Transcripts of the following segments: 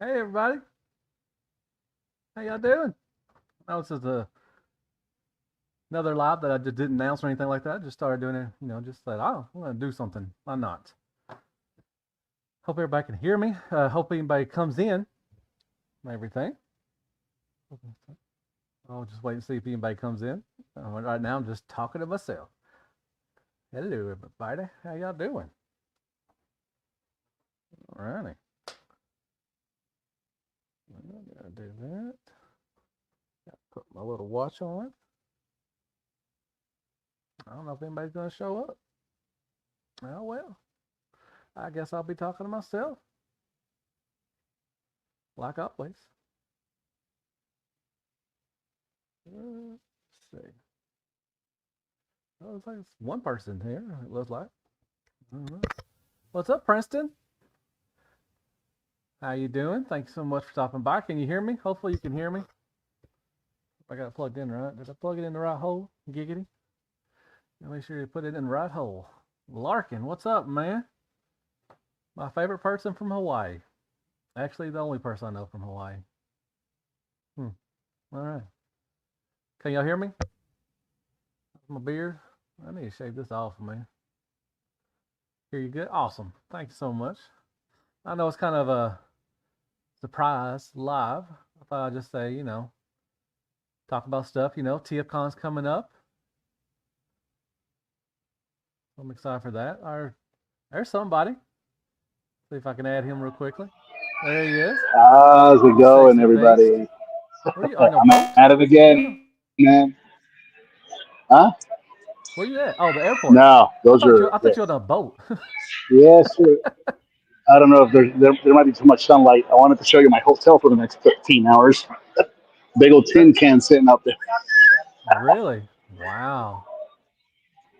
Hey everybody, how y'all doing? Oh, this is another live that I just didn't announce or anything like that. I just started doing it, just said, oh, I'm gonna do something. Why not? Hope everybody can hear me. Hope anybody comes in. Everything. I'll just wait and see if anybody comes in. Right now, I'm just talking to myself. Hello, everybody. How y'all doing? All righty. I gotta do that. Gotta put my little watch on. I don't know if anybody's gonna show up. Oh well. I guess I'll be talking to myself. Like always. Let's see. Oh, looks like it's one person here. It looks like. What's up, Princeton? How you doing? Thanks so much for stopping by. Can you hear me? Hopefully you can hear me. I got it plugged in right. Did I plug it in the right hole? Giggity. Make sure you put it in the right hole. Larkin, what's up, man? My favorite person from Hawaii. Actually, the only person I know from Hawaii. All right. Can y'all hear me? My beard. I need to shave this off, man. Hear you good? Awesome. Thank you so much. I know it's kind of a surprise live. I thought I'd just say, talk about stuff. TFCon's coming up. I'm excited for that. There's somebody. See if I can add him real quickly. There he is. How's it going, everybody? Where are you on a I'm boat? at it again, man. Huh? Where you at? Oh, the airport. No, those are I thought you were on a boat. yes, sir. I don't know if there might be too much sunlight. I wanted to show you my hotel for the next 15 hours. Big old tin can sitting out there. Really? Wow.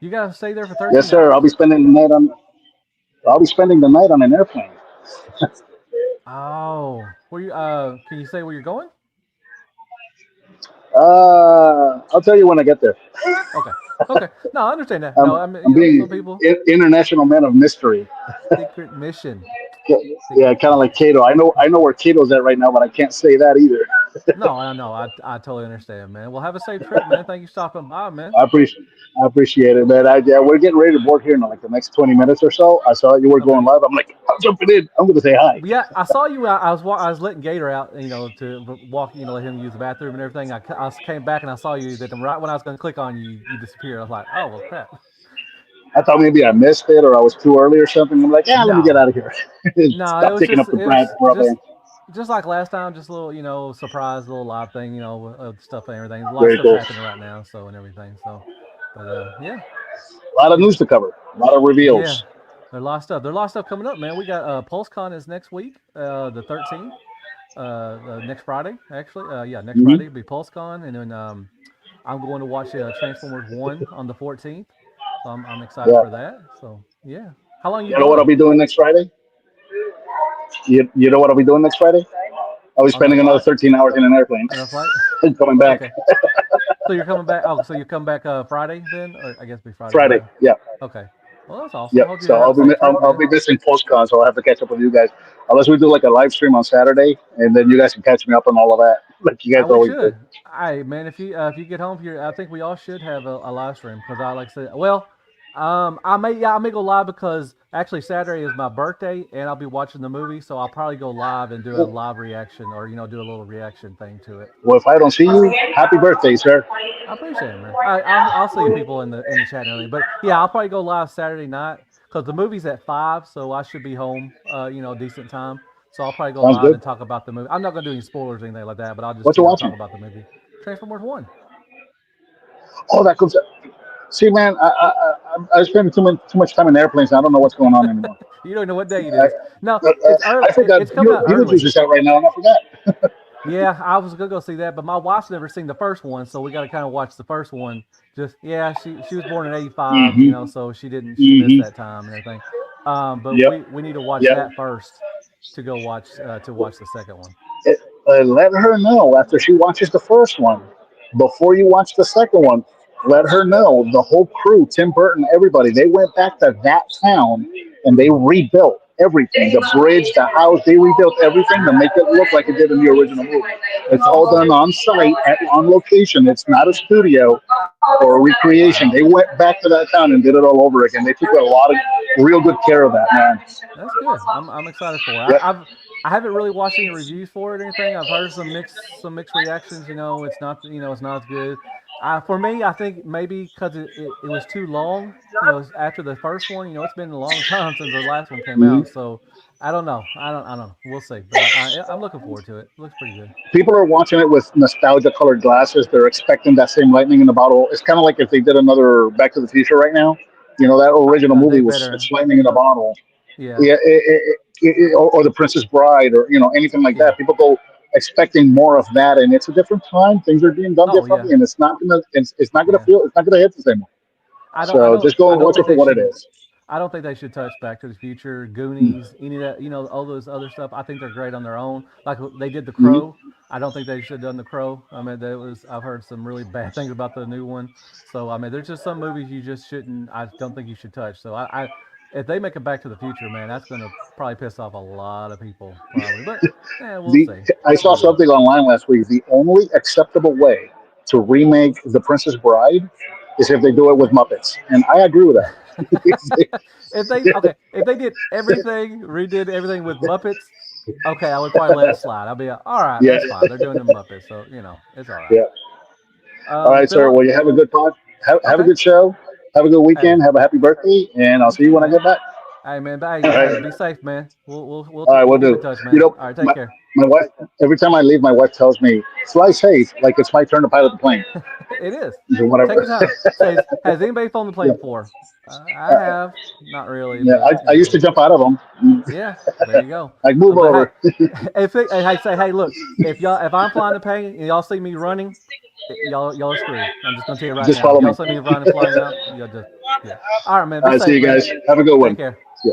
You gotta stay there for Yes, 13 sir. hours? I'll be spending the night on an airplane. Oh, where you? Can you say where you're going? I'll tell you when I get there. Okay. Okay. No, I understand that. No, I'm, I mean, I'm some being people international man of mystery. secret mission. Yeah, Secret kind of like mission. Cato. I know where Cato's at right now, but I can't say that either. No, I know. I totally understand, man. Well, have a safe trip, man. Thank you for stopping by, man. I appreciate I appreciate it, man. Yeah, we're getting ready to board here in like the next 20 minutes or so. I saw you were Okay. going live. I'm like, I'm jumping in. I'm going to say hi. Yeah, I saw you. I was letting Gator out, to walk, let him use the bathroom and everything. I came back and I saw you. That right when I was going to click on you, you disappeared. I was like, oh well, crap. I thought maybe I missed it or I was too early or something. I'm like, yeah, let me get No, out of here. no, Stop taking up the it was broadband. just like last time, just a little, surprise, little live thing, stuff and everything. A lot of Very stuff's cool. happening right now, so and everything. So, but yeah, A lot of you news to cover. A lot of yeah, reveals. there's a lot of stuff. There's a lot of stuff coming up, man. We got PulseCon is next week, the 13th, next Friday actually. Yeah, next Hmm. Friday will be PulseCon, and then I'm going to watch Transformers One on the 14th, so I'm excited Yeah. for that. So yeah, how long you You know what I'll going? be doing next Friday? You know what I'll be doing next Friday? I'll be On the spending another flight? 13 hours in an airplane On the flight? and coming back. Okay. So you're coming back. Oh, so you come back Friday then, or I guess it'll be Friday Friday. Friday. Yeah. Okay. Well, that's awesome. Yep. Hope you So have a safe trip, I'll man. be missing postcon, so I'll have to catch up with you guys. Unless we do like a live stream on Saturday, and then you guys can catch me up on all of that, like you guys We always do. should. Hey, man, if you get home, I think we all should have a live stream because I like I said. Well, I may go live because actually Saturday is my birthday and I'll be watching the movie, so I'll probably go live and do a live reaction or do a little reaction thing to it. Well, if I don't see you, happy birthday, sir. I appreciate it, man. I'll see people in the chat and everything. But yeah, I'll probably go live Saturday night because the movie's at 5, so I should be home. Decent time. So I'll probably go Sounds live good. and talk about the movie. I'm not gonna do any spoilers or anything like that, but I'll just What you talk watching? about the movie. Transformers One. Oh, that comes. See, man, I spend too much time in airplanes. I don't know what's going on anymore. You don't know what day it I, is. No, it's early. I forgot It's coming out Beetlejuice early. is out right now, and I forgot. Yeah, I was gonna go see that, but my wife's never seen the first one, so we got to kind of watch the first one. Just yeah, she was born in '85, Mm-hmm. so she missed Mm-hmm. that time and everything. But Yep. we need to watch Yep. that first to go watch the second one. It, let her know after she watches the first one, before you watch the second one. Let her know the whole crew, Tim Burton, everybody, they went back to that town and they Hmm. rebuilt everything. The bridge, the house, they rebuilt everything to make it look like it did in the original movie. That's It's all awesome. done on site, on location. It's not a studio or a recreation. They Wow. went back to that town and did it all over again. They took a lot of real good care of that, man. That's good. I'm excited for it. Yep. I haven't really watched any reviews for it or anything. I've heard some mixed reactions. It's not it's not as good. For me, I think maybe because it was too long. After the first one, it's been a long time since the last one came Mhm. out. So I don't know. I don't know. We'll see. But I'm looking forward to it. It looks pretty good. People are watching it with nostalgia colored glasses. They're expecting that same lightning in the bottle. It's kind of like if they did another Back to the Future right now. That original They movie was better. it's lightning in a bottle. Yeah. Yeah, or the Princess Bride, or anything like Yeah. that. People go expecting more of that, and it's a different time. Things are being done Oh yeah. differently, and it's not gonna Yeah. feel it's not gonna hit the same way. So just go I and don't watch it think for they what it should. is. I don't think they should touch Back to the Future, Goonies, any of that. All those other stuff. I think they're great on their own. Like they did The Hmm. Crow. I don't think they should have done The Crow. I mean, there was. I've heard some really bad things about the new one. So I mean, there's just some movies you just shouldn't. I don't think you should touch. So if they make a Back to the Future, man, that's gonna probably piss off a lot of people, probably. But yeah, we'll The see. I saw something online last week. The only acceptable way to remake The Princess Bride is if they do it with Muppets, and I agree with that. If they did everything, redid everything with Muppets, okay, I would probably let it slide. I'll be like, all right, Yeah, that's fine. They're doing the Muppets, so it's all right. yeah. All right, sir. Philip, Well, you have a good pod. Have a okay, good show. Have a good hey, weekend. Have a happy birthday, and I'll you see you too, when I man. get back. Hey, man, All hey, right. be safe, man. All right, we'll We'll keep in do. touch, You man. know, All right, take my care. my wife. Every time I leave, my wife tells me, "Fly safe," like it's my turn to pilot the plane. It is. So Take whatever. your time. Says, has anybody flown the Yeah, plane before? I have, not really, yeah. but I used to jump out of them. yeah, there you go. Like move But hey, over. hey, look, if I'm flying the plane and y'all see me running, y'all are screwed. I'm just gonna tell you right Just now. If follow y'all me. see me running flying out, y'all just yeah. All right, man. All Be right, see safe, you man. guys. Have a good Take one. care. Yeah.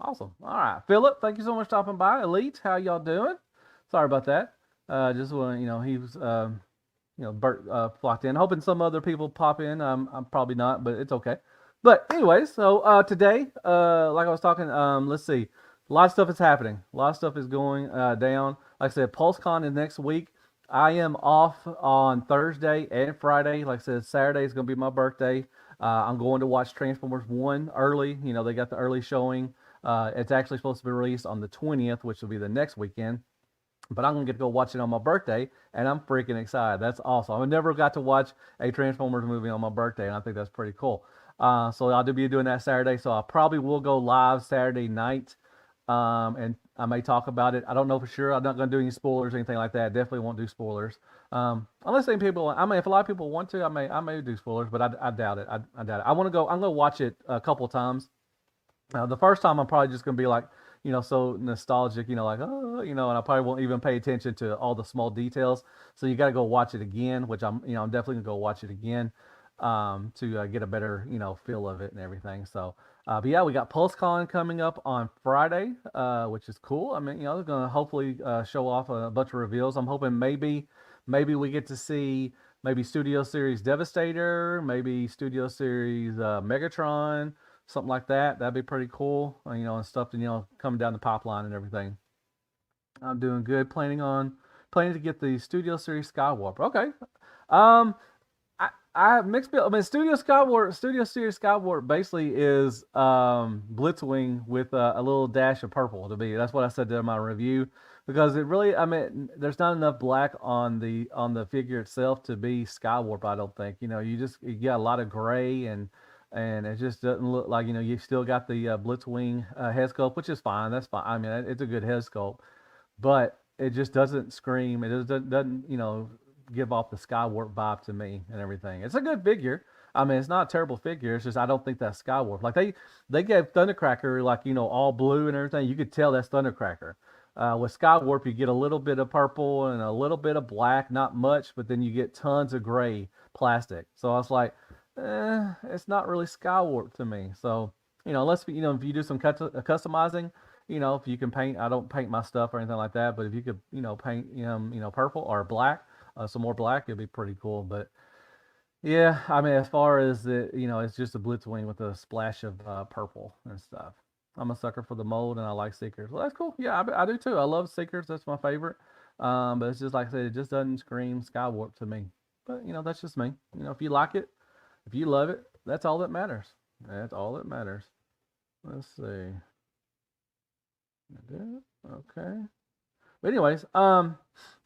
Awesome. All right, Philip. Thank you so much for stopping by. Elite, how y'all doing? Sorry about that. Just when he was Bert flocked in. Hoping some other people pop in. I'm probably not, but it's okay. But anyways, so today, like I was talking, let's see, a lot of stuff is happening. A lot of stuff is going down. Like I said, PulseCon is next week. I am off on Thursday and Friday. Like I said, Saturday is going to be my birthday. I'm going to watch Transformers 1 early. They got the early showing. It's actually supposed to be released on the 20th, which will be the next weekend, but I'm gonna get to go watch it on my birthday, and I'm freaking excited. That's awesome. I never got to watch a Transformers movie on my birthday, and I think that's pretty cool. So I'll be doing that Saturday. So I probably will go live Saturday night, and I may talk about it. I don't know for sure. I'm not gonna do any spoilers or anything like that. Definitely won't do spoilers. Unless any people, I mean, if a lot of people want to, I may do spoilers, but I doubt it. I doubt it. I want to go. I'm gonna watch it a couple of times. The first time I'm probably just gonna be like, so nostalgic, like, oh, and I probably won't even pay attention to all the small details. So you got to go watch it again, which I'm definitely gonna go watch it again, to get a better, feel of it and everything. So, but yeah, we got PulseCon coming up on Friday, which is cool. I mean, they're gonna hopefully show off a bunch of reveals. I'm hoping maybe we get to see maybe Studio Series Devastator, maybe Studio Series Megatron, something like that. That'd be pretty cool. And stuff that coming down the pipeline and everything. I'm doing good. Planning to get the Studio Series Skywarp. Okay. Um, I have mixed bill. I mean, Studio Series Skywarp basically is Blitzwing with a little dash of purple to be. That's what I said in my review, because it really, I mean, there's not enough black on the figure itself to be Skywarp. I don't think. You got a lot of gray, and it just doesn't look like, you still got the Blitzwing head sculpt, which is fine. That's fine. I mean, it's a good head sculpt, but it just doesn't scream. It doesn't give off the Skywarp vibe to me and everything. It's a good figure. I mean, it's not a terrible figure. It's just I don't think that's Skywarp. Like they gave Thundercracker like all blue and everything. You could tell that's Thundercracker. With Skywarp, you get a little bit of purple and a little bit of black, not much, but then you get tons of gray plastic. So I was like, it's not really Skywarp to me. So unless if you do some customizing, if you can paint. I don't paint my stuff or anything like that, but if you could paint purple or black, some more black, it'd be pretty cool. But yeah, I mean, as far as it's just a Blitzwing with a splash of purple and stuff. I'm a sucker for the mold, and I like Seekers. Well, that's cool. Yeah, I do too. I love Seekers. That's my favorite. But it's just like I said, it just doesn't scream Skywarp to me. But that's just me. If you like it, if you love it, that's all that matters. That's all that matters. Let's see. Okay. But anyways, and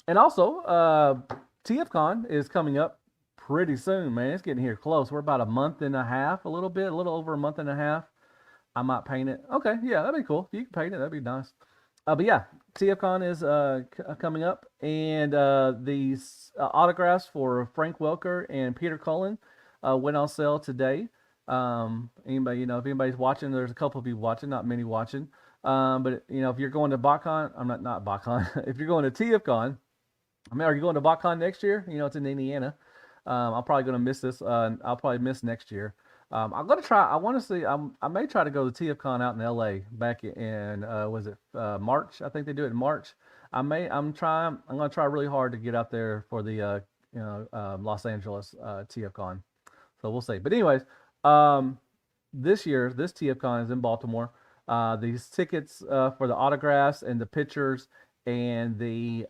also, TFCon is coming up pretty soon, man. It's getting here close. We're about a month and a half, a little over a month and a half. I might paint it. Okay, yeah, that'd be cool. If you can paint it, that'd be nice. But yeah, TFCon is coming up, and these autographs for Frank Welker and Peter Cullen went on sale today. Anybody, if anybody's watching, there's a couple of people watching, not many watching. But if you're going to BotCon, I'm not BotCon. If you're going to TFCon, are you going to BotCon next year? It's in Indiana. I'm probably going to miss this. I'll probably miss next year. I'm gonna try. I want to see. I may try to go to TFCon out in LA back in was it March? I think they do it in March. I'm trying. I'm gonna try really hard to get out there for the Los Angeles TFCon. So we'll see. But anyways, this TFCon is in Baltimore. These tickets for the autographs and the pictures and the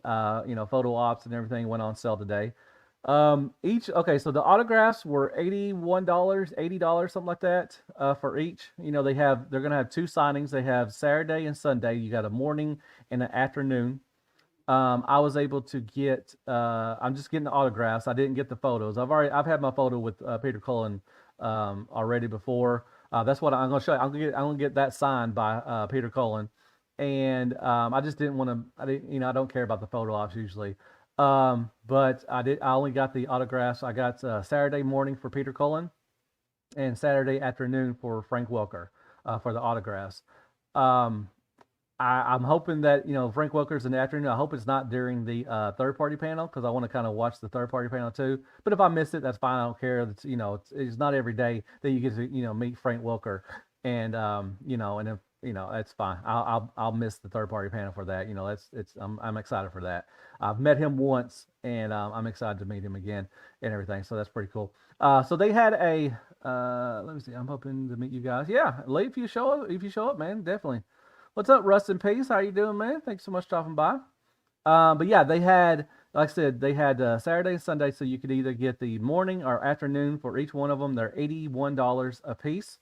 photo ops and everything went on sale today. So the autographs were $81, $80, something like that, for each. They're gonna have two signings. They have Saturday and Sunday. You got a morning and an afternoon. I was able to get. I'm just getting the autographs. I didn't get the photos. I've had my photo with Peter Cullen already before. That's what I'm gonna show you. I'm gonna get that signed by Peter Cullen, and I just didn't want to. I didn't. I don't care about the photo ops usually. But I only got the autographs. I got Saturday morning for Peter Cullen and Saturday afternoon for Frank Welker for the autographs. I'm hoping that Frank Welker's in the afternoon. I hope it's not during the third party panel because I want to kind of watch the third party panel too. But if I miss it, that's fine. I don't care. It's not every day that you get to meet Frank Welker, and and if that's fine. I'll miss the third party panel for that. I'm excited for that. I've met him once, and I'm excited to meet him again and everything. So that's pretty cool. So they had a let me see. I'm hoping to meet you guys. Yeah, late if you show up, man, definitely. What's up, Rust in Peace? How you doing, man? Thanks so much for stopping by. But yeah, they had, like I said, they had Saturday and Sunday, so you could either get the morning or afternoon for each one of them. They're $81 a piece.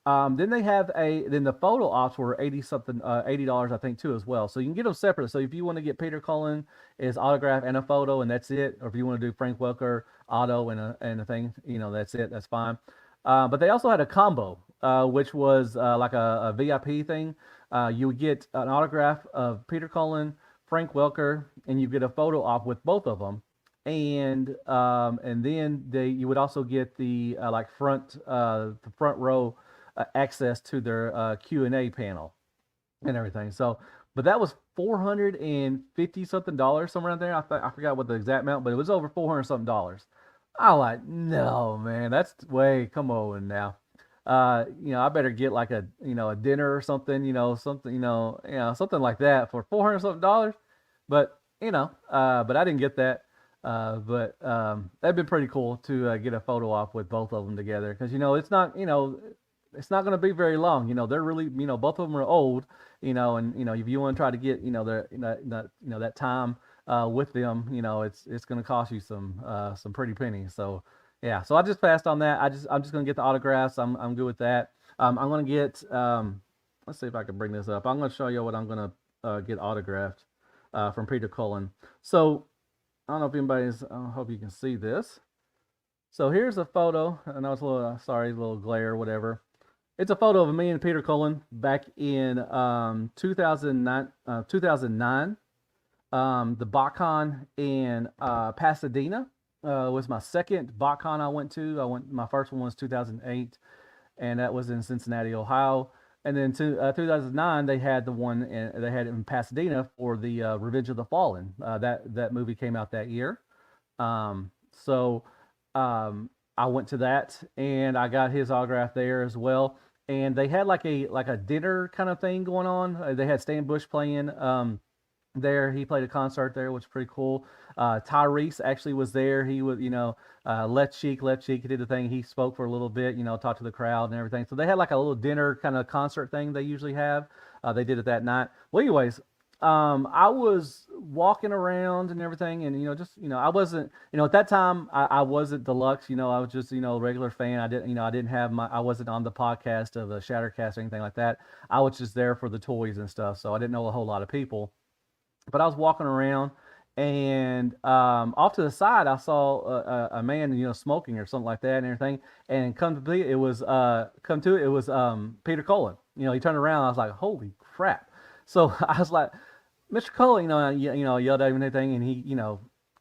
Then the photo ops were $80 I think too as well. So you can get them separate. So if you want to get Peter Cullen his autograph and a photo and that's it, or if you want to do Frank Welker auto and a thing, that's it. That's fine. But they also had a combo, which was like a VIP thing. You would get an autograph of Peter Cullen, Frank Welker, and you get a photo op with both of them. And then you would also get the front row access to their Q&A panel and everything. So, but that was $450 something, somewhere around there. I forgot what the exact amount, but it was over $400 something. I'm like, no, man, that's way. Come on now. I better get like a dinner or something, something like that for $400 something. But but I didn't get that. But that'd been pretty cool to get a photo op with both of them together because it's not going to be very long. They're really both of them are old. And if you want to try to get that time with them, it's going to cost you some pretty pennies. So yeah, so I just passed on that. I'm just going to get the autographs. I'm good with that. I'm going to get let's see if I can bring this up. I'm going to show you what I'm going to get autographed from Peter Cullen. So I don't know if anybody's. I hope you can see this. So here's a photo. I know it's a little glare or whatever. It's a photo of me and Peter Cullen back in 2009. The BotCon in Pasadena was my second BotCon I went to. My first one was 2008, and that was in Cincinnati, Ohio. And then 2009, they had the one they had it in Pasadena for the Revenge of the Fallen. That movie came out that year. So I went to that, and I got his autograph there as well. And they had like a dinner kind of thing going on. They had Stan Bush playing. there. He played a concert there, which was pretty cool. Tyrese actually was there. He was, left cheek. He did the thing. He spoke for a little bit, talked to the crowd and everything. So they had like a little dinner kind of concert thing they usually have. They did it that night. Well, anyways, I was walking around and everything, and I wasn't, at that time, I wasn't deluxe. I was just, a regular fan. I didn't have I wasn't on the podcast of the Shattercast or anything like that. I was just there for the toys and stuff, so I didn't know a whole lot of people. But I was walking around, and off to the side, I saw a man, smoking or something like that, and everything. And come to it was Peter Cullen. He turned around. I was like, holy crap! So I was like, Mr. Cullen, yelled at him and everything, and he,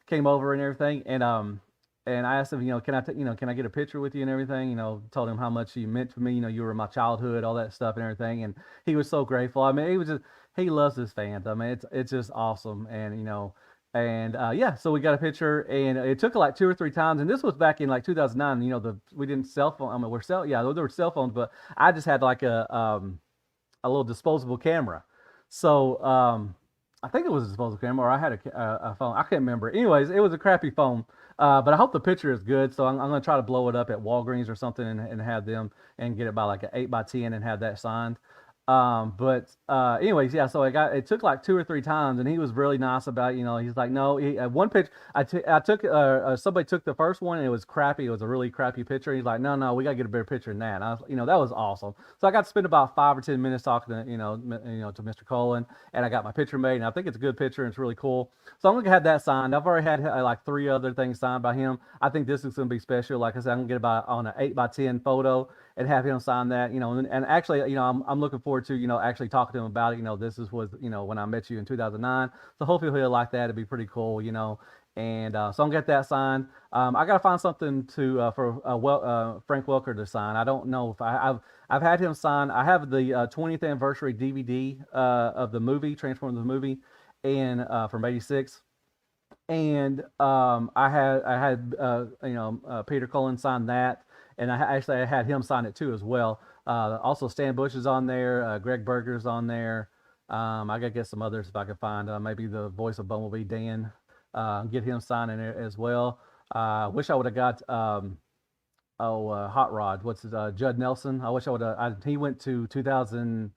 came over and everything, and I asked him, can I get a picture with you and everything? Told him how much you meant to me. You were my childhood, all that stuff and everything. And he was so grateful. I mean, he loves his fans. I mean, it's just awesome. And, yeah, so we got a picture, and it took like 2 or 3 times. And this was back in like 2009. We didn't cell phone. I mean, there were cell phones, but I just had like a little disposable camera. So, I think it was a disposable camera, or I had a phone. I can't remember. Anyways, it was a crappy phone. But I hope the picture is good. So I'm going to try to blow it up at Walgreens or something, and have them and get it by like an 8x10 and have that signed. Anyways, yeah. So it took like 2 or 3 times, and he was really nice about it. He's like, no, one picture I took, somebody took the first one, and it was crappy. It was a really crappy picture. He's like, no, we got to get a better picture than that. And that was awesome. So I got to spend about 5 or 10 minutes talking to, to Mr. Cullen, and I got my picture made, and I think it's a good picture, and it's really cool. So I'm going to have that signed. I've already had like 3 other things signed by him. I think this is going to be special. Like I said, I'm going to get about on an 8x10 photo and have him sign that, and actually, I'm looking forward to, actually talking to him about it. This was, when I met you in 2009. So hopefully he'll like that. It'd be pretty cool, and so I'm gonna get that signed. I gotta find something for Frank Welker to sign. I don't know if I've had him sign. I have the 20th anniversary DVD of the movie Transformers the movie, and from '86. And I had Peter Cullen sign that, and I had him sign it too as well. Also, Stan Bush is on there. Greg Berger's on there. I gotta get some others if I can find. Maybe the voice of Bumblebee, Dan. Get him signing it as well. Wish I would have got Hot Rod. What's his Judd Nelson? I wish I would have. He went to 2000.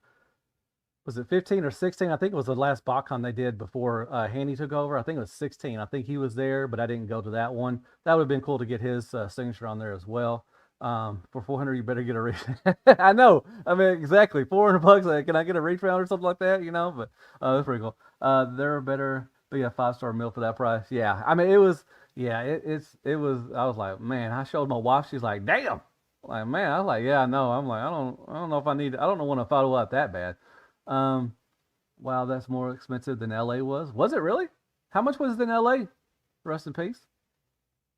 Was it 15 or 16? I think it was the last BotCon they did before Handy took over. I think it was 16. I think he was there, but I didn't go to that one. That would have been cool to get his signature on there as well. For 400, you better get a refund. I know. I mean, exactly. $400. Can I get a refund or something like that? But that's pretty cool. There better be a 5-star meal for that price. Yeah. I mean, it was. Yeah. It was. I was like, man. I showed my wife. She's like, damn. Like, man. I was like, yeah, I know. I'm like, I don't know if I need. I don't know want to follow up that bad. Um, wow, that's more expensive than LA was. Was it really? How much was it in LA? Rest in peace.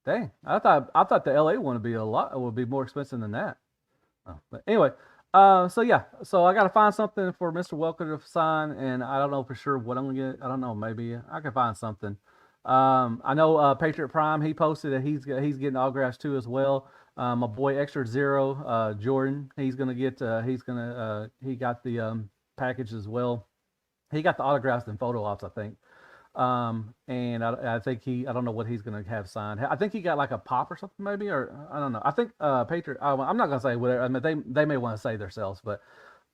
Dang, I thought the LA one would be more expensive than that. Oh, but anyway, so yeah, so I got to find something for Mr. Welker to sign, and I don't know for sure what I'm gonna get. I don't know, maybe I can find something. I know Patriot Prime, he posted that he's getting autographs too as well. My boy Extra Zero, Jordan, he got the package as well. He got the autographs and photo ops, I think. And I think I don't know what he's gonna have signed. I think he got like a pop or something maybe, or I don't know. I think Patriot. I'm not gonna say whatever. I mean, they may want to say themselves, but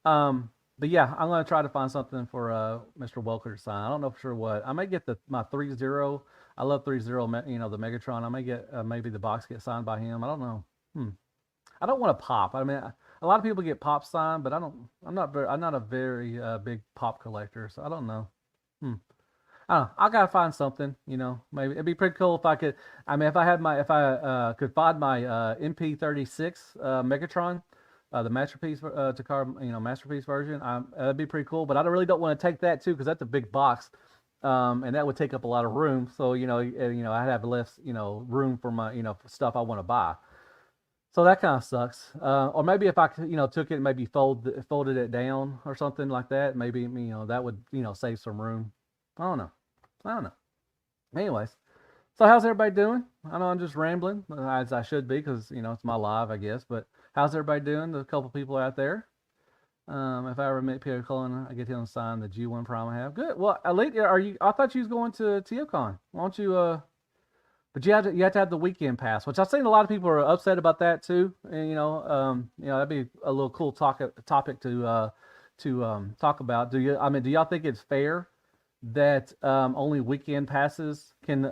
yeah, I'm gonna try to find something for Mr. Welker to sign. I don't know for sure what. I may get my 3-0. I love 3-0. The Megatron. I may get maybe the box get signed by him. I don't know. I don't want a pop. I mean, a lot of people get pop signed, but I don't. I'm not a very big pop collector, so I don't know. I don't know. I gotta find something. Maybe it'd be pretty cool if I could. I mean, if I could find my MP36 Megatron, the masterpiece Takara, masterpiece version, that'd be pretty cool. But I really don't want to take that too because that's a big box, and that would take up a lot of room. So I'd have less room for my for stuff I want to buy. So that kind of sucks. Or maybe if I took it and maybe folded it down or something like that, maybe that would save some room. I don't know. Anyways, so how's everybody doing? I know I'm just rambling as I should be because it's my live, I guess. But how's everybody doing? There's a couple people out there. If I ever meet Peter Cullen, I get him to sign the G1 prom I have. Good. Well, Elite, are you? I thought you was going to TFCon. Why don't you? But you have to have the weekend pass, which I've seen a lot of people are upset about that too. And that'd be a little cool topic to talk about. Do y'all think it's fair that only weekend passes can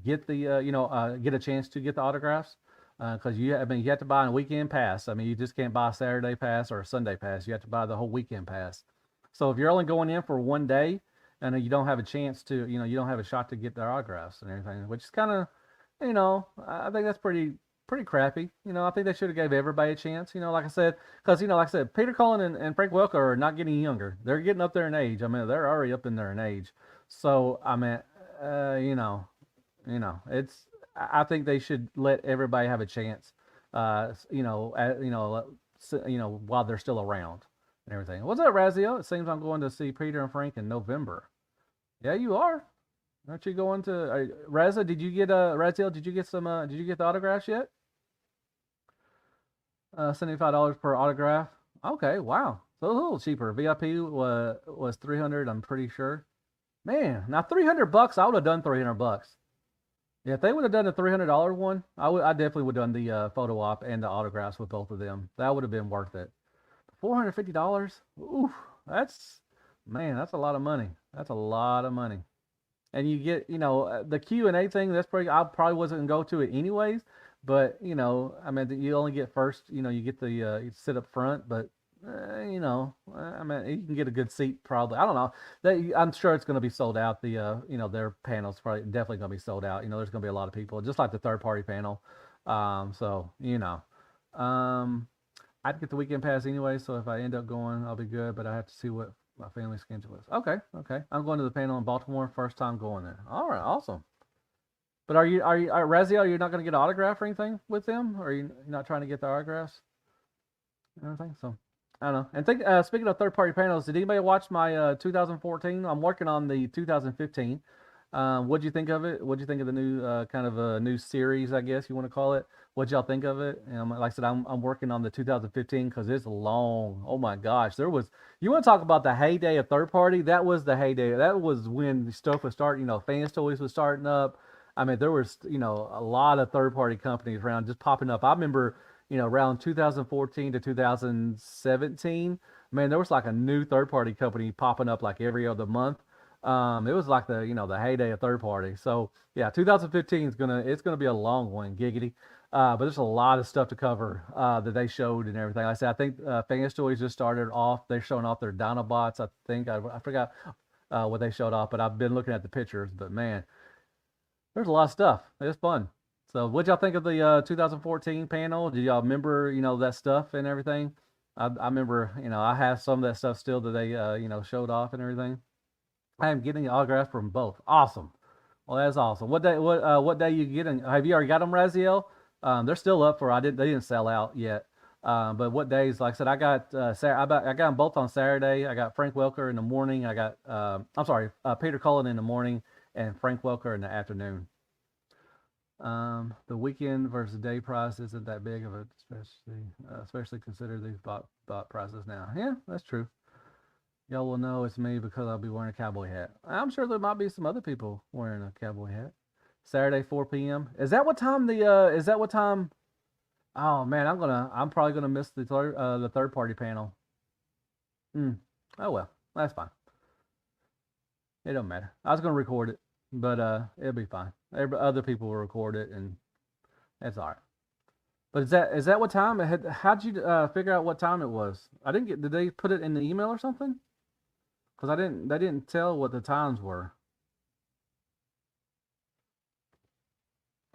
get a chance to get the autographs? Because you have to buy a weekend pass. I mean, you just can't buy a Saturday pass or a Sunday pass. You have to buy the whole weekend pass. So if you're only going in for one day, and you don't have a chance to, you don't have a shot to get their autographs and everything, which is kind of, I think that's pretty crappy. I think they should have gave everybody a chance. Like I said, because Peter Cullen and Frank Welker are not getting younger; they're getting up there in age. I mean, they're already up in there in age. So I mean, it's. I think they should let everybody have a chance. While they're still around and everything. What's up, Razio? It seems I'm going to see Peter and Frank in November. Yeah, you are. Aren't you going to Reza? Did you get Razio? Did you get some? Did you get the autographs yet? $75 per autograph. Okay, wow. So a little cheaper. VIP was 300. I'm pretty sure. Man, now $300. I would have done $300. Yeah, if they would have done the $300 one, I definitely would have done the photo op and the autographs with both of them. That would have been worth it. $450. Ooh, that's a lot of money. That's a lot of money. And you get, the Q&A thing. I probably wasn't gonna go to it anyways. But I mean, you only get first. You get the you sit up front, but I mean, you can get a good seat probably. I don't know. I'm sure it's going to be sold out. Their panel's probably definitely going to be sold out. There's going to be a lot of people, just like the third party panel. So I'd get the weekend pass anyway. So if I end up going, I'll be good. But I have to see what my family schedule is. Okay. I'm going to the panel in Baltimore. First time going there. All right, awesome. But are Razio? Are you not going to get an autograph or anything with them? Or are you not trying to get the autographs and everything? So. I don't know. And speaking of third-party panels, did anybody watch my 2014? I'm working on the 2015. What'd you think of it? What'd you think of the new kind of a new series, I guess you want to call it? What'd y'all think of it? And like I said, I'm working on the 2015 because it's long. Oh my gosh, you want to talk about the heyday of third party? That was the heyday. That was when stuff was starting. Fans Toys was starting up. I mean, there was a lot of third-party companies around just popping up. I remember around 2014 to 2017, man, there was like a new third-party company popping up like every other month. It was like the heyday of third party. So yeah, 2015 it's gonna be a long one, giggity. But there's a lot of stuff to cover that they showed and everything. Like I said, I think Fans Toys just started off. They're showing off their Dinobots. I think I forgot what they showed off, but I've been looking at the pictures. But man, there's a lot of stuff. It's fun. So, what y'all think of the 2014 panel? Do y'all remember, that stuff and everything? I remember, I have some of that stuff still that they, showed off and everything. I am getting autographs from both. Awesome. Well, that's awesome. What day you getting? Have you already got them, Raziel? They're still up for. They didn't sell out yet. But what days? Like I said, I got I got them both on Saturday. I got Frank Welker in the morning. I got Peter Cullen in the morning and Frank Welker in the afternoon. The weekend versus day price isn't that big of a, especially consider these bot prices now. Yeah, that's true. Y'all will know it's me because I'll be wearing a cowboy hat. I'm sure there might be some other people wearing a cowboy hat. Saturday, 4 p.m. Is that what time is that what time? Oh man, I'm probably gonna miss the third party panel. Oh well, that's fine. It don't matter. I was gonna record it, but it'll be fine. Other people will record it, and that's all right. But is that what time? How'd you figure out what time it was? I didn't get. Did they put it in the email or something? Because they didn't tell what the times were.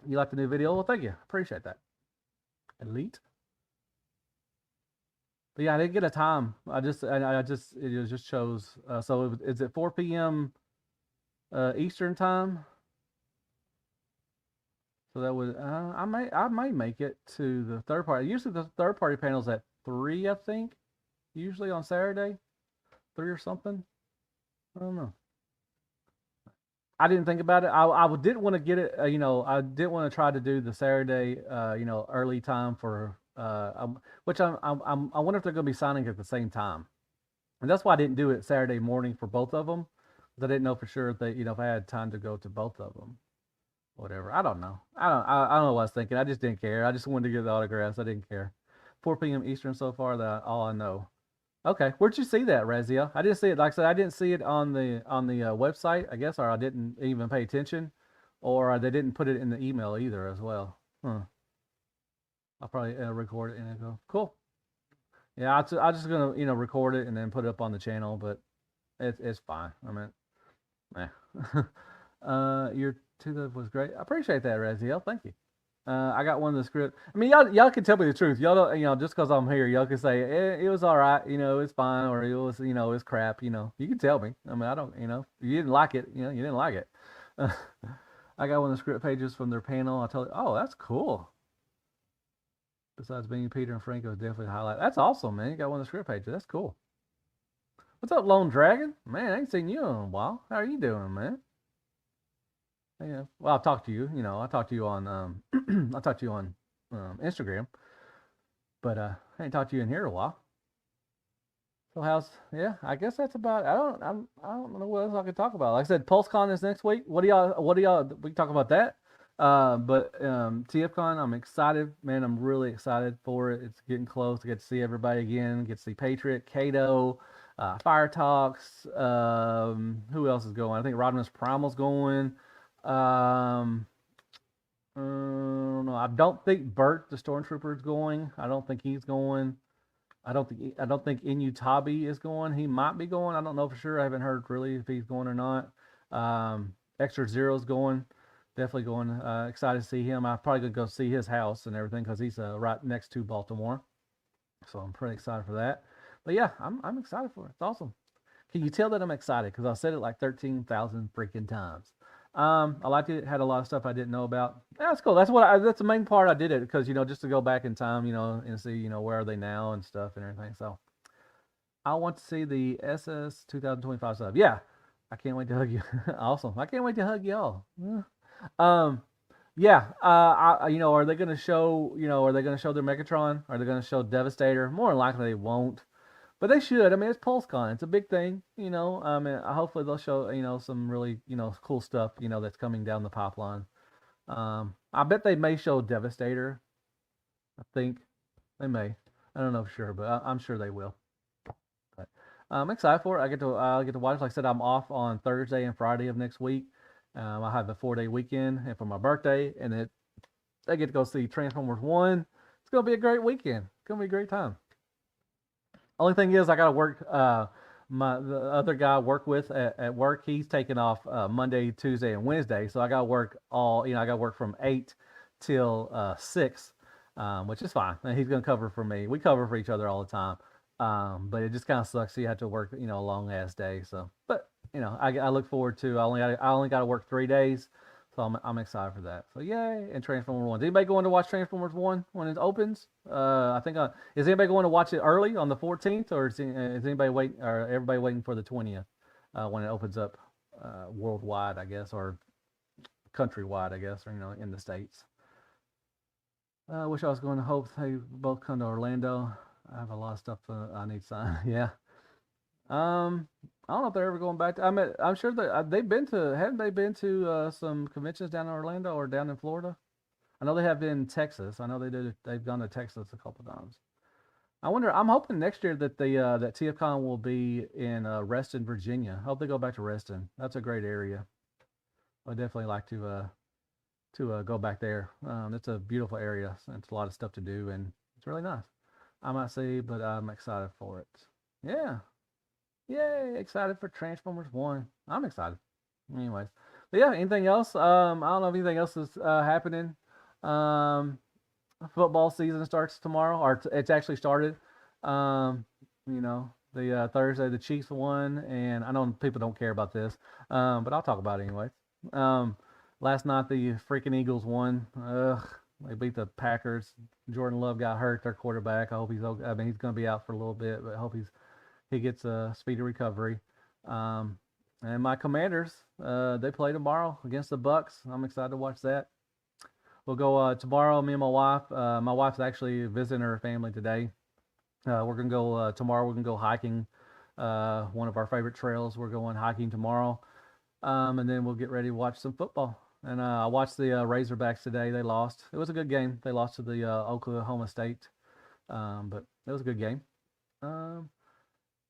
You like the new video? Well, thank you. Appreciate that. Elite. But yeah, I didn't get a time. It just shows. So is it 4 p.m. Eastern time? So that would I might make it to the third party. Usually the third party panel's at 3, I think. Usually on Saturday, 3 or something. I don't know. I didn't think about it. I didn't want to get it. I didn't want to try to do the Saturday, early time for which I wonder if they're going to be signing at the same time, and that's why I didn't do it Saturday morning for both of them, because I didn't know for sure if they, if I had time to go to both of them. Whatever. I don't know. I don't know what I was thinking. I just didn't care. I just wanted to get the autographs. I didn't care. 4 p.m. Eastern so far. That all I know. Okay, where'd you see that, Razia? I didn't see it. Like I said, I didn't see it on the website, I guess, or I didn't even pay attention, or they didn't put it in the email either as well. Huh. I'll probably record it and then go. Cool. Yeah, I'm just gonna record it and then put it up on the channel, but it's fine. I mean, your two was great. I appreciate that, Raziel. Thank you. I got one of the script. I mean, y'all can tell me the truth. Y'all don't, just because I'm here, y'all can say it was all right, it's fine, or it was, it's crap. You can tell me. I mean, I don't, you didn't like it, you didn't like it. I got one of the script pages from their panel. I told you, oh, that's cool. Besides being Peter and Franco, definitely a highlight. That's awesome, man. You got one of the script pages. That's cool. What's up, Lone Dragon? Man, I ain't seen you in a while. How are you doing, man? Yeah. Well, I'll talk to you. I talked to you on I talked to you on Instagram, but I ain't talked to you in here in a while. So I guess that's about. I don't know what else I could talk about. Like I said, PulseCon is next week. What do y'all? We can talk about that. But TFCon, I'm excited, man. I'm really excited for it. It's getting close. I get to see everybody again. Get to see Patriot, Kato, Fire Talks. Who else is going? I think Rodimus Primal's going. No, I don't think Bert the Stormtrooper is going. I don't think he's going. I don't think Inutabi is going. He might be going. I don't know for sure. I haven't heard really if he's going or not. Extra Zero's going. Definitely going. Excited to see him. I'm probably gonna go see his house and everything because he's right next to Baltimore. So I'm pretty excited for that. But yeah, I'm excited for it. It's awesome. Can you tell that I'm excited? Because I said it like 13,000 freaking times. I liked it. Had a lot of stuff I didn't know about. That's cool. That's the main part I did it because just to go back in time, and see where are they now and stuff and everything. So I want to see the SS 2025 stuff. Yeah, I can't wait to hug you. Awesome. I can't wait to hug y'all. Yeah. Are they going to show? Are they going to show their Megatron? Are they going to show Devastator? More than likely they won't. But they should. I mean, it's PulseCon. It's a big thing, I mean, hopefully they'll show, some really, cool stuff, that's coming down the pipeline. I bet they may show Devastator. I think they may. I don't know for sure, but I'm sure they will. But I'm excited for it. I'll get to watch. Like I said, I'm off on Thursday and Friday of next week. I have a 4-day weekend, and for my birthday, and I get to go see Transformers 1. It's gonna be a great weekend. It's gonna be a great time. Only thing is, I got to work. The other guy I work with at work, he's taking off Monday, Tuesday, and Wednesday. So I got to work I got to work from 8 till 6, which is fine. And he's going to cover for me. We cover for each other all the time. But it just kind of sucks. So you have to work, a long ass day. So, but I look forward to. I only got to work 3 days. So I'm excited for that. So yay! And Transformers 1. Is anybody going to watch Transformers 1 when it opens? I think is anybody going to watch it early on the 14th, or is anybody waiting? Or everybody waiting for the 20th when it opens up worldwide, I guess, or countrywide, I guess, or in the States. I wish I was going to hope they both come to Orlando. I have a lot of stuff I need signed. Yeah. I don't know if they're ever going back to. I'm sure that haven't they been to some conventions down in Orlando or down in Florida? I know they have been in Texas. I know they've gone to Texas a couple times. I wonder. I'm hoping next year that that TFCon will be in Reston, Virginia. I hope they go back to Reston. That's a great area. I'd definitely like to go back there. It's a beautiful area. It's a lot of stuff to do, and it's really nice. I might see, but I'm excited for it. Yeah. Yay, excited for Transformers 1. I'm excited. Anyways. But yeah, anything else? I don't know if anything else is happening. Football season starts tomorrow, or it's actually started. The Thursday, the Chiefs won, and I know people don't care about this, but I'll talk about it anyway. Last night, the freaking Eagles won. They beat the Packers. Jordan Love got hurt, their quarterback. I hope he's okay. I mean, he's going to be out for a little bit, but I hope he gets a speedy recovery. And my Commanders, they play tomorrow against the Bucks. I'm excited to watch that. we'll go tomorrow. Me and my wife. My wife's actually visiting her family today. We're gonna go tomorrow. We're gonna go hiking. One of our favorite trails. We're going hiking tomorrow, and then we'll get ready to watch some football. And I watched the Razorbacks today. They lost. It was a good game. They lost to the Oklahoma State, but it was a good game. Um,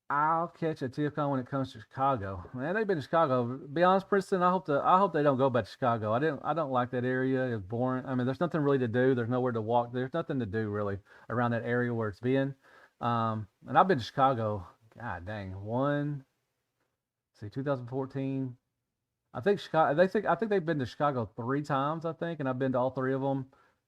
I'll catch a TFCon when it comes to Chicago. Man, they've been to Chicago. Be honest, Princeton. I hope they don't go back to Chicago. I don't like that area. It's boring. I mean, there's nothing really to do. There's nowhere to walk. There's nothing to do really around that area where it's been. And I've been to Chicago. God dang, 2014. I think Chicago. I think they've been to Chicago 3 times. I think, and I've been to all 3 of them.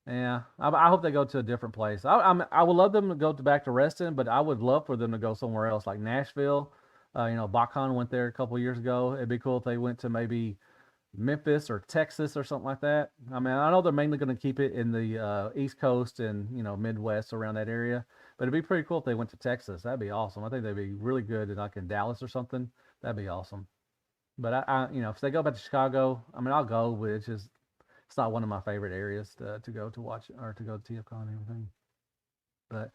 Yeah, I hope they go to a different place. I would love them to go back to Reston, but I would love for them to go somewhere else, like Nashville. BotCon went there a couple of years ago. It'd be cool if they went to maybe Memphis or Texas or something like that. I mean, I know they're mainly going to keep it in the East Coast and Midwest around that area, but it'd be pretty cool if they went to Texas. That'd be awesome. I think they'd be really good, like in Dallas or something. That'd be awesome. But if they go back to Chicago, I mean, I'll go, but it's not one of my favorite areas to go to watch or to go to TFCon and everything. But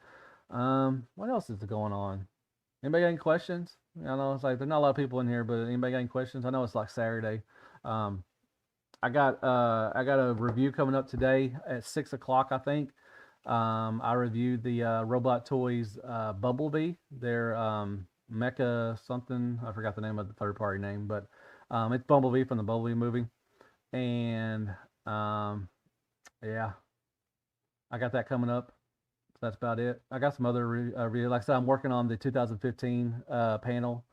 what else is going on? Anybody got any questions? I know it's like there's not a lot of people in here, but anybody got any questions? I know it's like Saturday. I got a review coming up today at 6 o'clock, I think. I reviewed the Robot Toys Bumblebee. Their Mecha something. I forgot the name of the third party name, but it's Bumblebee from the Bumblebee movie. And yeah, I got that coming up. So that's about it. I got some other review. Like I said, I'm working on the 2015 panel.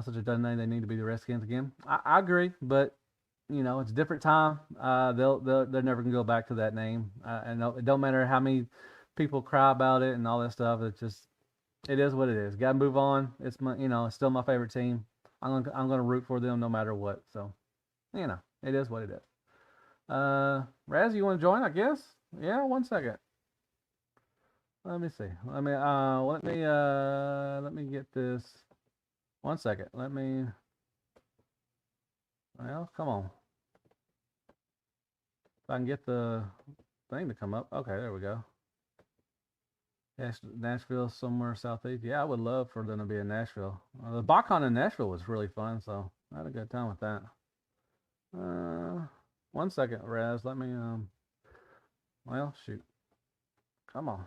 Such a done name, they need to be the Redskins again. I agree, but it's a different time. They're never gonna go back to that name. And it don't matter how many people cry about it and all that stuff. It is what it is. Got to move on. It's it's still my favorite team. I'm gonna root for them no matter what. So, it is what it is. Raz, you want to join? I guess. Yeah. 1 second. Let me see. Let me get this. 1 second. Well, come on. If I can get the thing to come up. Okay, there we go. Nashville, somewhere southeast. Yeah, I would love for them to be in Nashville. The BotCon in Nashville was really fun, so I had a good time with that. 1 second, Raz. Let me well, shoot. Come on.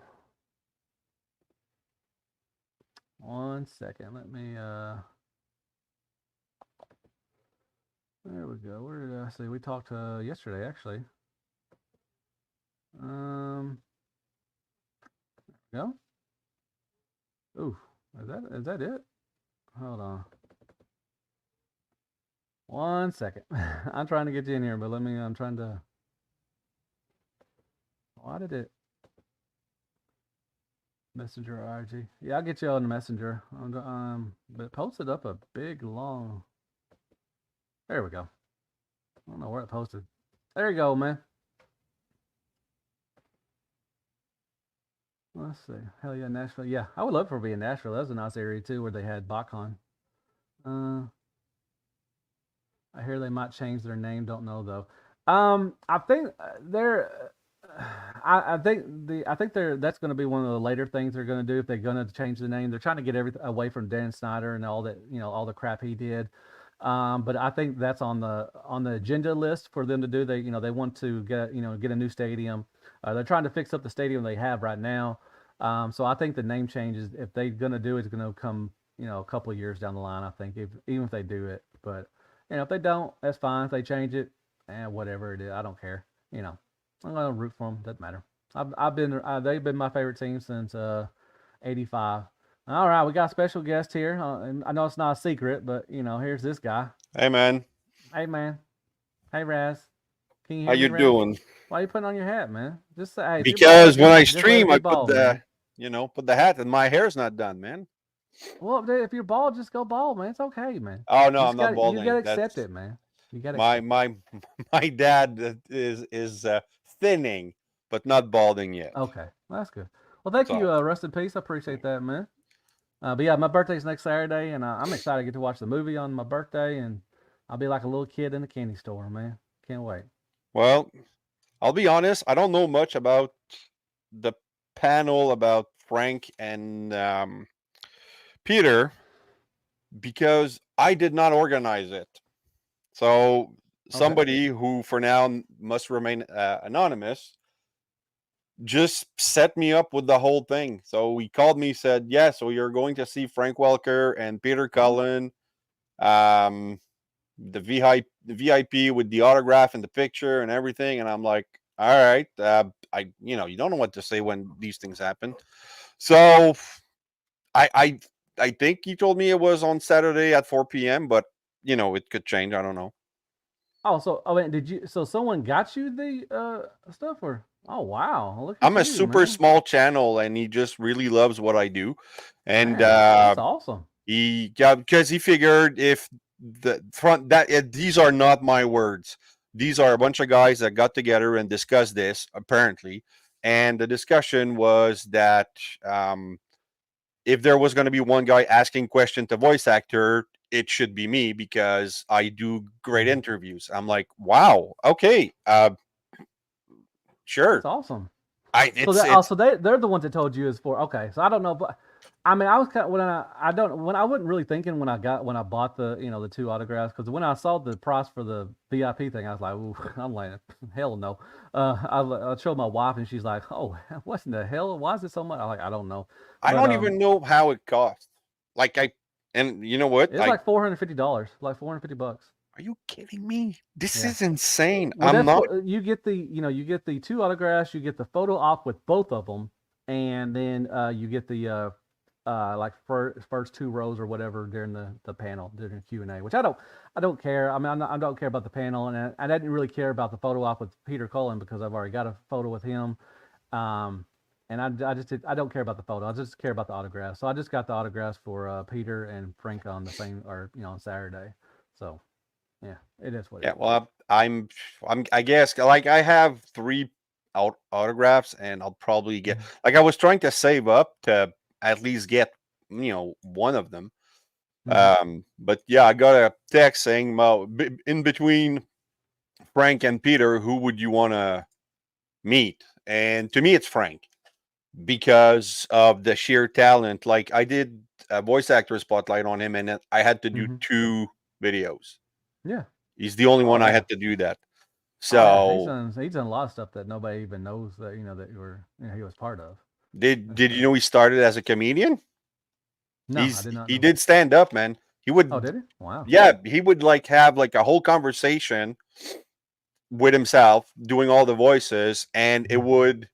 1 second. Let me there we go. Where did I see? We talked yesterday, actually. There we go. Ooh, is that it? Hold on. 1 second. I'm trying to get you in here, but I'm trying to. Why did it? Messenger or IG? Yeah, I'll get you on the Messenger. But it posted up a big long. There we go. I don't know where it posted. There you go, man. Let's see. Hell yeah, Nashville. Yeah, I would love for it to be in Nashville. That was a nice area too, where they had BotCon. I hear they might change their name. Don't know though. I think they're. I think that's going to be one of the later things they're going to do if they're going to change the name. They're trying to get everything away from Dan Snyder and all that, all the crap he did. But I think that's on the agenda list for them to do. They want to get a new stadium. They're trying to fix up the stadium they have right now. So I think the name changes, if they're going to do it, it's going to come a couple of years down the line. I think even if they do it, but if they don't, that's fine. If they change it, whatever it is, I don't care. I'm gonna root for them. Doesn't matter. They've been my favorite team since '85. All right, we got a special guest here. And I know it's not a secret, but here's this guy. Hey man. Hey man. Hey Raz. Can you hear How me, you Raz? doing? Why are you putting on your hat, man? Just say, hey. Because when I stream, I bald, put the hat, and my hair's not done, man. Well, if you're bald, just go bald, man. It's okay, man. Oh no, I'm not balding. You gotta accept it, man. You gotta. My dad is thinning, but not balding yet. Okay, well, that's good. Well, thank you, rest in peace. I appreciate that, man. But yeah, my birthday's next Saturday, and I'm excited to get to watch the movie on my birthday, and I'll be like a little kid in the candy store, man. Can't wait. Well, I'll be honest. I don't know much about the panel about Frank and Peter because I did not organize it. So Okay. somebody who for now must remain anonymous just set me up with the whole thing. So he called me, said, "Yeah, so you're going to see Frank Welker and Peter Cullen, um, the VIP with the autograph and the picture and everything." And I'm like, "All right, you don't know what to say when these things happen." So I, I, I think he told me it was on Saturday at 4 p.m., but it could change. I don't know. Oh, so wait, did you? So someone got you the stuff, or oh wow, look at I'm a you, super man. small channel, and he just really loves what I do, and Man, that's awesome. he got because he figured if the front that these are not my words, these are a bunch of guys that got together and discussed this apparently, and the discussion was that if there was going to be one guy asking question to voice actor, it should be me because I do great Mhm. interviews. I'm like, wow, okay, That's sure. awesome. I So it's that oh, it's so they're the ones that told you is for okay. So I don't know, but I mean, I was kind of, when I wasn't really thinking when I bought the the two autographs because when I saw the price for the VIP thing, I was like, ooh, I'm like, hell no. I showed my wife and she's like, oh, what in the hell? Why is it so much? I'm like, I don't know, I but don't even know how it costs. Like and you know what? it's like $450, like $450. Are you kidding me? This Yeah. is insane. Well, I'm that's not. for you get the you get the two autographs, you get the photo op with both of them, and then you get the like first two rows or whatever during the panel during the Q&A, which I don't care. I mean, I don't care about the panel, and I didn't really care about the photo op with Peter Cullen because I've already got a photo with him. Um, and I don't care about the photo. I just care about the autographs. So I just got the autographs for Peter and Frank on the same or on Saturday. So yeah, it is what it Yeah, is. well, I guess like I have three autographs, and I'll probably get Mhm. like I was trying to save up to at least get one of them. Mhm. But yeah, I got a text saying, "Well, in between Frank and Peter, who would you want to meet?" And to me, it's Frank because of the sheer talent. Like I did a voice actor spotlight on him, and I had to do Mhm. 2 videos. Yeah. He's the only Oh one I yeah. had to do that. Oh yeah. So He's done a lot of stuff that nobody even knows that that you were he was part of. did That's you know he started as a comedian? no, I did not He know. did stand up, man. He Oh, would did he? Wow. yeah, he would like have like a whole conversation with himself doing all the voices, and it would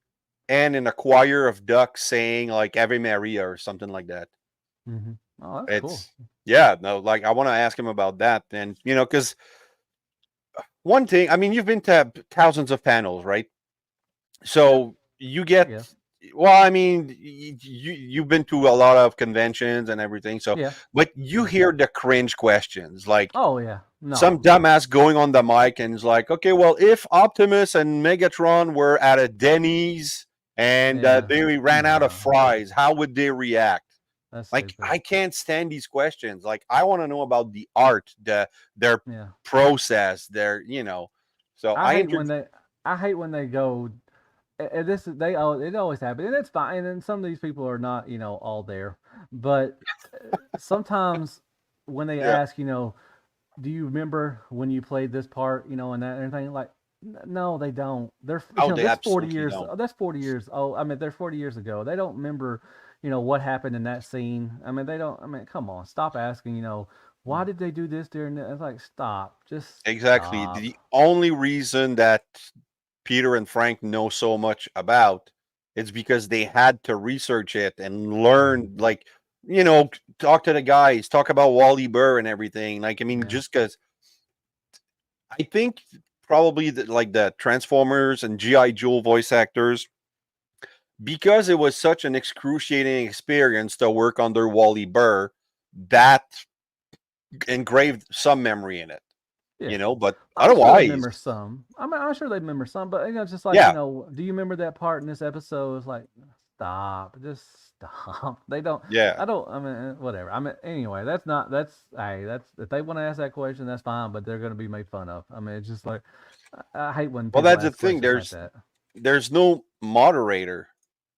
end in a choir of ducks saying like Ave Maria or something like that. Mm-hmm. Oh, that's cool. It's yeah, no, like I want to ask him about that. And because one thing, I mean, you've been to thousands of panels, right? Yep. So you I get, guess. well, I mean, you've been to a lot of conventions and everything. So, Yeah. but you Yeah. hear the cringe questions, like Oh yeah. some No. dumbass going on the mic and is like, okay, well, if Optimus and Megatron were at a Denny's and Yeah. they ran out of No. fries, how would they react? That's Like, stupid. I can't stand these questions. Like, I want to know about the art, their Yeah. process, So I I hate inter when they. I hate when they go. This is they. It always happens, and it's fine. And some of these people are not, all there. But sometimes when they yeah. ask, do you remember when you played this part, and that and everything? Like, no, they don't. They're, Oh, they that's 40 absolutely years. don't. That's 40 years. Oh, I mean, they're 40 years ago. They don't remember, what happened in that scene. I mean, they don't. I mean, come on, stop asking. Why did they do this during that? It's like, stop, just Exactly. stop. The only reason that Peter and Frank know so much about is because they had to research it and Mhm. learn, like, talk to the guys, talk about Wally Burr and everything. Like, I mean, Yeah. just because I think probably like the Transformers and G.I. Joe voice actors, because it was such an excruciating experience to work under Wally Burr, that engraved some memory in it, Yeah. but I'm sure they otherwise, remember some. I mean, I'm sure they remember some, but it's just like, yeah, do you remember that part in this episode? It's like, stop, just stop. They don't. yeah. I don't. I mean, whatever. I mean, anyway, that's not. That's hey, that's if they want to ask that question, that's fine. But they're going to be made fun of. I mean, it's just like, I hate when Well, people that's the ask thing. questions like that. There's no moderator.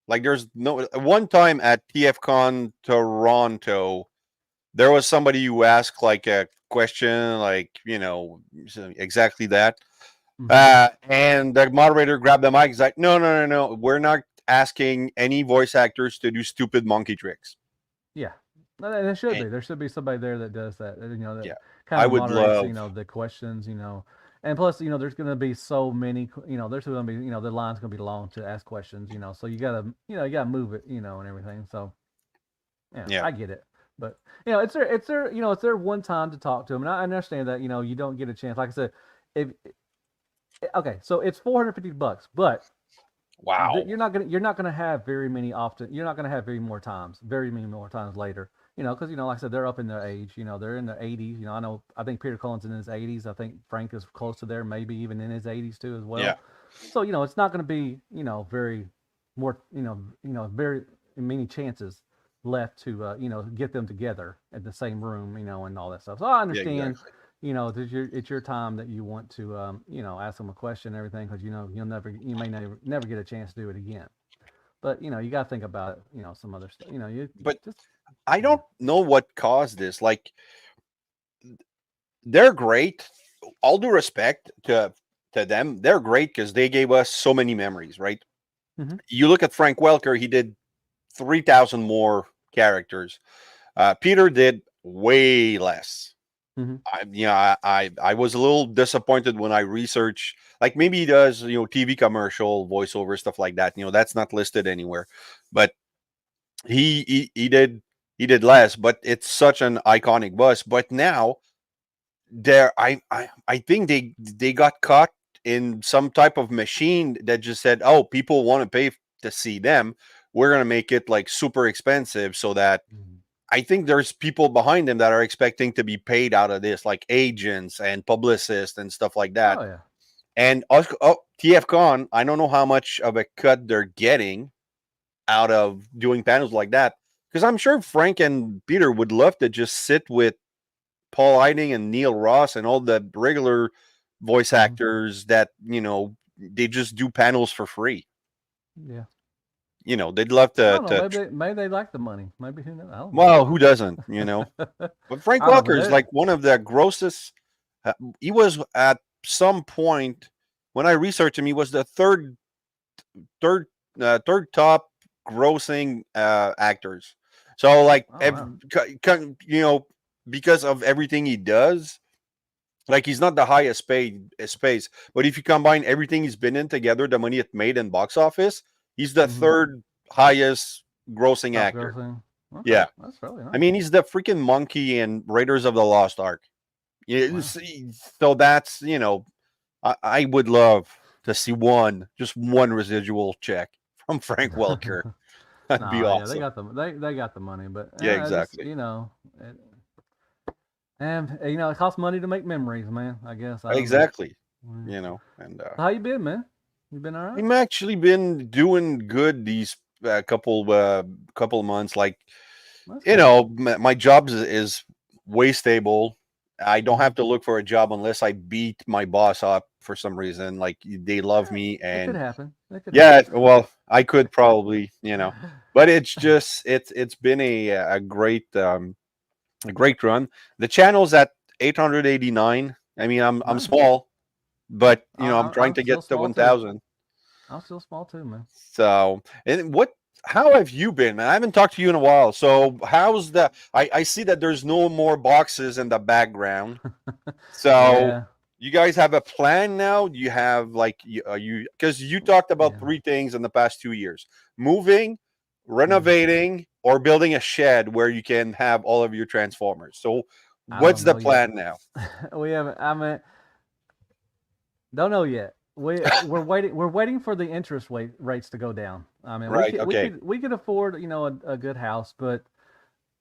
Like there's no one time at TFCon Toronto, there was somebody who asked like a question, like exactly that, Mm-hmm. and the moderator grabbed the mic. He's like, "No, no, no, no, we're not asking any voice actors to do stupid monkey tricks." Yeah, and it should And be. There should be somebody there that does that. That yeah, kind I of would moderates. love. The questions. And plus, there's going to be so many. There's going to be. The line's going to be long to ask questions. So you gotta. You gotta move it. And everything. So yeah, Yeah, I get it. But it's their one time to talk to them, and I understand that. You don't get a chance. Like I said, if okay, so it's $450, but wow. you're not gonna have very many often. You're not gonna have very many more times later. Because like I said, they're up in their age. They're in their 80s. I think Peter Cullen's in his 80s. I think Frank is close to there, maybe even in his 80s too as Yeah, well. So it's not gonna be very more very many chances left to get them together at the same room and all that stuff. So I yeah, understand. exactly. It's your time that you want to ask them a question and everything, because you may never get a chance to do it again. But you got to think about it. Some other stuff. You But just I yeah. don't know what caused this. Like they're great. All due respect to them, they're great because they gave us so many memories, right? Mm-hmm. You look at Frank Welker; he did 3,000 more characters. Peter did way less. Mm-hmm. I was a little disappointed when I researched. Like maybe he does TV commercial voiceover stuff like that. That's not listed anywhere, but he did less. But it's such an iconic bus. But now I think they got caught in some type of machine that just said, oh, people want to pay to see them. We're gonna make it like super expensive so that Mm-hmm. I think there's people behind them that are expecting to be paid out of this, like agents and publicists and stuff like that. Oh yeah. And TFCon, I don't know how much of a cut they're getting out of doing panels like that. Because I'm sure Frank and Peter would love to just sit with Paul Eiding and Neil Ross and all the regular voice Mm-hmm. actors that, they just do panels for free. Yeah. They'd love I to, don't know. Maybe they like the money. Maybe who knows? I don't well, who doesn't, know. But Frank I don't know, but Welker is like one of the grossest. He was at some point when I researched him, he was the third, third top grossing actors. So like, oh wow. because of everything he does, like he's not the highest paid space, but if you combine everything he's been in together, the money it made in box office, he's the Mm-hmm. third highest grossing Top actor. grossing. Okay, Yeah. that's really I nice. mean, he's the freaking monkey in Raiders of the Lost Ark. You Wow. see, so that's I would love to see just one residual check from Frank Welker. That'd be No, yeah, awesome. they got the money, but Yeah, I just exactly, and it costs money to make memories, man. I guess I don't know. exactly. Mm. And How you been, man? You been all right? I'm actually been doing good these couple months. Like That's good. my job is way stable. I don't Mm-hmm. have to look for a job unless I beat my boss up for some reason. Like they love me, It could and happen. It could yeah, happen. well, I could probably, but it's just it's been a great run. The channel's at 889. I mean, I'm Nice. small, but I'm trying I'm to still get to small too. 1,000. I'm still small too, man. So, and how have you been, man? I haven't talked to you in a while. So, how's I see that there's no more boxes in the background. So, Yeah. you guys have a plan now? Do you have like because you talked about Yeah. three things in the past 2 years: moving, Mm. renovating, or building a shed where you can have all of your transformers. So, I what's don't the know yet. plan now? We haven't. I mean, don't know yet. We're waiting for the interest rates to go down. I mean, we Right. could we Okay. could we could afford a good house, but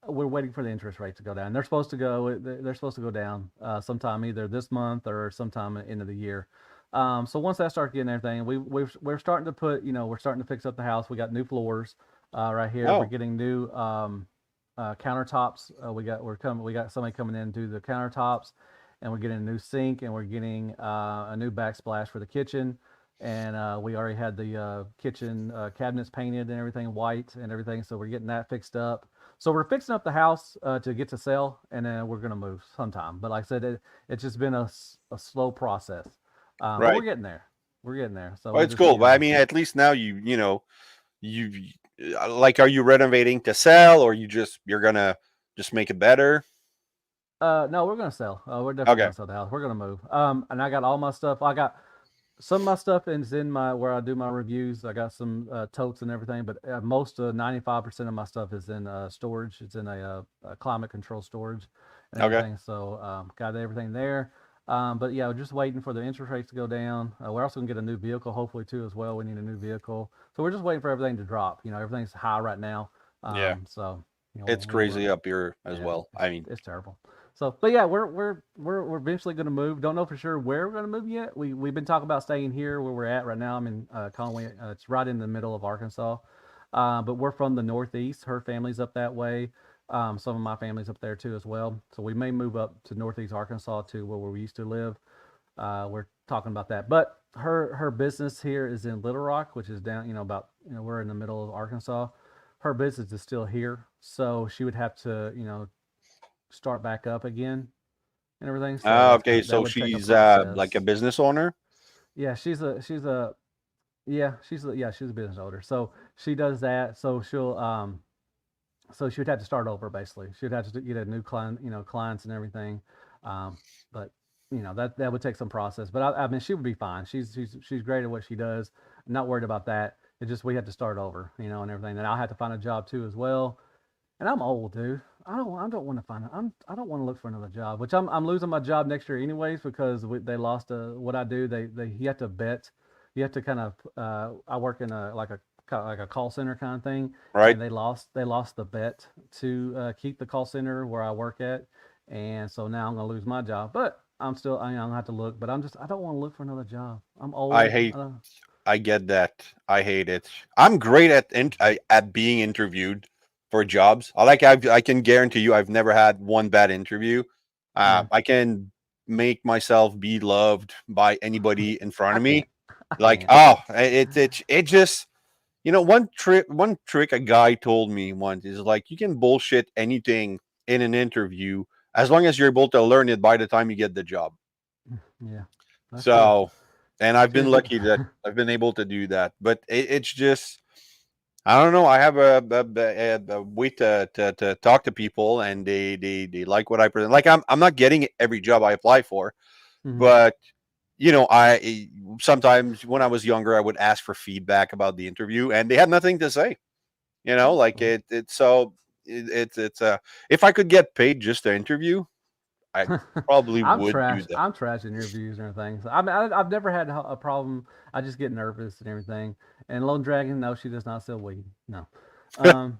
we're waiting for the interest rate to go down. They're supposed to go down sometime either this month or sometime at the end of the year. So once that starts getting everything, we're starting to we're starting to fix up the house. We got new floors right here. We're Oh, getting new countertops. We got somebody coming in to do the countertops, and we're getting a new sink, and we're getting a new backsplash for the kitchen. And we already had the kitchen cabinets painted and everything white and everything, so we're getting that fixed up. So we're fixing up the house to get to sell, and then we're gonna move sometime. But like I said, it's just been a slow process, but we're Right. getting there. We're getting there. So Well, we're it's just cool. But I mean, at least now you like, are you renovating to sell, or you're gonna just make it better? no, we're gonna sell. We're definitely Okay. gonna sell the house. We're gonna move. And I got all my stuff. I got some of my stuff is in my where I do my reviews. I got some totes and everything, but most of 95% of my stuff is in storage. It's in a climate control storage and Okay. everything. So got everything there. But yeah, we're just waiting for the interest rates to go down. We're also gonna get a new vehicle, hopefully too as well. We need a new vehicle, so we're just waiting for everything to drop. Everything's high right now. Yeah. So It's we're crazy up here as yeah, well. I mean, it's terrible. So, but yeah, we're eventually going to move. Don't know for sure where we're going to move yet. We've been talking about staying here where we're at right now. I'm in Conway. It's right in the middle of Arkansas, but we're from the Northeast. Her family's up that way. Some of my family's up there too as well. So we may move up to Northeast Arkansas to where we used to live. We're talking about that. But her business here is in Little Rock, which is down. About we're in the middle of Arkansas. Her business is still here, so she would have to start back up again and everything. So okay. that So would take a she's like a process. business owner. Yeah, she's a business owner. So she does that. So she would have to start over basically. She would have to get a new client, clients and everything. But that would take some process. But I mean, she would be fine. She's great at what she does. I'm not worried about that. It's just we have to start over, and everything. And I'll have to find a job too as well. And I'm old, dude. I don't want to find. I don't want to look for another job. Which I'm losing my job next year anyways because they lost what I do. You have to bet. You have to kind of. I work in a call center kind of thing, Right. and they lost the bet to keep the call center where I work at, and so now I'm gonna lose my job. But I'm still. I'm gonna have to look. But I don't want to look for another job. I'm I old. hate. I get that. I hate it. I'm great at being interviewed for jobs. I can guarantee you I've never had one bad interview. Yeah. I can make myself be loved by anybody in front I of can't. me. I Like, can't. oh, it just, one trick a guy told me once is like, you can bullshit anything in an interview as long as you're able to learn it by the time you get the job. Yeah. That's true. So, and I've been Seriously. lucky that I've been able to do that. But it's just, I don't know. I have a way to talk to people, and they like what I present. Like, I'm not getting every job I apply for, Hmm. but I sometimes when I was younger, I would ask for feedback about the interview, and they had nothing to say. That's Like cool. it's so it's if I could get paid just to interview, I probably I'm would do trash. that. I'm trash in interviews and everything. So, I mean, I've never had a problem. I just get nervous and everything. And Lone Dragon, no, she does not sell weed. No. Um,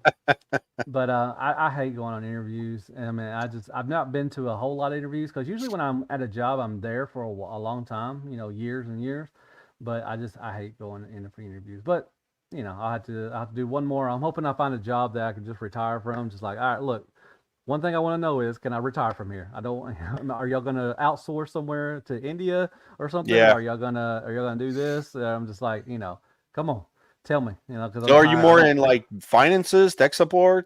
but I hate going on interviews. And I mean, I've not been to a whole lot of interviews because usually when I'm at a job, I'm there for a long time, years and years. But I hate going in for interviews. But I have to do one more. I'm hoping I find a job that I can just retire from. Just like, all right, look, one thing I want to know is, can I retire from here? I don't. Are y'all gonna outsource somewhere to India or something? Yeah. Are y'all gonna do this? I'm just like, come on, tell me, because So I'm are you tired. I more don't. in like finances, tech support?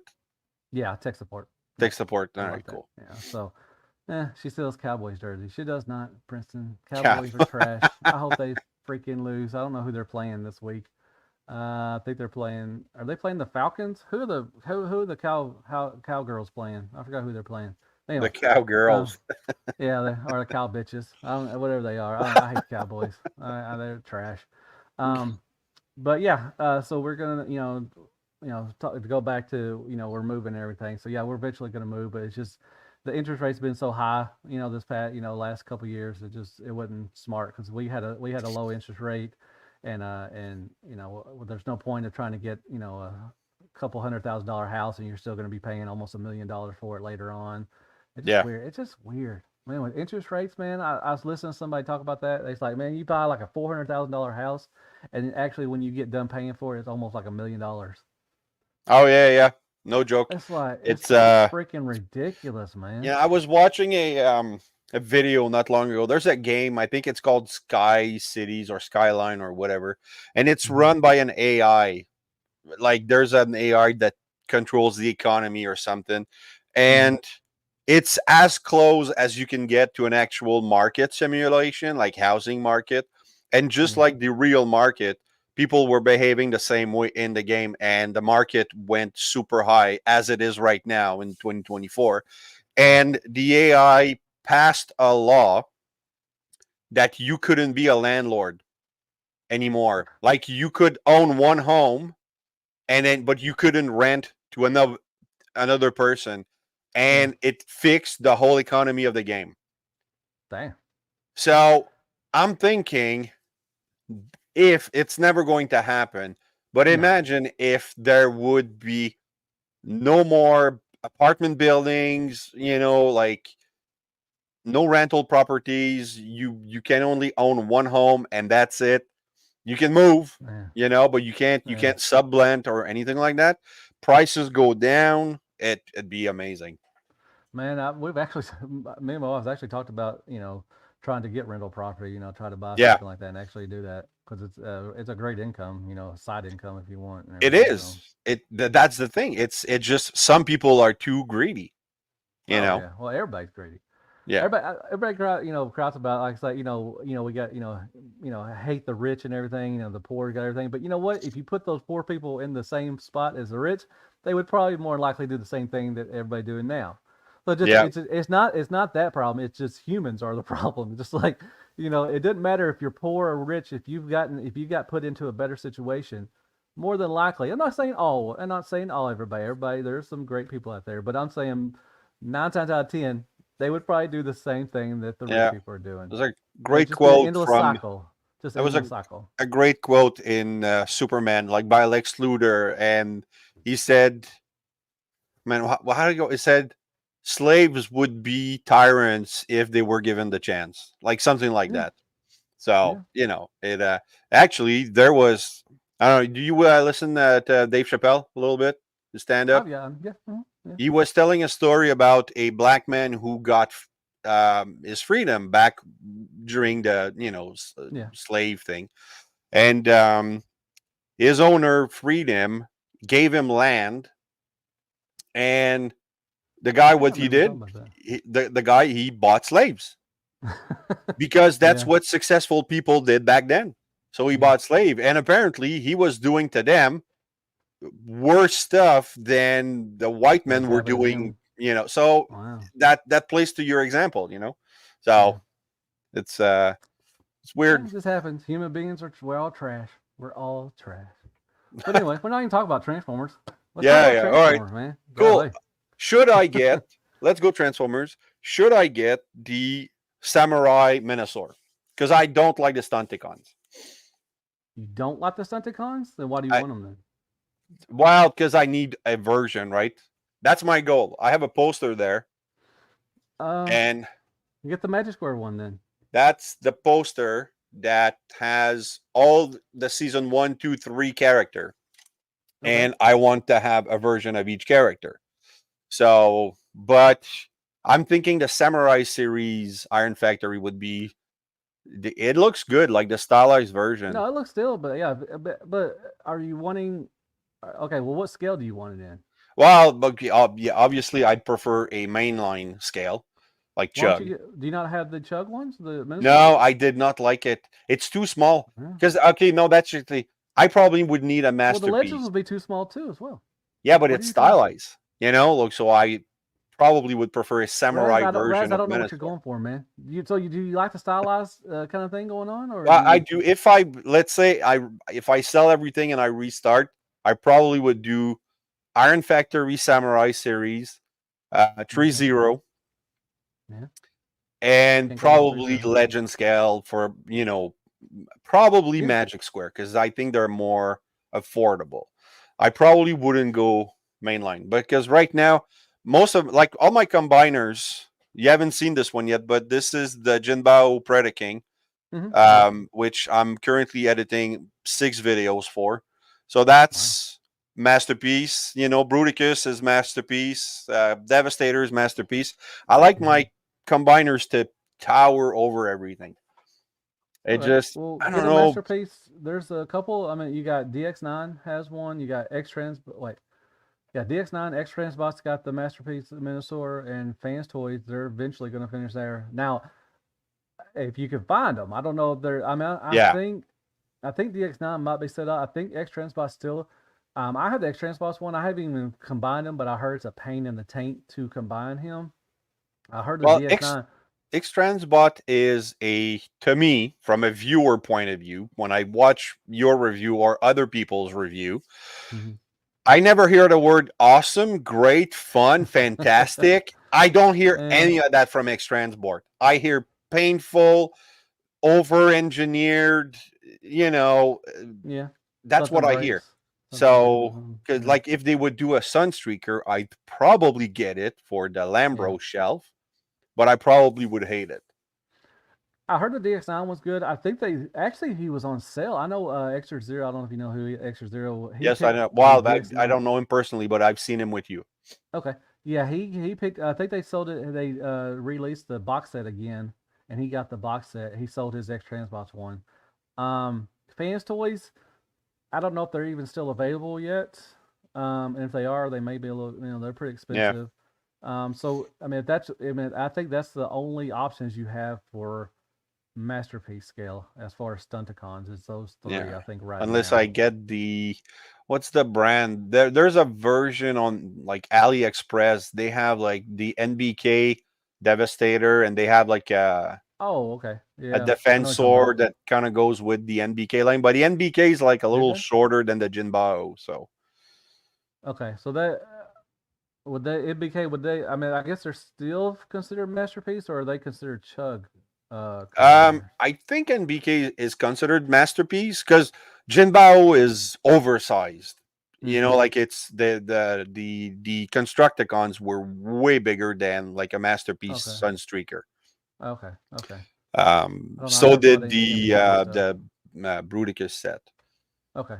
Yeah, tech support. Tech Yep, support. All I right, like that. cool. Yeah. So, she sells Cowboys jersey. She does not. Princeton Yeah. Cowboys are trash. I hope they freaking lose. I don't know who they're playing this week. I think they're playing. Are they playing the Falcons? Who are the cowgirls playing? I forgot who they're playing. The Anyway, uh, cowgirls. yeah, they are the cow bitches. I don't know, whatever they are. I hate the Cowboys. They're trash. Um, but yeah, so we're gonna, to go back to, we're moving and everything. So yeah, we're eventually gonna move, but it's just the interest rate's been so high, this past, last couple of years. It wasn't smart because we had a low interest rate, and there's no point of trying to get, a couple $100,000 house and you're still going to be paying almost $1 million for it later on. It's just Yeah. weird. It's just weird. Man, with interest rates, man, I was listening to somebody talk about that. It's like, man, you buy like a $400,000 house, and actually, when you get done paying for it, it's almost like $1 million. Oh yeah, yeah. No joke. It's like It's it's freaking ridiculous, man. I was watching a video not long ago. There's a game, I think it's called Sky Cities or Skyline or whatever, and it's run by an AI. Like there's an AI that controls the economy or something, and it's as close as you can get to an actual market simulation, like housing market. And just like the real market, people were behaving the same way in the game, and the market went super high as it is right now in 2024. And the AI passed a law that you couldn't be a landlord anymore. Like you could own one home and then but you couldn't rent to another person, and it fixed the whole economy of the game. Damn. So I'm thinking, if it's never going to happen, but imagine if there would be no more apartment buildings, like no rental properties. You can only own one home and that's it. You can move, but you can't sublet or anything like that. Prices go down. It'd be amazing. Man, we've actually, me and my wife actually talked about, trying to get rental property, try to buy Yeah. something like that and actually do that because it's a great income, side income if you want. And It everything, is. That's the thing. It's just some people are too greedy. Yeah. Well, everybody's greedy. Yeah. Everybody, crowds about like say, we got, hate the rich and everything, the poor got everything. But you know what? If you put those poor people in the same spot as the rich, they would probably more likely do the same thing that everybody doing now. So it's not that problem. It's just humans are the problem. Just like, it doesn't matter if you're poor or rich. If you got put into a better situation, more than likely, I'm not saying all everybody. Everybody, there's some great people out there, but I'm saying 9 times out of 10, they would probably do the same thing that the rich people are doing. There's a great quote from cycle. That was cycle. a great quote in Superman, like by Lex Luthor, and he said, "Man, how do you go?" He said, "Slaves would be tyrants if they were given the chance," like something like that. So it actually there was. I don't know. Do you listen to Dave Chappelle a little bit? The stand up. Oh, yeah. He was telling a story about a black man who got his freedom back during the slave thing, and his owner freed him, gave him land, and the guy what he did, the guy he bought slaves because that's what successful people did back then. So he bought slave, and apparently he was doing to them worse stuff than the white men were doing. So that plays to your example. So it's weird. It just happens. Human beings we're all trash. We're all trash. But anyway, we're not even talking about Transformers. Let's talk about Transformers, all right, man. Cool. Golly. Should I get? Let's go Transformers. Should I get the Samurai Minosaur? Because I don't like the Stunticons. You don't like the Stunticons? Then why do you want them then? Well, because I need a version, right? That's my goal. I have a poster there. And you get the Magic Square one then. That's the poster that has all the season 1, 2, 3 character. Okay. And I want to have a version of each character. So, but I'm thinking the Samurai series Iron Factory would be. It looks good, like the stylized version. No, it looks still, but yeah, but are you wanting? Okay, well, what scale do you want it in? Well, but obviously, I'd prefer a mainline scale, like Chug. Do you not have the Chug ones? No, I did not like it. It's too small. Because that's actually, I probably would need a masterpiece. Well, the Legends would be too small too, as well. Yeah, but it's stylized. Look, so I probably would prefer a samurai version. I don't know what you're going for, man. Do you like the stylized kind of thing going on, or? Well, I do. Let's say if I sell everything and I restart, I probably would do Iron Factory Samurai series, 3-0, and probably Legend scale for probably Magic Square because I think they're more affordable. I probably wouldn't go mainline because right now most of all my combiners. You haven't seen this one yet, but this is the Jinbao Predaking, which I'm currently editing 6 videos for. So that's masterpiece. Bruticus is masterpiece. Devastator is masterpiece. I like my combiners to tower over everything. It Okay. just, Well, I get don't a know. masterpiece. There's a couple. I mean, you got DX9 has one. You got X Trans. Wait, yeah, DX9, X Transbots got the masterpiece Minosaur, and Fans Toys. They're eventually going to finish there. Now, if you can find them, I don't know if they're. I mean, Yeah. I think DX9 might be set up. I think X Transbot still. I have the X Transbots one. I haven't even combined them, but I heard it's a pain in the taint to combine him. I heard the Well, DX9. X-Transbot is to me, from a viewer point of view, when I watch your review or other people's review, Mhm. I never hear the word awesome, great, fun, fantastic. I don't hear Eh, any of that from X-Transbot. I hear painful, over-engineered, you know, yeah, that's what something I hear. breaks. Something breaks. So, because Yeah. like if they would do a Sunstreaker, I'd probably get it for the Yeah. Lambro shelf, but I probably would hate it. I heard the DX9 was good. I think he was on sale. I know Extra Zero. I don't know if you know who Extra Zero. He Yes, I picked know. the Wow, I DX9. don't know him personally, but I've seen him with you. Okay, yeah, he picked. I think they sold it. They released the box set again, and he got the box set. He sold his X Transbox one. Fans Toys. I don't know if they're even still available yet. And if they are, they may be a little. They're pretty Yeah, expensive. So I mean, if that's. I mean, I think that's the only options you have for masterpiece scale as far as Stunticons. It's those three, yeah. I think, right Unless I now. get what's the brand? There's a version on like AliExpress. They have like the NBK Devastator, and they have like Oh, okay, a yeah, I know what you're talking Defensor about. that kind of goes with the NBK line, but the NBK is like a Did little they? shorter than the Jinbao. So Okay, so that would they NBK would they? I mean, I guess they're still considered masterpiece, or are they considered chug combiners? I think NBK is considered masterpiece because Jinbao is oversized. You Mm-hmm. know, like it's the Constructicons were way bigger than like a masterpiece Okay, Sunstreaker. okay. I don't know. I So never bought did any NBK stuff. the Bruticus set. Okay.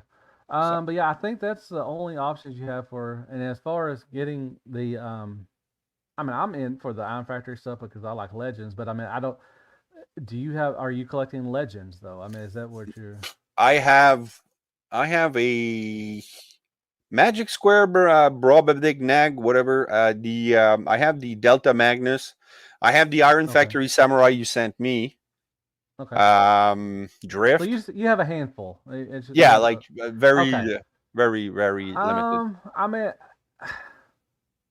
So But yeah, I think that's the only options you have for. And as far as getting the I mean, I'm in for the Iron Factory stuff because I like Legends, but I mean, I don't. Do you have? Are you collecting Legends though? I mean, is that what you're? I have a Magic Square Brobabdig Nag, whatever. The I have the Delta Magnus. I have the Iron Okay. Factory Samurai you sent me. Okay. So Drift. you have a handful. It's just, Yeah, like okay. very, very limited. I mean,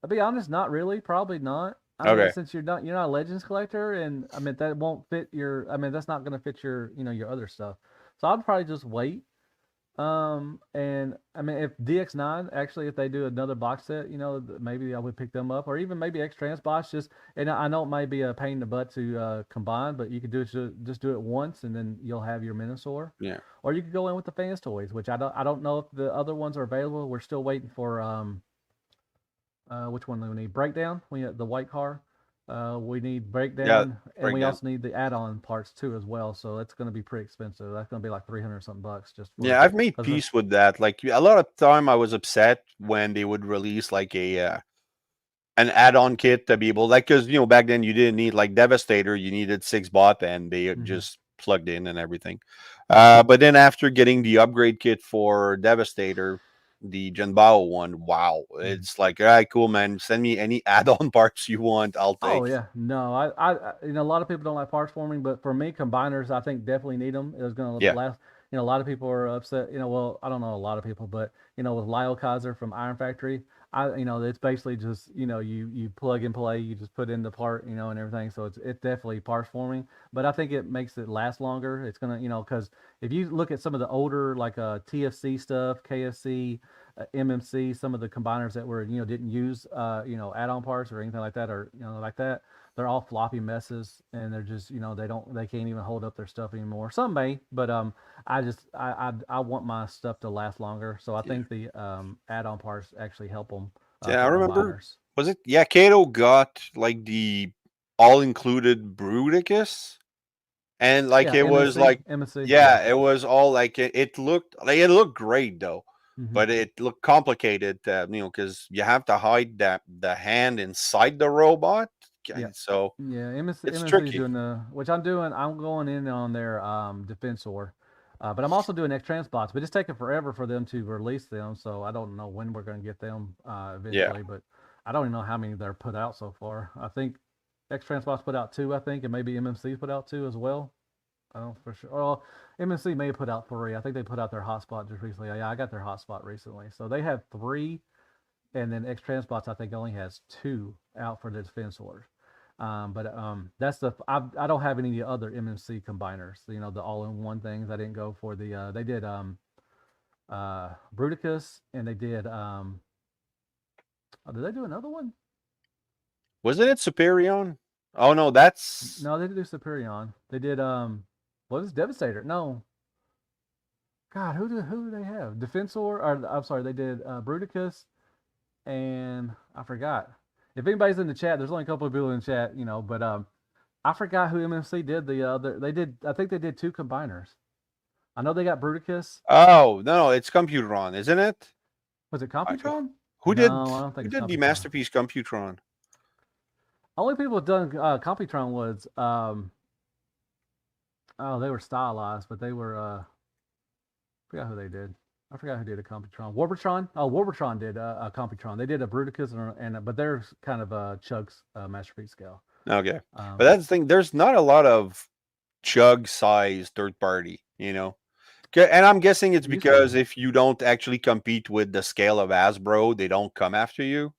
to be honest, not really. Probably not. I mean, Okay. since you're not a Legends collector, and I mean that won't fit your. I mean, that's not going to fit your your other stuff. So I'd probably just wait. And I mean, if DX9 actually, if they do another box set, maybe I would pick them up, or even maybe X Transbots. Just, and I know it might be a pain in the butt to combine, but you could do it just do it once, and then you'll have your Minosaur. Yeah. Or you could go in with the Fans Toys, which I don't know if the other ones are available. We're still waiting for which one do we need? Breakdown. We have the white car. We need Yeah. breakdown, and we Breakdown. also need the add-on parts too as well. So that's going to be pretty expensive. That's going to be like 300 something bucks just for Yeah, I've made because peace with that. Like a lot of time, I was upset when they would release like an add-on kit to be able, like, because back then you didn't need like Devastator, you needed 6 bot, and they mm-hmm. just plugged in and everything. Yeah. But then after getting the upgrade kit for Devastator, the Jinbao one, wow, Mm-hmm. it's like, all right, cool, man. Send me any add-on parts you want, I'll Oh take. yeah, no, a lot of people don't like parts forming, but for me, combiners, I think definitely need them. It was going to Yeah, last. A lot of people are upset. Well, I don't know a lot of people, but with Lyle Kaiser from Iron Factory, it's basically just you plug and play, you just put in the part, and everything. So it's definitely parts forming, but I think it makes it last longer. It's gonna, because if you look at some of the older like TFC stuff, KFC, MMC, some of the combiners that were didn't use add-on parts or anything like that, or like that, they're all floppy messes, and they're just they can't even hold up their stuff anymore. Some may, but I want my stuff to last longer, so I yeah, think the add-on parts actually help them yeah. I for remember. combiners. Was it? Yeah, Kato got like the all-included Bruticus. And like Yeah, it was MSC, like, MSC, yeah. yeah, it was all like it looked great though, Hmm. but it looked complicated, because you have to hide that the hand inside the robot Yeah. So Yeah, MSC, it's MSC is tricky. doing which I'm doing. I'm going in on their defensor, but I'm also doing X Transbots. But it's taking forever for them to release them, so I don't know when we're going to get them Yeah. eventually. But I don't even know how many they're put out so far. I think X Transbots put out 2, I think, and maybe MMC put out 2 as well. I don't for sure. Well, MMC may have put out 3. I think they put out their hotspot just recently. Yeah, I got their hotspot recently, so they have 3, and then X Transbots I think only has 2 out for the defensors. But that's I don't have any other MMC combiners. You know, the all-in-one things. I didn't go for the. They did Bruticus, and they did. Oh, did they do another one? Wasn't it Superion? Oh no, that's No, they did do Superion. They did what is Devastator? No. God, who do they have? Defensor? Or I'm sorry, they did Bruticus, and I forgot. If anybody's in the chat, there's only a couple of people in the chat, you know, but I forgot who MMC did the other. They did. I think they did 2 combiners. I know they got Bruticus. oh no, it's Computron, isn't it? Was it I, Computron? who did No, I don't think who it's did the Computron. masterpiece Computron? Only people have done Computron was oh, they were stylized, but they were I forgot who they did. I forgot who did a Computron. Warbotron. Oh, Warbotron did a Computron. They did a Bruticus and but they're kind of Chug's masterpiece scale. Okay, but that's the thing. There's not a lot of chug size third party, you know. And I'm guessing it's Used to because be. if you don't actually compete with the scale of Hasbro, they don't come after you. Yeah.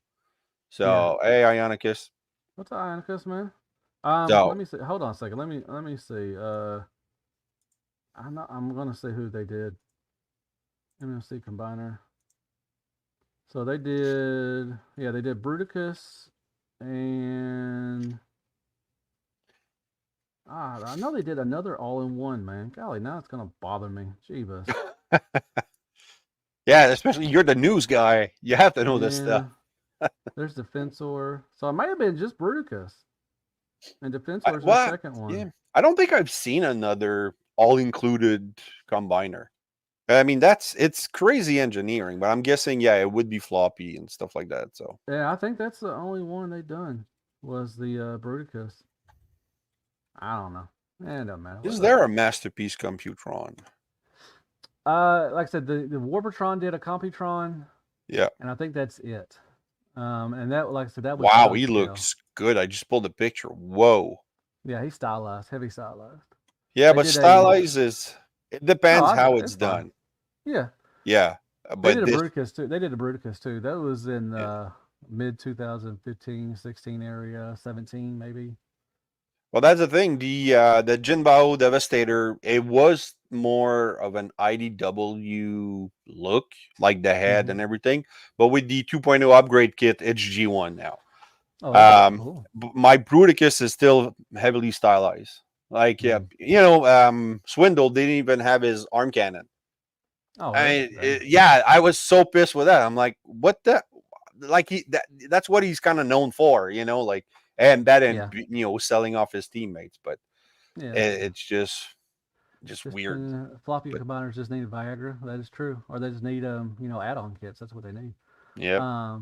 So hey, Ionicus. What's up, Ionicus, man? So Let me see. Hold on a second. Let me see. I'm gonna see who they did. MMC combiner. So they did, yeah, they did Bruticus, and I know they did another all-in-one, man. Golly, now it's gonna bother me. Jeebus. yeah, especially you're the news guy. You have to know this stuff. Yeah, there's Defensor. So it might have been just Bruticus, and Defensor is the What? second one. Yeah, I don't think I've seen another all-included combiner. I mean, it's crazy engineering, but I'm guessing, yeah, it would be floppy and stuff like that. So Yeah, I think that's the only one they done was the Bruticus. I don't know. It doesn't matter. is Whatever. there a masterpiece Computron? Like I said, the Warbotron did a Computron, Yeah. and I think that's it. And that, like I said, that was Wow, chug he scale. looks good. I just pulled a picture. Whoa. Yeah, he's stylized, heavy stylized. Yeah, They but did a stylized is it depends how it's it's fine. done. Yeah, Yeah, they but did a this Bruticus too. They did a Bruticus too. That was in yeah. mid 2015, 16 area, 17 maybe. Well, that's the thing. The Jinbao Devastator, it was more of an IDW look, like the head and everything. But with the 2.0 upgrade kit, it's G1 now. Oh, okay, cool. My Bruticus is still heavily stylized. Like, yeah, you know, Swindle didn't even have his arm cannon. Oh, really? Yeah, I was so pissed with that. I'm like, what the? Like that's what he's kind of known for, you know, like, and that, and Yeah, you know, selling off his teammates. But yeah. it's just Just weird. floppy But combiners just need Viagra. That is true, or they just need add-on kits. That's what they need. yeah,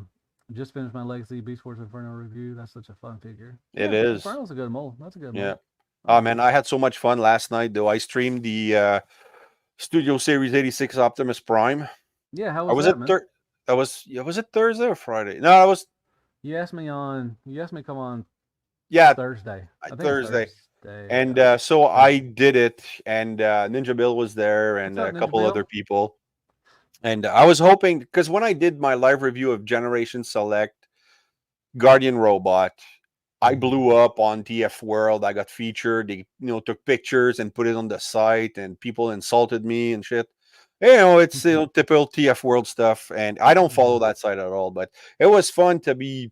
Just finished my Legacy Beast Wars Inferno review. That's such a fun figure. it Yeah, is. Inferno's a good mold. That's a good Yeah. mold. Oh man, I had so much fun last night though. I streamed the Studio Series 86 Optimus Prime. Yeah, how I was was that, it man? was it Thursday or Friday? No, I was You asked me to come on yeah, Thursday. I think Thursday. it's Thursday. And Yeah. so I did it, and Ninja Bill was there, and What's up, a Ninja couple other Bill? people. And I was hoping, because when I did my live review of Generation Select Guardian Robot, I blew up on TF World. I got featured. They, took pictures and put it on the site, and people insulted me and shit. It's typical TF World stuff, and I don't follow that site at all. But it was fun to be,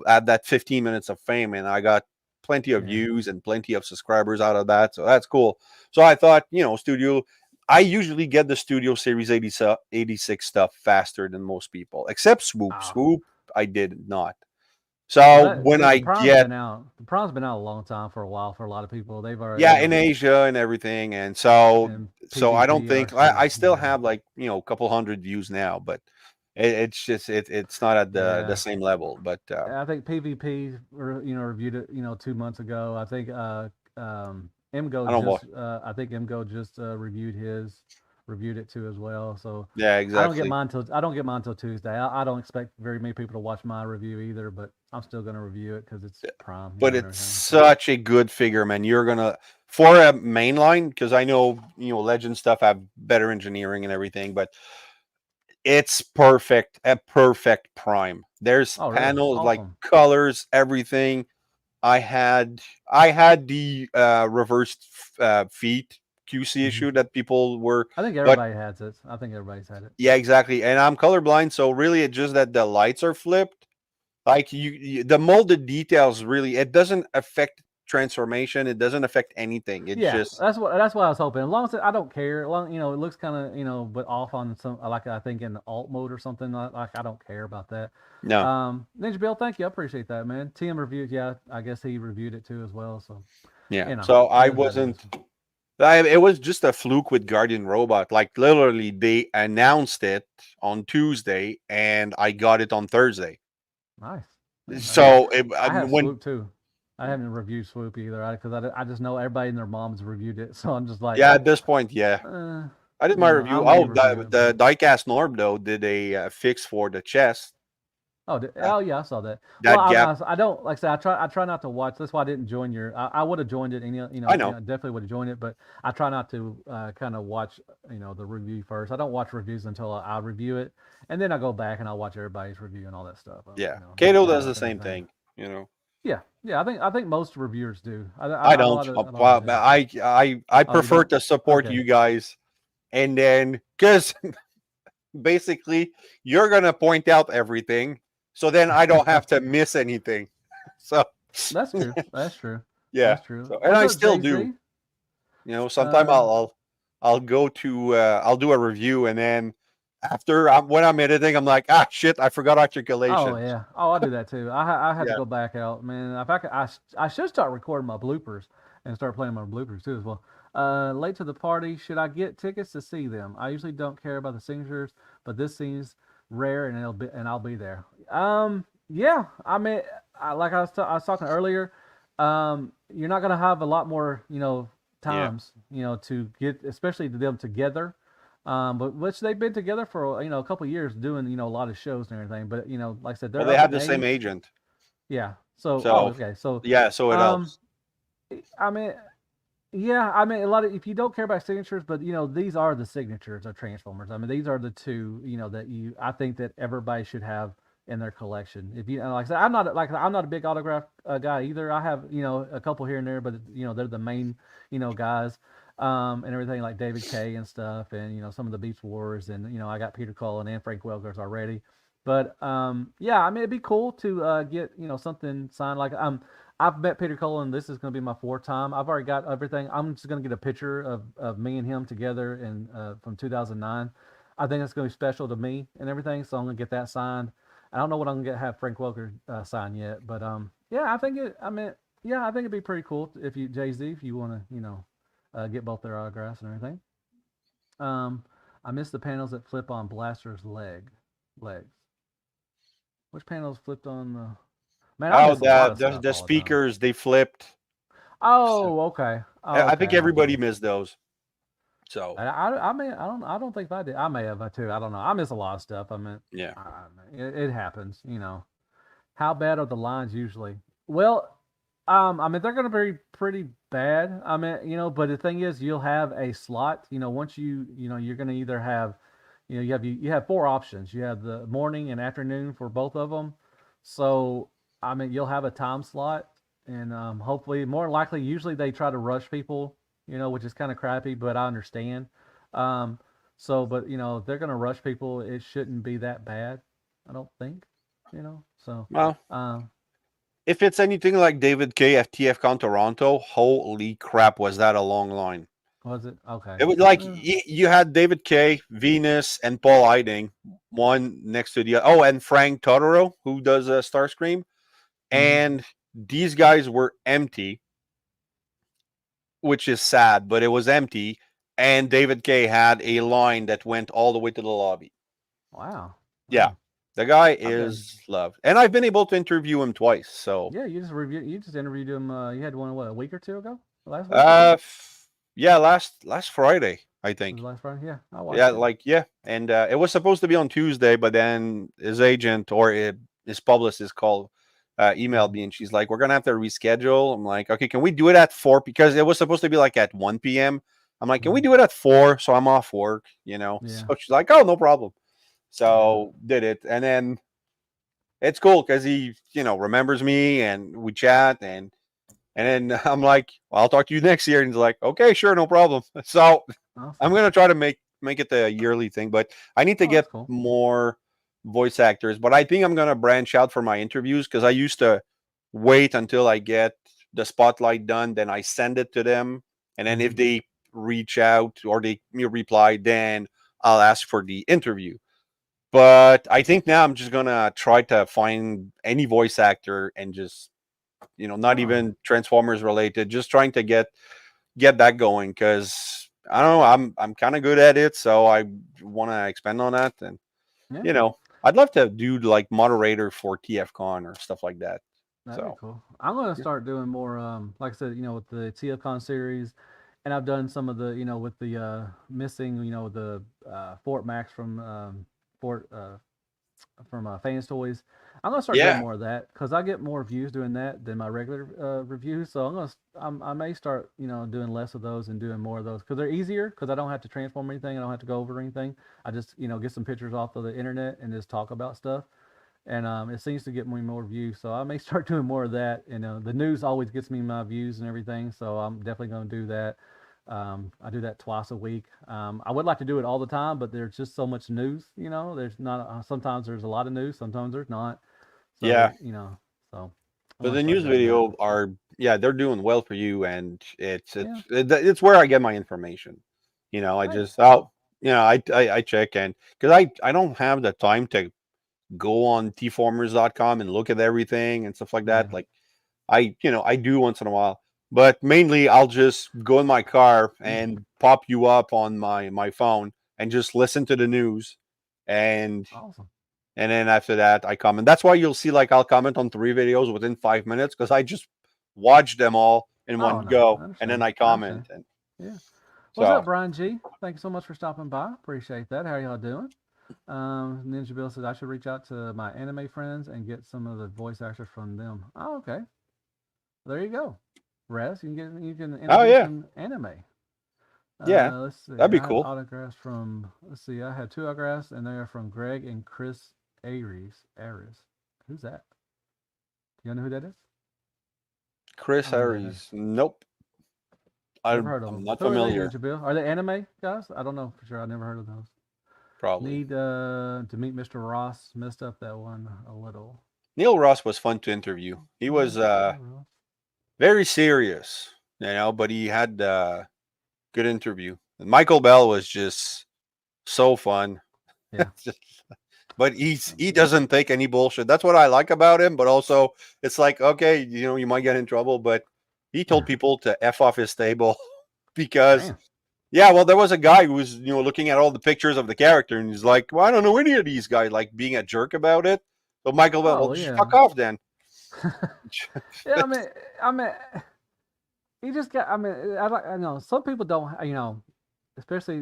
at that 15 minutes of fame, and I got plenty of views and plenty of subscribers out of that. So that's cool. So I thought, Studio. I usually get the Studio Series 86 stuff faster than most people, except Swoop. Oh. Swoop, I did not. Well, So when I the Prime's get been out. The Prime's been out a long time for a while for a lot of people. They've already in Asia and everything, and so and I don't PvP think RC. I still have like a couple hundred views now, but It's just it's not at the Yeah. same level. But I think PvP, reviewed it, 2 months ago. I think I don't watch. MGO just reviewed it too as well. So Yeah, I don't get exactly. mine till Tuesday. I don't expect very many people to watch my review either, but I'm still gonna review it because it's Prime, But and it's everything. So such a good figure, man. You're gonna for a mainline because I know Legend stuff have better engineering and everything, but it's perfect, a perfect Prime. There's oh really? panels like Awesome. colors, everything. I had the reversed feet QC hmm issue that people were, I think but everybody has it. I think everybody's had it. yeah, exactly. And I'm colorblind, so really it's just that the lights are flipped. Like the molded details really it doesn't affect transformation. It doesn't affect anything. It's Yeah, just that's what I was hoping. As long as I don't care, long it looks kind of but off on some like I think in alt mode or something like I don't care about that. no. Ninja Bill, thank you, I appreciate that, man. TM reviewed, yeah, I guess he reviewed it too as well. So Yeah. So it I is what it is. wasn't. It was just a fluke with Guardian Robot. Like literally, they announced it on Tuesday, and I got it on Thursday. Nice, man. That's good. So I have when Swoop too. I haven't reviewed Swoop either, because I just know everybody and their moms reviewed it, so I'm just like, yeah, at this point, yeah, uh, I did my I review. may Oh, review the it, but the diecast Norm though did a fix for the chest. Uh, oh yeah, I saw that. Well, that gap. I don't like I said. I try not to watch. That's why I didn't join your. I would have joined it, and I know. definitely would have joined it. But I try not to kind of watch the review first. I don't watch reviews until I review it, and then I go back and I watch everybody's review and all that stuff. Yeah, Get Kato does caught the up and same everything. thing. Yeah, yeah. I think most reviewers do. I A don't. lot of Well, do. I Oh, you prefer don't? to support Okay. you guys, and then because basically you're gonna point out everything, so then I don't have to miss anything. So That's true. That's true. yeah. That's true. So and What's I up, still Jay do. Z? Sometime Uh, I'll go to I'll do a review, and then after when I'm editing, I'm like, shit, I forgot Oh articulation. yeah. Oh, I do that too. I have to Yeah. go back out, man. If I could, I should start recording my bloopers and start playing my bloopers too as well. Late to the party. Should I get tickets to see them? I usually don't care about the signatures, but this seems rare, and I'll be there. Yeah. I mean, like I was talking earlier. You're not gonna have a lot more, Yeah. times, to get, especially to them together. But which they've been together for a couple of years doing a lot of shows and everything. But like I said, Well, they're they up have in the same age. agent, Yeah. So so okay. So yeah, so it um, helps. I mean, yeah, I mean a lot of, if you don't care about signatures, but these are the signatures of Transformers. I mean these are the two that I think that everybody should have in their collection. If you like I said, I'm not a big autograph guy either. I have a couple here and there, but they're the main guys. And everything like David K and stuff, and some of the Beast Wars, and I got Peter Cullen and Frank Welker's already. But yeah, I mean it'd be cool to get something signed. Like I've met Peter Cullen. This is going to be my fourth time. I've already got everything. I'm just going to get a picture of me and him together in from 2009. I think it's going to be special to me and everything. So I'm going to get that signed. I don't know what I'm going to have Frank Welker sign yet, but yeah, I think it. I mean, yeah, I think it'd be pretty cool if you Jay Z, if you want to get both their autographs and everything. Um, I missed the panels that flip on Blaster's legs. Which panels flipped on the? Man, I Oh, miss a lot of the stuff the all the time. speakers they flipped. Oh, okay. Oh, I okay. think Okay. everybody missed those. So I don't think I did. I may have too. I don't know. I miss a lot of stuff. I mean, yeah. it happens. How bad are the lines usually? Well, I mean they're going to be pretty bad. I mean, but the thing is, you'll have a slot. Once you're going to either have, you have four options. You have the morning and afternoon for both of them. So I mean, you'll have a time slot, and hopefully, more likely, usually they try to rush people. Which is kind of crappy, but I understand. Um, but if they're going to rush people, it shouldn't be that bad. I don't think. So. Well, Um, if it's anything like David K at TFCon Toronto, holy crap, was that a long line? Was it okay? It was like you had David K, Venus, and Paul Eiding, one next to the other. Oh, and Frank Totoro, who does Starscream. Mm-hmm. And these guys were empty, which is sad, but it was empty. And David K had a line that went all the way to the lobby. Wow. Yeah, Oh, the guy I've been. is loved, and I've been able to interview him twice. So, Yeah, you just interviewed him. You had one what, a week or two ago, last week or two. uh, yeah, last Friday, I Was it think. last Friday? Yeah, I Yeah, watched it. like yeah, and it was supposed to be on Tuesday, but then his agent or his publicist called, emailed Mm-hmm. me, and she's like, "We're gonna have to reschedule." I'm like, "Okay, can we do it at 4? Because it was supposed to be like at 1 p.m. I'm like, "Can we Mm-hmm. do it at 4? So I'm off work, you know?" Yeah, So she's like, "Oh, no problem." yeah. So did it, and then it's cool because he, remembers me, and we chat, and then I'm like, well, "I'll talk to you next year," and he's like, "Okay, sure, no problem." So I'm Awesome. gonna try to make it the yearly thing, but I need to Oh, that's get cool. more voice actors. But I think I'm gonna branch out for my interviews because I used to wait until I get the spotlight done, then I send it to them, and then Mm-hmm. if they reach out or they reply, then I'll ask for the interview. But I think now I'm just gonna try to find any voice actor and just, not Oh, even Transformers related, just trying to get that going because I don't know, I'm kind of good at it, so I want to expand on that, and yeah. I'd love to do like moderator for TFCon or stuff like that. That'd be So cool. I'm gonna yeah, start doing more. Like I said, with the TFCon series, and I've done some of the, with the missing, the Fort Max Fort from Fans Toys. I'm gonna start doing yeah, more of that because I get more views doing that than my regular reviews. So I may start, doing less of those and doing more of those because they're easier because I don't have to transform anything. I don't have to go over anything. I just, get some pictures off of the internet and just talk about stuff, and it seems to get me more views. So I may start doing more of that. And the news always gets me my views and everything, so I'm definitely going to do that. I do that twice a week. I would like to do it all the time, but there's just so much news. There's not. Sometimes there's a lot of news. Sometimes there's not. yeah. So so I'm But gonna the start news doing that. video are, yeah, they're doing well for you, and Yeah, it's where I get my information. I right. just I check, and because I don't have the time to go on tformers.com and look at everything and stuff like Yeah. that. Like I do once in a while, but mainly I'll just go in my car and pop you up on my phone and just listen to the news, and Awesome. and then after that I comment. That's why you'll see like I'll comment on 3 videos within 5 minutes because I just watch them all in Oh one no, go I and then understand. I I comment. understand. And Yeah. What's so up, Brian G? Thank you so much for stopping by. Appreciate that. How are y'all doing? Ninja Bill says I should reach out to my anime friends and get some of the voice actors from them. Oh, okay. There you go. Raz, you can oh introduce yeah, some anime. yeah, Let's see. that'd be I have cool. autographs from. Let's see. I had two autographs, and they are from Greg and Chris Aries. Aries. Who's that? Do you know who that is? I Chris don't know who that is. Harris. Nope. Never heard of I'm them. not Who are they, familiar. Ninja Bill? Are they anime guys? I don't know for sure. I never heard of those. Probably. Need to meet Mr. Ross. Messed up that one a little. Neil Ross was fun to interview. He was Neil Ross. very serious, but he had good interview. And Michael Bell was just so fun. Yeah. But he doesn't take any bullshit. That's what I like about him. But also, it's like okay, you might get in trouble, but he told people to f off his table because Damn. yeah, well, there was a guy who was looking at all the pictures of the character, and he's like, well, I don't know any of these guys, like being a jerk about it. So Michael Bell, well, Oh just yeah. fuck off then. Yeah. I mean, he just got. I mean, I know some people don't. Especially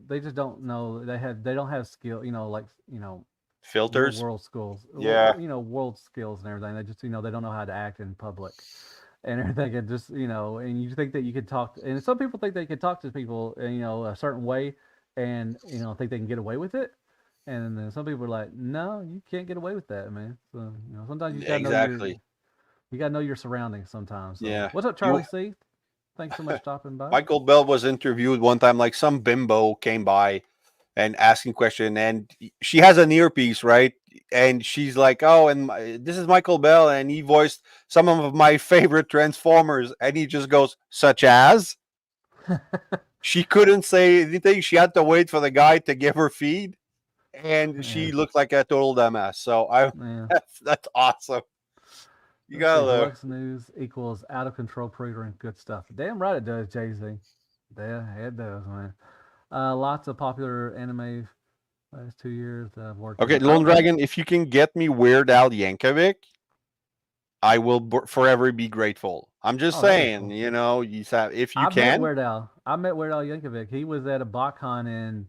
they just don't know they don't have skill. Like real Filters. world skills. Yeah, World skills and everything. They just they don't know how to act in public and everything. And just and you think that you could talk. And some people think they can talk to people a certain way, and think they can get away with it. And then some people are like, no, you can't get away with that, man. So sometimes you just gotta know exactly. you gotta know your surroundings sometimes. So Yeah. what's up, You Charlie C? Thanks so much for stopping by. Michael Bell was interviewed one time, like some bimbo came by and asking question, and she has an earpiece, right? And she's like, "Oh, and this is Michael Bell, and he voiced some of my favorite Transformers." And he just goes, "Such as." She couldn't say anything. She had to wait for the guy to give her feed, and Yeah, she looked like a total dumbass. So I, yeah. that's awesome. You Let's see. gotta, Deluxe News equals out of control pre-run good stuff. Damn right it does, Jay Z. Yeah, it does, man. Lots of popular anime Last 2 years that I've worked Okay, in. Lone Okay. Dragon, if you can get me Weird Al Yankovic, I will forever be grateful. I'm just Oh, that'd be saying, cool. if you I met can. Weird Al. I met Weird Al Yankovic. He was at a BotCon in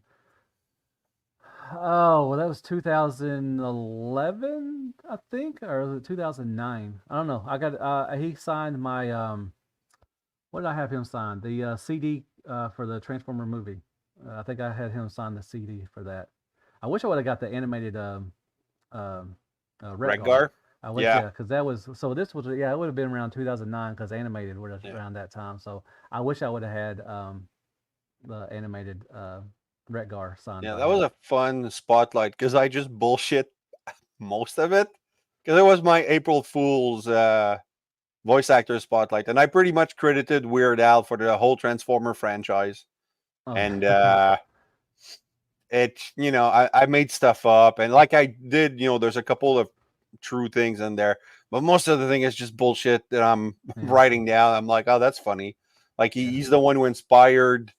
that was 2011, I think, or was it 2009? I don't know. I got he signed my what did I have him sign? The CD for the Transformer movie. I think I had him sign the CD for that. I wish I would have got the animated um, Retgar. Redgar? I wish, Yeah. yeah, because that was so. This was, yeah, it would have been around 2009 because animated was Yeah. around that time. So I wish I would have had the animated Retgar signed Yeah, by that was him. a fun spotlight because I just bullshit most of it because it was my April Fool's voice actor spotlight, and I pretty much credited Weird Al for the whole Transformer franchise. Okay. And I made stuff up, and like I did, there's a couple of true things in there, but most of the thing is just bullshit that I'm Yeah. writing down. I'm like, oh, that's funny. Like Yeah. he's the one who inspired.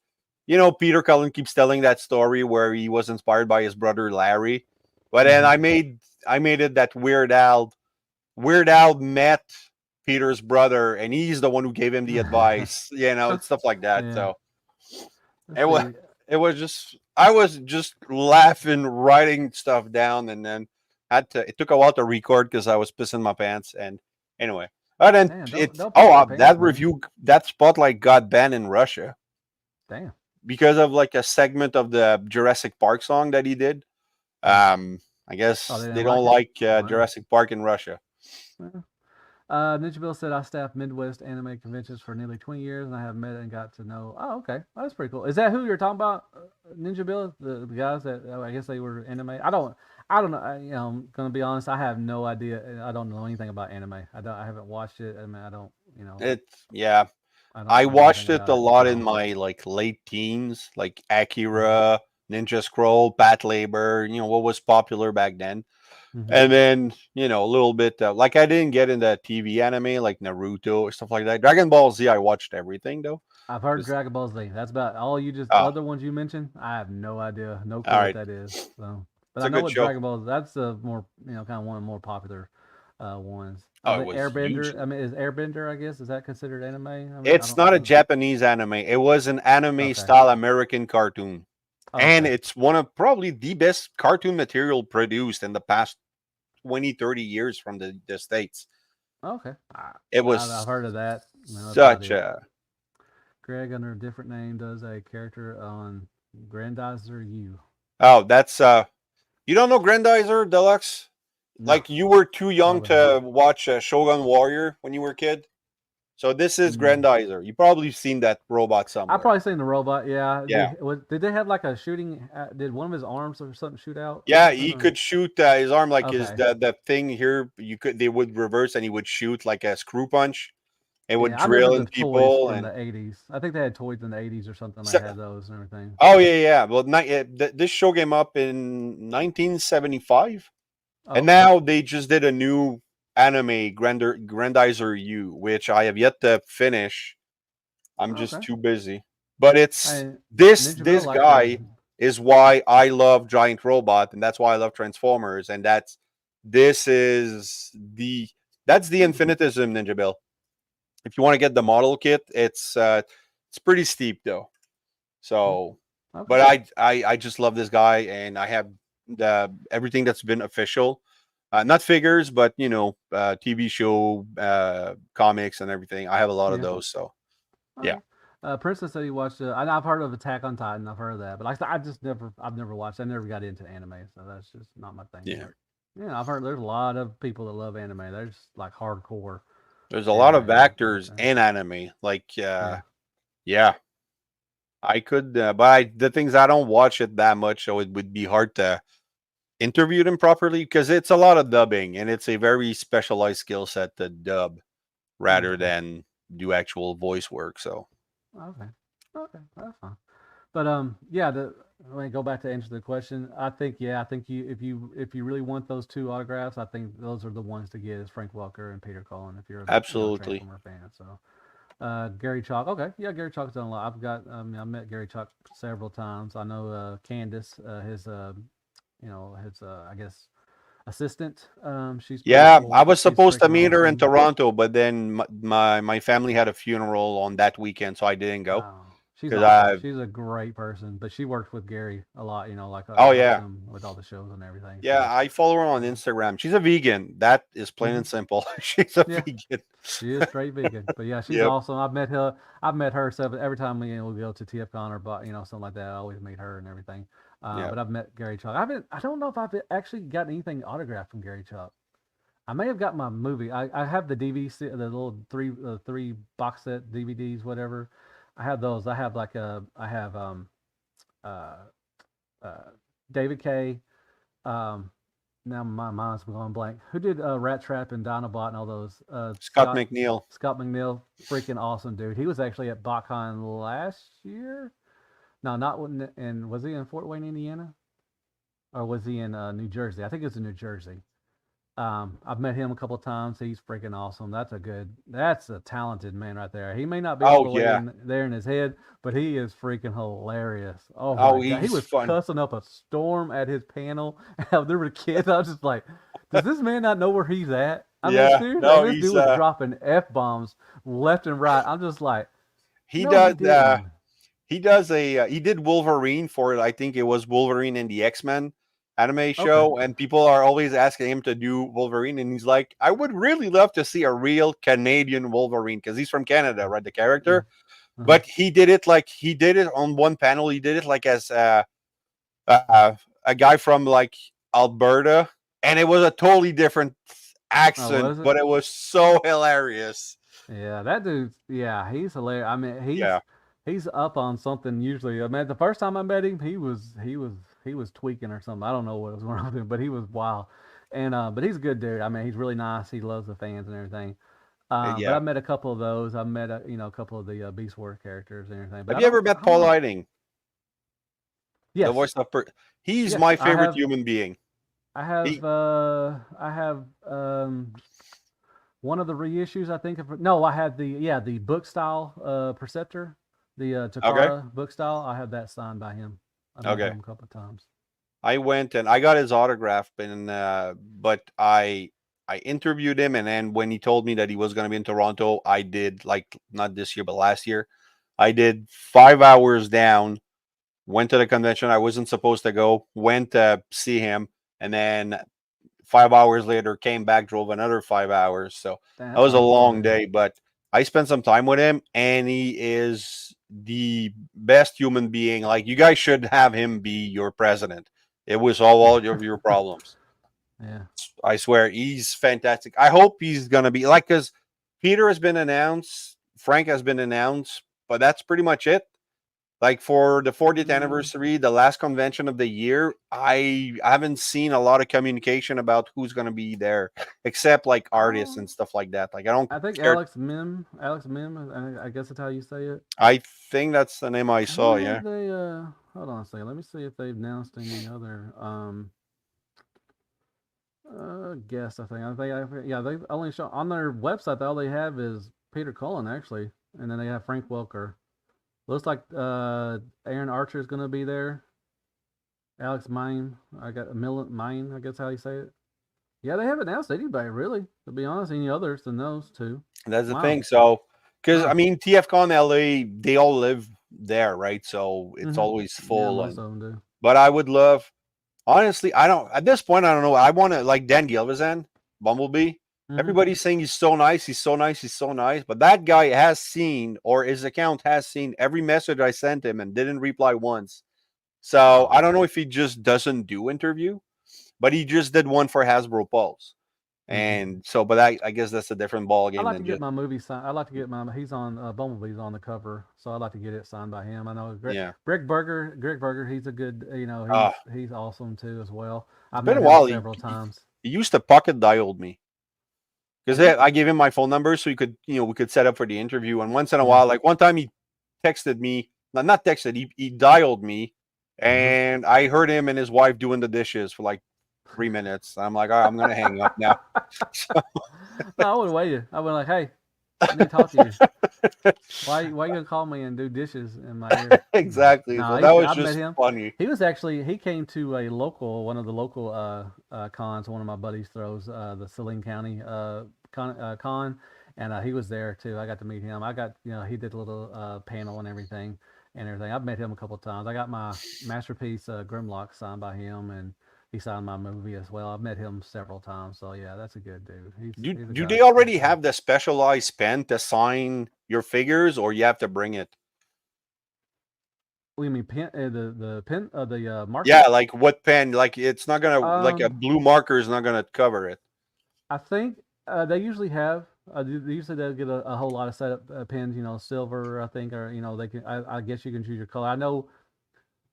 Peter Cullen keeps telling that story where he was inspired by his brother Larry, but then Mm-hmm. I made it that Weird Al met Peter's brother, and he's the one who gave him the advice. It's stuff like that. Yeah. So Let's it was see. it was just I was just laughing, writing stuff down, and then it took a while to record because I was pissing my pants. And anyway, but then Damn, it's don't piss your pants, that man. review, that spotlight got banned in Russia Damn. because of like a segment of the Jurassic Park song that he did. I Oh, they guess they didn't don't like it. like Wow. Jurassic Park in Russia. Yeah. Ninja Bill said I staffed Midwest anime conventions for nearly 20 years, and I have met and got to know. Oh, okay, oh, that's pretty cool. Is that who you're talking about, Ninja Bill? The guys that I guess they were anime. I don't know. I'm gonna be honest. I have no idea. I don't know anything about anime. I haven't watched it. I mean, I don't. Yeah, I don't I know anything watched it a about it. lot in So. my like late teens, like Mm-hmm. Akira, Ninja Scroll, Pat Labor, what was popular back then. Mm-hmm. And then, a little bit like I didn't get into TV anime like Naruto or stuff like that. Dragon Ball Z, I watched everything though. I've heard 'Cause- Dragon Ball Z. That's about all you just oh, other ones you mentioned. I have no idea, no all clue what right. that is. So, but It's I a know good what show. Dragon Ball is. That's the more kind of one of the more popular ones. Oh, it The was huge. Airbender. I mean, is Airbender? I guess is that considered anime? I mean, I It's don't not a know. Japanese anime. It was an anime Okay. style American cartoon. And Okay. it's one of probably the best cartoon material produced in the past 20, 30 years from the States. Okay. It I've was heard of that. No, that's about such it. a Greg, under a different name, does a character on Grandizer U. oh, that's you don't know Grandizer Deluxe? No, Like you were too young probably not. to watch Shogun Warrior when you were a kid. So this is Mm. Grandizer. You probably seen that robot I've somewhere. probably seen the robot. Yeah. Yeah. Did they have like a shooting? Did one of his arms or something shoot out? Or Yeah, something? he Or? could shoot his arm like his Okay. the thing here. They would reverse and he would shoot like a screw punch. It would Yeah, I remember drill the in toys people in and the '80s. I think they had toys in the '80s or something. I so, had those and everything. oh yeah. Well, this show came up in 1975, Oh, and okay. now they just did a new anime Grandizer U, which I have yet to finish. I'm just Okay. too busy. But it's I this Ninja Bill this liked the. guy is why I love Giant Robot, and that's why I love Transformers, and this is the that's the infinitism Ninja Bill. If you want to get the model kit, it's pretty steep though. So, Okay. but I just love this guy, and I have the everything that's been official, not figures, but TV show, comics, and everything. I have a lot of Yeah. those. So All yeah, right. Princess said he watched. I've heard of Attack on Titan. I've heard of that, but like I said, I've never watched. I never got into anime, so that's just not my thing. yeah. But yeah, I've heard there's a lot of people that love anime. There's like hardcore There's a lot of anime out actors there. in anime. Like, Yeah. yeah, I could, but the things I don't watch it that much, so it would be hard to interview them properly because it's a lot of dubbing and it's a very specialized skill set to dub rather Okay. than do actual voice work. So Okay. Okay. That's fine. But yeah. Let me go back to answer the question. I think if you really want those two autographs, I think those are the ones to get is Frank Welker and Peter Cullen if you're a absolutely, Transformer fan. So Gary Chalk. Okay, yeah, Gary Chalk's done a lot. I met Gary Chalk several times. I know Candace, his his I guess assistant. She's pretty Yeah, I cool. was She's supposed to freaking meet her in awesome. Toronto, but then my family had a funeral on that weekend, so I didn't go Oh, she's because awesome. I. She's a great person, but she works with Gary a lot. Like Oh helps yeah, him with all the shows and everything. yeah. I follow her on Uh, Instagram. She's a vegan. That is plain hmm and simple. She's a yeah, vegan. she is straight vegan. But yeah, she's Yep. awesome. I've met her. I've met her seven every time we go to TFCon or something like that. I always meet her and everything. Yeah. But I've met Gary Chuck. I don't know if I've actually gotten anything autographed from Gary Chuck. I may have got my movie. I have the DVD, the little three box set DVDs, whatever. I have those. I have uh, uh, David K. Um, now my mind's going blank. Who did Rat Trap and Dinobot and all those? Scott McNeil. Scott McNeil, freaking awesome dude. He was actually at BotCon last year. No, not when. And was he in Fort Wayne, Indiana, or was he in New Jersey? I think it was in New Jersey. I've met him a couple of times. He's freaking awesome. That's a talented man right there. He may not be all Oh the way yeah. in there in his head, but he is freaking hilarious. Oh my Oh, god, he he's was fun. cussing up a storm at his panel. There were kids. I was just like, does this man not know where he's at? I mean, Yeah. seriously, No, this he's dude was dropping f bombs left and right. I'm just like, he no, he does didn't. he did Wolverine for, I think it was Wolverine and the X-Men anime Okay. show, and people are always asking him to do Wolverine, and he's like, I would really love to see a real Canadian Wolverine because he's from Canada, right? The Yeah. character. Uh-huh. But he did it on one panel. He did it like as a guy from like Alberta, and it was a totally different Oh, accent, was it? but it was so hilarious. Yeah, that dude. Yeah, he's hilarious. I mean, Yeah, he's up on something usually. I mean, the first time I met him, he was tweaking or something. I don't know what was going on with him, but he was wild. And but he's a good dude. I mean, he's really nice. He loves the fans and everything. But yeah. I met a couple of those. I met a couple of the Beast Wars characters and everything. But Have you ever I met don't Paul know. Lighting, the Yes, voice of? He's yes, my favorite human being. He I have one of the reissues, I think. No, I had the book style Perceptor, the okay, Takara book style. I had that signed by him. I met okay. him a couple of times. I went and I got his autograph, and but I interviewed him, and then when he told me that he was going to be in Toronto, I did, like, not this year but last year. I did 5 hours down, went to the convention. I wasn't supposed to go. Went to see him, and then 5 hours later came back, drove another 5 hours. So that That's was a not long fun. day, but I spent some time with him, and he is the best human being. Like, you guys should have him be your president. It will solve all of your problems. Yeah. I swear, he's fantastic. I hope he's gonna be like, because Peter has been announced, Frank has been announced, but that's pretty much it. Like, for the 40th Mm, anniversary, the last convention of the year, I haven't seen a lot of communication about who's going to be there, except like artists and oh, stuff like that. Like, I don't I think care. Alex Mim. I guess that's how you say it. I think that's the name I I saw. wonder have Yeah. they. Hold on a second. Let me see if they've announced any other guests. Yeah, they only show on their website. All they have is Peter Cullen actually, and then they have Frank Welker. Looks like Aaron Archer is going to be there. Alex Mine. I got Millen Mine. I guess how you say it. Yeah, they haven't announced anybody really. To be honest, any others than those two. That's the Wow. thing. So, because I Huh. mean, TFCon LA, they all live there, right? So it's Mm-hmm. always Yeah, full. most And of them do. but I would love, honestly, I don't, at this point, I don't know. I want to, like, Dan Gilvezan, Bumblebee. Mm-hmm. Everybody's saying he's so nice, he's so nice, he's so nice. But that guy has seen, or his account has seen, every message I sent him and didn't reply once. So I Oh. don't know if he just doesn't do interview, but he just did one for Hasbro Pulse. Mm-hmm. And so, but I guess that's a different ball I game like to than get just, my movie signed. I like to get my. He's on Bumblebee's on the cover, so I like to get it signed by him. I know yeah. Greg Berger. He's a good. Uh, He's awesome too as well. it's I've been met a him while. several times. He used to pocket dialed me. Because Did he? I gave him my phone number so he could, we could set up for the interview. And once in a Yeah. while, like one time he texted me, not texted, he dialed me, Uh-huh. and I heard him and his wife doing the dishes for like 3 minutes. I'm like, all right, I'm gonna hang up now. So, No, I would wait. I would like, hey, I need to talk to you. Why you gonna call me and do dishes in my ear? Exactly. No, So that was I've met just him. funny. He came to one of the local cons. One of my buddies throws the Saline County con, and he was there too. I got to meet him. He did a little panel and everything. I've met him a couple of times. I got my masterpiece Grimlock signed by him, and he signed my movie as well. I've met him several times. So yeah, that's a good dude. He's a Do guy. they already have the specialized pen to sign your figures, or you have to bring it? What do you mean pen? The pen? The marker? Yeah, like what pen? Like it's not gonna like a Um, blue marker is not gonna cover it. I think they usually have. Usually they'll get a whole lot of setup pins. Silver. I think, or they can. I guess you can choose your color. I know.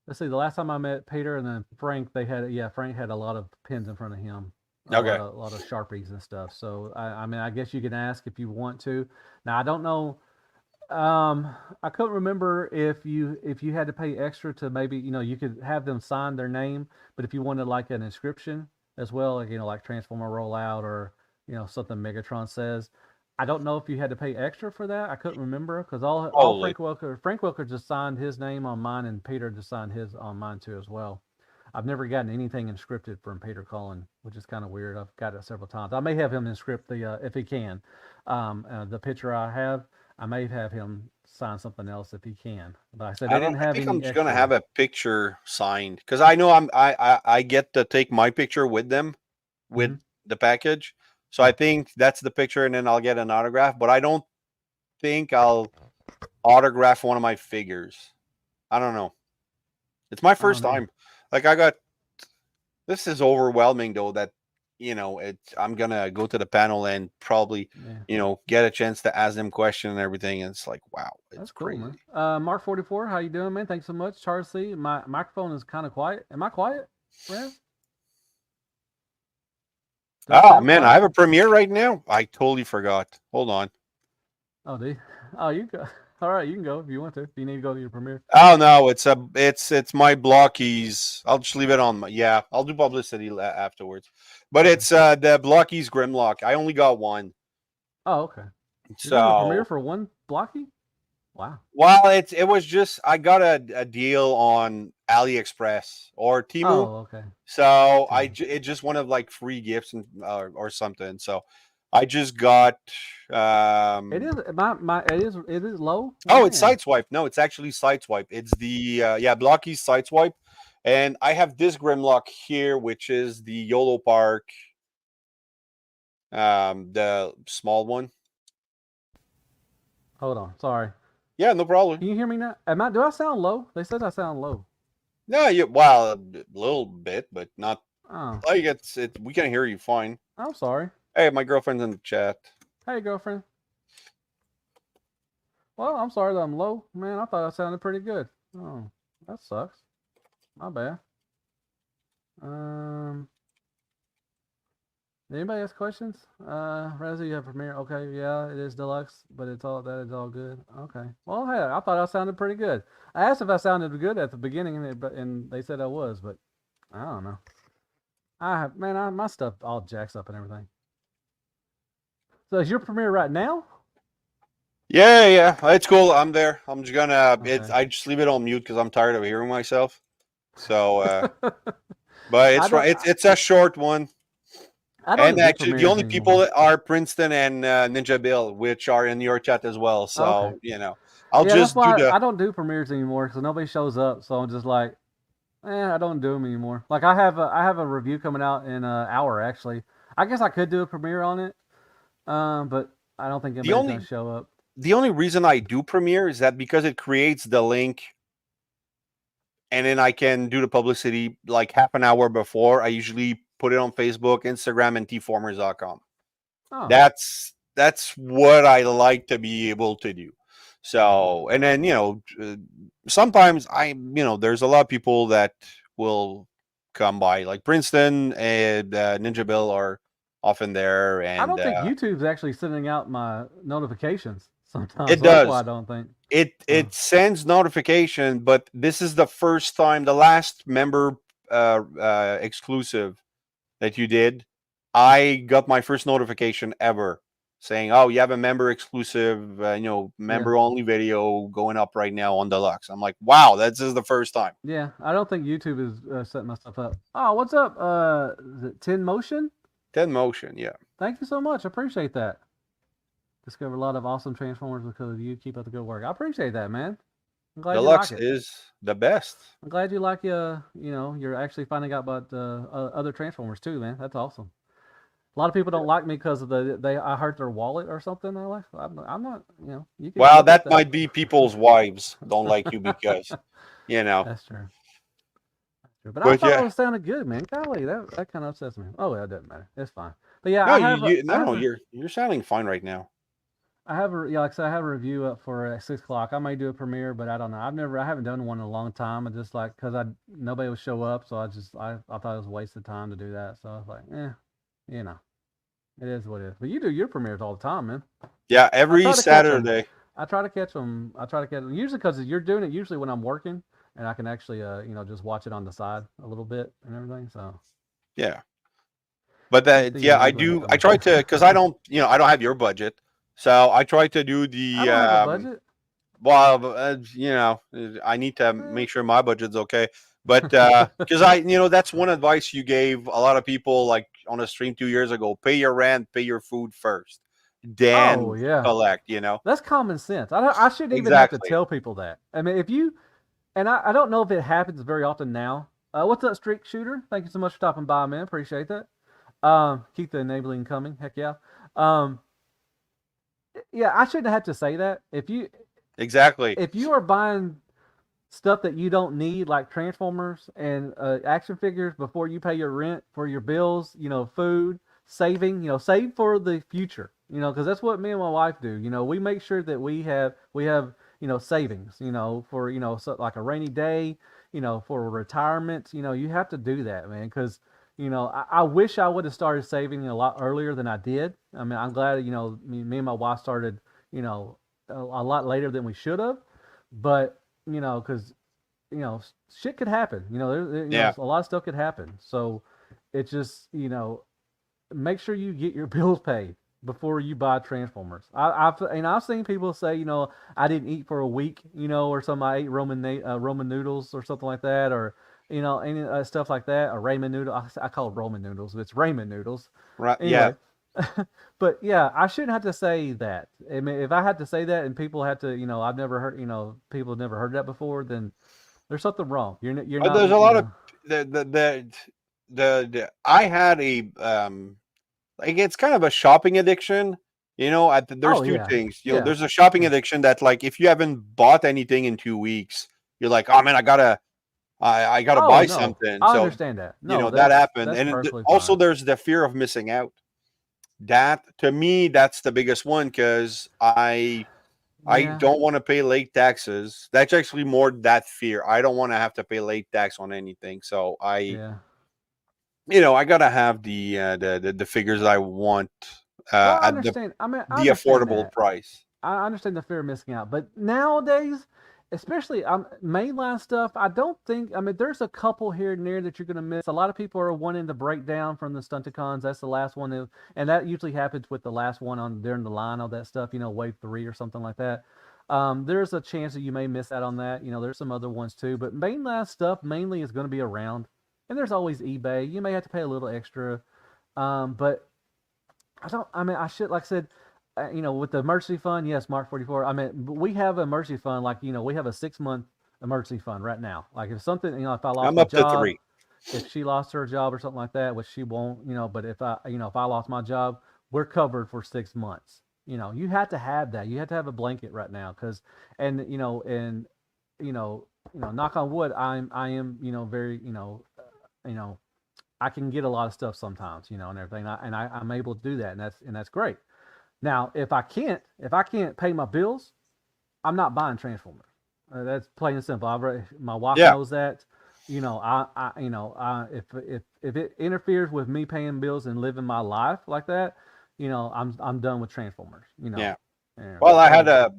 Let's see. The last time I met Peter and then Frank, Frank had a lot of pins in front of him. Okay. A lot of sharpies and stuff. So I mean, I guess you can ask if you want to. Now I don't know. I couldn't remember if you had to pay extra to maybe you could have them sign their name, but if you wanted like an inscription as well, like like Transformer Rollout or something Megatron says, I don't know if you had to pay extra for that. I couldn't remember because all Probably. Frank Welker just signed his name on mine and Peter just signed his on mine too as well. I've never gotten anything inscripted from Peter Cullen, which is kind of weird. I've got it several times. I may have him inscript if he can. The picture I have, I may have him sign something else if he can. But I said I they don't. didn't I have think I'm any just gonna have extra. a picture signed because I know I get to take my picture with them with Hmm. the package. So I Yeah. think that's the picture, and then I'll get an autograph. But I don't think I'll autograph one of my figures. I don't know. It's my I don't first know. time. Like I got this is overwhelming though that I'm gonna go to the panel and probably Yeah. get a chance to ask them questions and everything. And it's like wow, it's That's cool, man. crazy. Mark 44, how you doing, man? Thanks so much. Charles C. My microphone is kind of quiet. Am I quiet, Raz? Do I Oh sound man, I quiet? have a premiere right now. I totally forgot. Hold on. Oh, do you? Oh, you go. All right, you can go if you want to. If you need to go to your premiere. Oh no, it's my blockies. I'll just leave it on. Yeah, I'll do publicity afterwards. But Okay. it's the blockies Grimlock. I only got one. Oh, okay. You're doing a premiere So for one blocky? Wow. well, it was just I got a deal on AliExpress or Timu. Oh, okay. So Team. it's just one of like free gifts and or something. So I just got It is it is low. oh, it's Man. Sideswipe. No, it's actually Sideswipe. It's the Blocky's Sideswipe, and I have this Grimlock here, which is the YOLO Park, the small one. Hold on. Sorry. Yeah, no problem. Can you hear me now? Do I sound low? They said I sound low. No, well, a little bit, but not Oh, like it. We can hear you fine. I'm sorry. Hey, my girlfriend's in the chat. Hey, girlfriend. Well, I'm sorry that I'm low. Man, I thought I sounded pretty good. Oh, that sucks. My bad. Um, anybody ask questions? Razzie, you have Premiere. Okay, yeah, it is deluxe, but that is all good. Okay. Well, hey, I thought I sounded pretty good. I asked if I sounded good at the beginning, and they said I was, but I don't know. My stuff all jacks up and everything. So is your Premiere right now? Yeah, it's cool. I'm there. I'm just gonna. Okay. I just leave it on mute because I'm tired of hearing myself. So, but I don't. it's a short one. I don't And do actually, the premieres only people anymore. that are Princeton and Ninja Bill, which are in your chat as well. Okay. So I'll Yeah, that's just do why the. I don't do premieres anymore because nobody shows up. So I'm just like, I don't do them anymore. Like I have a review coming out in an hour actually. I guess I could do a premiere on it, but I don't think The anybody's only gonna show up. the only reason I do Premiere is that because it creates the link, and then I can do the publicity like half an hour before. I usually put it on Facebook, Instagram, and tformers.com. Oh, That's what I like to be able to do. So, and then sometimes there's a lot of people that will come by, like Princeton and Ninja Bill are often there, I and don't think YouTube's actually sending out my notifications sometimes. it So that's why I does. don't think. It sends notification, but this is the first time, the last member exclusive that you did, I got my first notification ever. saying, "Oh, you have a member exclusive, member only video going up right now on Deluxe." I'm like, "Wow, this is the first time." Yeah, I don't think YouTube is setting my stuff up. Oh, what's up? Is it 10 Motion? 10 Motion, yeah. Thank you so much. I appreciate that. Discover a lot of awesome Transformers because of you. Keep up the good work. I appreciate that, man. I'm glad Deluxe you like it. is the best. I'm glad you like you're actually finding out about other Transformers too, man. That's awesome. A lot of people don't like me because of I hurt their wallet or something. I'm like, I'm not, you can Well, look at that might be people's wives don't like you because, That's true. But I But thought yeah, it was sounded good, man. Golly, that kind of upsets me. Oh, well, it doesn't matter. It's fine. But yeah, no, I have you're sounding fine right now. like I said, I have a review up for 6 o'clock. I may do a premiere, but I don't know. I haven't done one in a long time. I just like because nobody would show up, so I thought it was a waste of time to do that. So I was like, it is what it is. But you do your premieres all the time, man. Yeah, every Saturday. I try to catch them. Usually because you're doing it usually when I'm working, and I can actually just watch it on the side a little bit and everything. So yeah, but I do. I try to because I don't have your budget, so I try to do the. I don't have a budget. Well, I need to make sure my budget's okay. But because that's one advice you gave a lot of people, like on a stream 2 years ago: pay your rent, pay your food first, then collect. That's common sense. I shouldn't even have to tell people that. I mean, if you and I don't know if it happens very often now. What's up, Streak Shooter? Thank you so much for stopping by, man. Appreciate that. Keep the enabling coming. Heck yeah. Yeah, I shouldn't have to say that. If you are buying stuff that you don't need, like Transformers and action figures, before you pay your rent for your bills, food, saving, save for the future, because that's what me and my wife do. We make sure that we have savings, for like a rainy day, for retirement. You have to do that, man, because I wish I would have started saving a lot earlier than I did. I mean, I'm glad me and my wife started a lot later than we should have, but because shit could happen. There's a lot of stuff could happen. So it's just make sure you get your bills paid before you buy Transformers. I've seen people say I didn't eat for a week, or something. I ate Roman noodles or something like that, or any stuff like that, or ramen noodle. I call it Roman noodles, but it's ramen noodles. Right. Anyway. Yeah. But yeah, I shouldn't have to say that. I mean, if I had to say that and people had to, I've never heard, people have never heard that before, then there's something wrong. You're not. There's a lot of I had a like it's kind of a shopping addiction. There's two things. There's a shopping addiction that, like, if you haven't bought anything in 2 weeks, you're like, oh man, I gotta buy something. I understand that. No, that happened, and also there's the fear of missing out. That, to me, that's the biggest one, because I don't want to pay late taxes. That's actually more that fear. I don't want to have to pay late tax on anything. So I gotta have the figures that I want at the affordable price. I understand the fear of missing out, but nowadays, especially mainline stuff, I don't think. I mean, there's a couple here and there that you're going to miss. A lot of people are wanting to break down from the Stunticons. That's the last one, and that usually happens with the last one during the line, all that stuff. Wave 3 or something like that. There's a chance that you may miss out on that. there's some other ones too, but mainline stuff mainly is going to be around, and there's always eBay. You may have to pay a little extra, but I should, like I said. With the emergency fund, yes, Mark 44. I mean, we have an emergency fund, like, we have a 6-month emergency fund right now. Like, if something, if I lost my job, to 3. If she lost her job or something like that, which she won't, but if I lost my job, we're covered for 6 months. You have to have that. You have to have a blanket right now, knock on wood, I am, very, I can get a lot of stuff sometimes, and everything, and I'm able to do that, and that's great. Now, if I can't pay my bills, I'm not buying Transformers. That's plain and simple. My wife knows that. If it interferes with me paying bills and living my life like that, I'm done with Transformers. Yeah. Well, I had a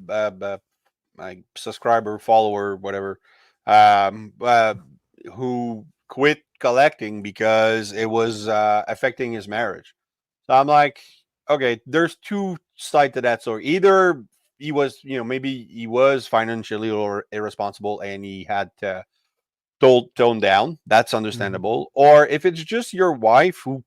my subscriber, follower, whatever, who quit collecting because it was affecting his marriage. So I'm like, okay, there's two sides to that story. Either he was, maybe he was financially or irresponsible and he had to tone down. That's Mm-hmm. understandable. Or if it's just your wife who,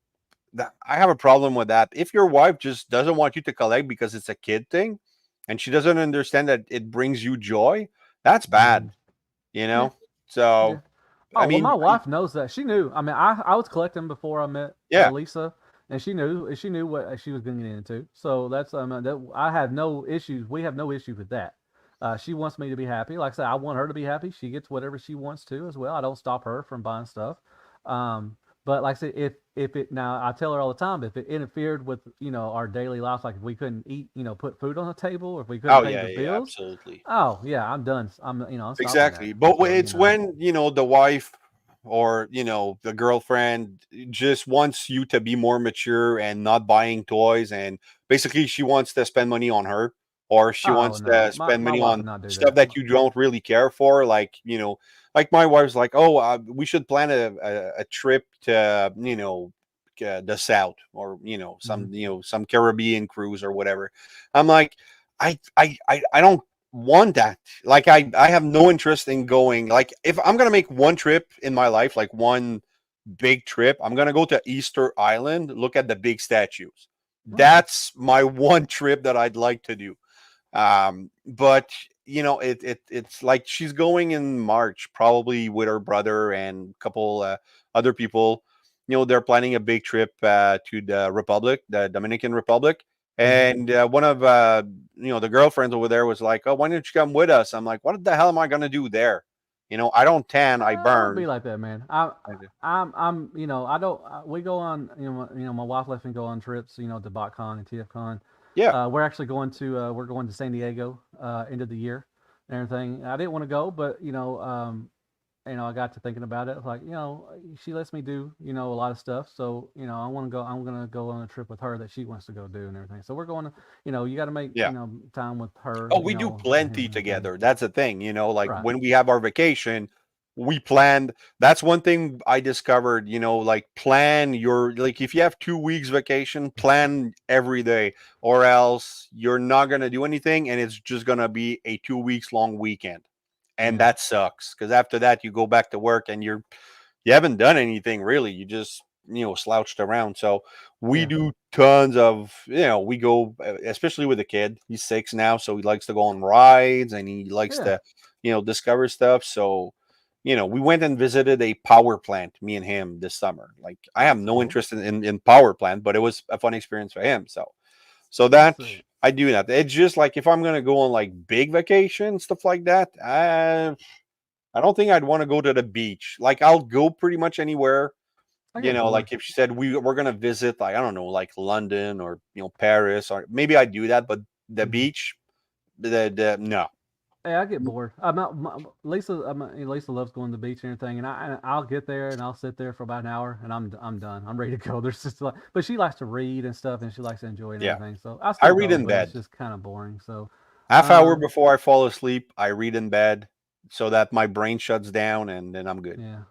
I have a problem with that. If your wife just doesn't want you to collect because it's a kid thing, and she doesn't understand that it brings you joy, that's Mm-hmm. bad. You Yeah. know. Yeah. So, I Oh well, mean, my wife knows that. She knew. I mean, I was collecting before I met yeah. Lisa, and she knew what she was getting into. So that's that I have no issues. We have no issues with that. She wants me to be happy. Like I said, I want her to be happy. She gets whatever she wants to as well. I don't stop her from buying stuff. Um, but like I said, if it now I tell her all the time, if it interfered with our daily lives, like if we couldn't eat, put food on the table, or if we couldn't Oh pay yeah, the yeah, bills, absolutely. oh yeah, I'm done. I'm stopping that. Exactly. But So it's when, the wife or, the girlfriend just wants you to be more mature and not buying toys. And basically, she wants to spend money on her, or she Oh wants no, to spend my money wife on would not do stuff that. that you don't really care for. Like my wife's like, oh, we should plan a trip to, the South, or, Mm-hmm. some Caribbean cruise or whatever. I'm like, I don't want that. Like I have no interest in going. Like if I'm gonna make one trip in my life, like one big trip, I'm gonna go to Easter Island, look at the big statues. Right. That's my one trip that I'd like to do. But it's like she's going in March, probably with her brother and a couple other people. They're planning a big trip to the Republic, the Dominican Republic. Mm-hmm. And one of the girlfriends over there was like, "Oh, why don't you come with us?" I'm like, "What the hell am I gonna do there? I don't tan, I I don't be burn." like that, man. I don't. We go on. My wife lets me go on trips. To BotCon and TFCon. Yeah, We're actually going to. We're going to San Diego end of the year and everything. I didn't want to go, but I got to thinking about it. Like, she lets me do, a lot of stuff. So, I want to go. I'm gonna go on a trip with her that she wants to go do and everything. So we're going to, you got to make, yeah. time with her, Oh, we do and him plenty and everything. together. That's the thing, like Right. when we have our vacation, we planned. That's one thing I discovered, like plan your, like if you have 2 weeks vacation, plan every day, or else you're not going to do anything and it's just going to be a 2 weeks long weekend. And Yeah. that sucks because after that, you go back to work and you haven't done anything really. You just, slouched around. So we Yeah. do tons of, we go, especially with the kid. He's 6 now, so he likes to go on rides and he likes Yeah. to, discover stuff. So, we went and visited a power plant, me and him, this summer. Like I have That's no cool. interest in power plant, but it was a fun experience for him. So That's that sweet. I do that. It's just like if I'm gonna go on like big vacation stuff like that, I don't think I'd want to go to the beach. Like I'll go pretty much anywhere. I get bored. Like if she said we're gonna visit, like I don't know, like London or Paris, or maybe I do that, but the Mm-hmm. beach, the no, Hey, I get bored. Lisa. Lisa loves going to the beach and everything, I'll get there and I'll sit there for about an hour and I'm done. I'm ready to go. There's just like, but she likes to read and stuff and she likes to enjoy and yeah. everything. So I I still read go, in but it's bed. just kind of boring. So, Half hour um, before I fall asleep, I read in bed so that my brain shuts down and then I'm good. yeah.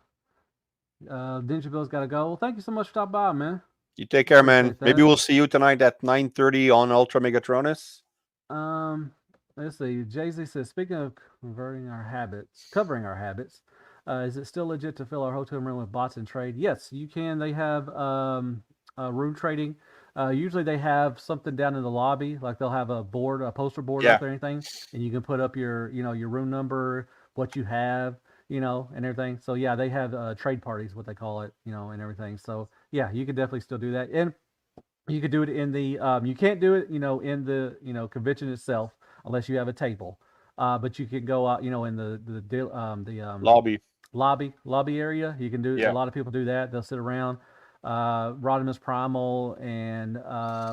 Ninja Bill's got to go. Well, thank you so much for stopping by, man. You take care, man. Appreciate Maybe that. we'll see you tonight at 9:30 on Ultra Megatronus. Um, let's see. Jay Z says, speaking of covering our habits, is it still legit to fill our hotel room with bots and trade? Yes, you can. They have room trading. Usually they have something down in the lobby, like they'll have a poster board up Yeah, there, anything, and you can put up your room number, what you have, and everything. So yeah, they have trade parties, what they call it, and everything. So yeah, you can definitely still do that. And you could do it in the you can't do it in the convention itself unless you have a table, but you can go out in the lobby. lobby area. You can do a Yeah, lot of people do that. They'll sit around. Rodimus Primal and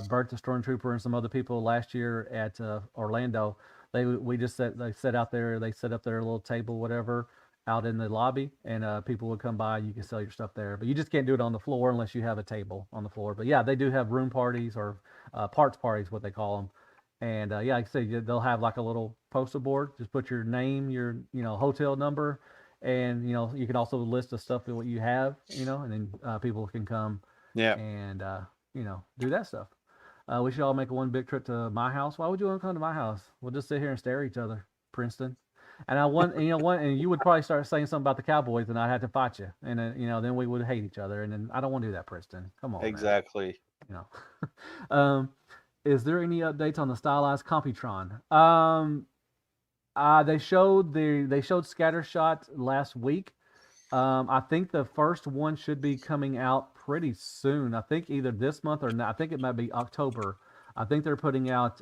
Bert the Stormtrooper and some other people last year at Orlando. They set out there. They set up their little table, whatever, out in the lobby, and people would come by. You can sell your stuff there, but you just can't do it on the floor unless you have a table on the floor. But yeah, they do have room parties or parts parties, what they call them. And yeah, like I say, they'll have like a little poster board. Just put your name, your hotel number, and you can also list the stuff that what you have, and then people can come yeah. and do that stuff. We should all make one big trip to my house. Why would you want to come to my house? We'll just sit here and stare at each other, Princeton. And I want, and you know what? And you would probably start saying something about the Cowboys, and I'd have to fight you, and then then we would hate each other, and then I don't want to do that, Princeton. Come on, man. Exactly. You know. Is there any updates on the stylized Computron? They showed Scattershot last week. I think the first one should be coming out pretty soon. I think either this month or not. I think it might be October. I think they're putting out.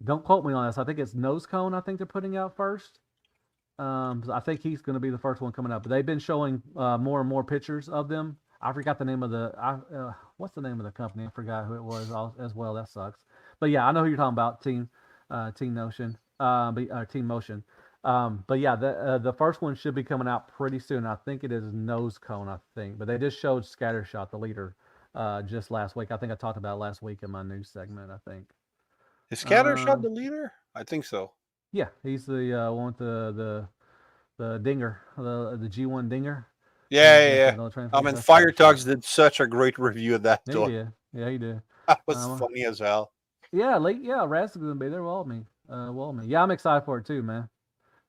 Don't quote me on this. I think it's Nose Cone. I think they're putting out first. I think he's going to be the first one coming up. But they've been showing more and more pictures of them. I forgot the name of the. What's the name of the company? I forgot who it was as well. That sucks. But yeah, I know who you're talking about. Team Notion. Team Motion. But yeah, the first one should be coming out pretty soon. I think it is Nose Cone, I think. But they just showed Scattershot, the leader, just last week. I think I talked about it last week in my news segment, I think. Is Scattershot the leader? I think so. Yeah, he's the one with the dinger, the G1 dinger. Yeah. I mean, Fire Talks did such a great review of that. Yeah, he did. That was funny as hell. Yeah, Raz is gonna be there. Yeah, I'm excited for it too, man.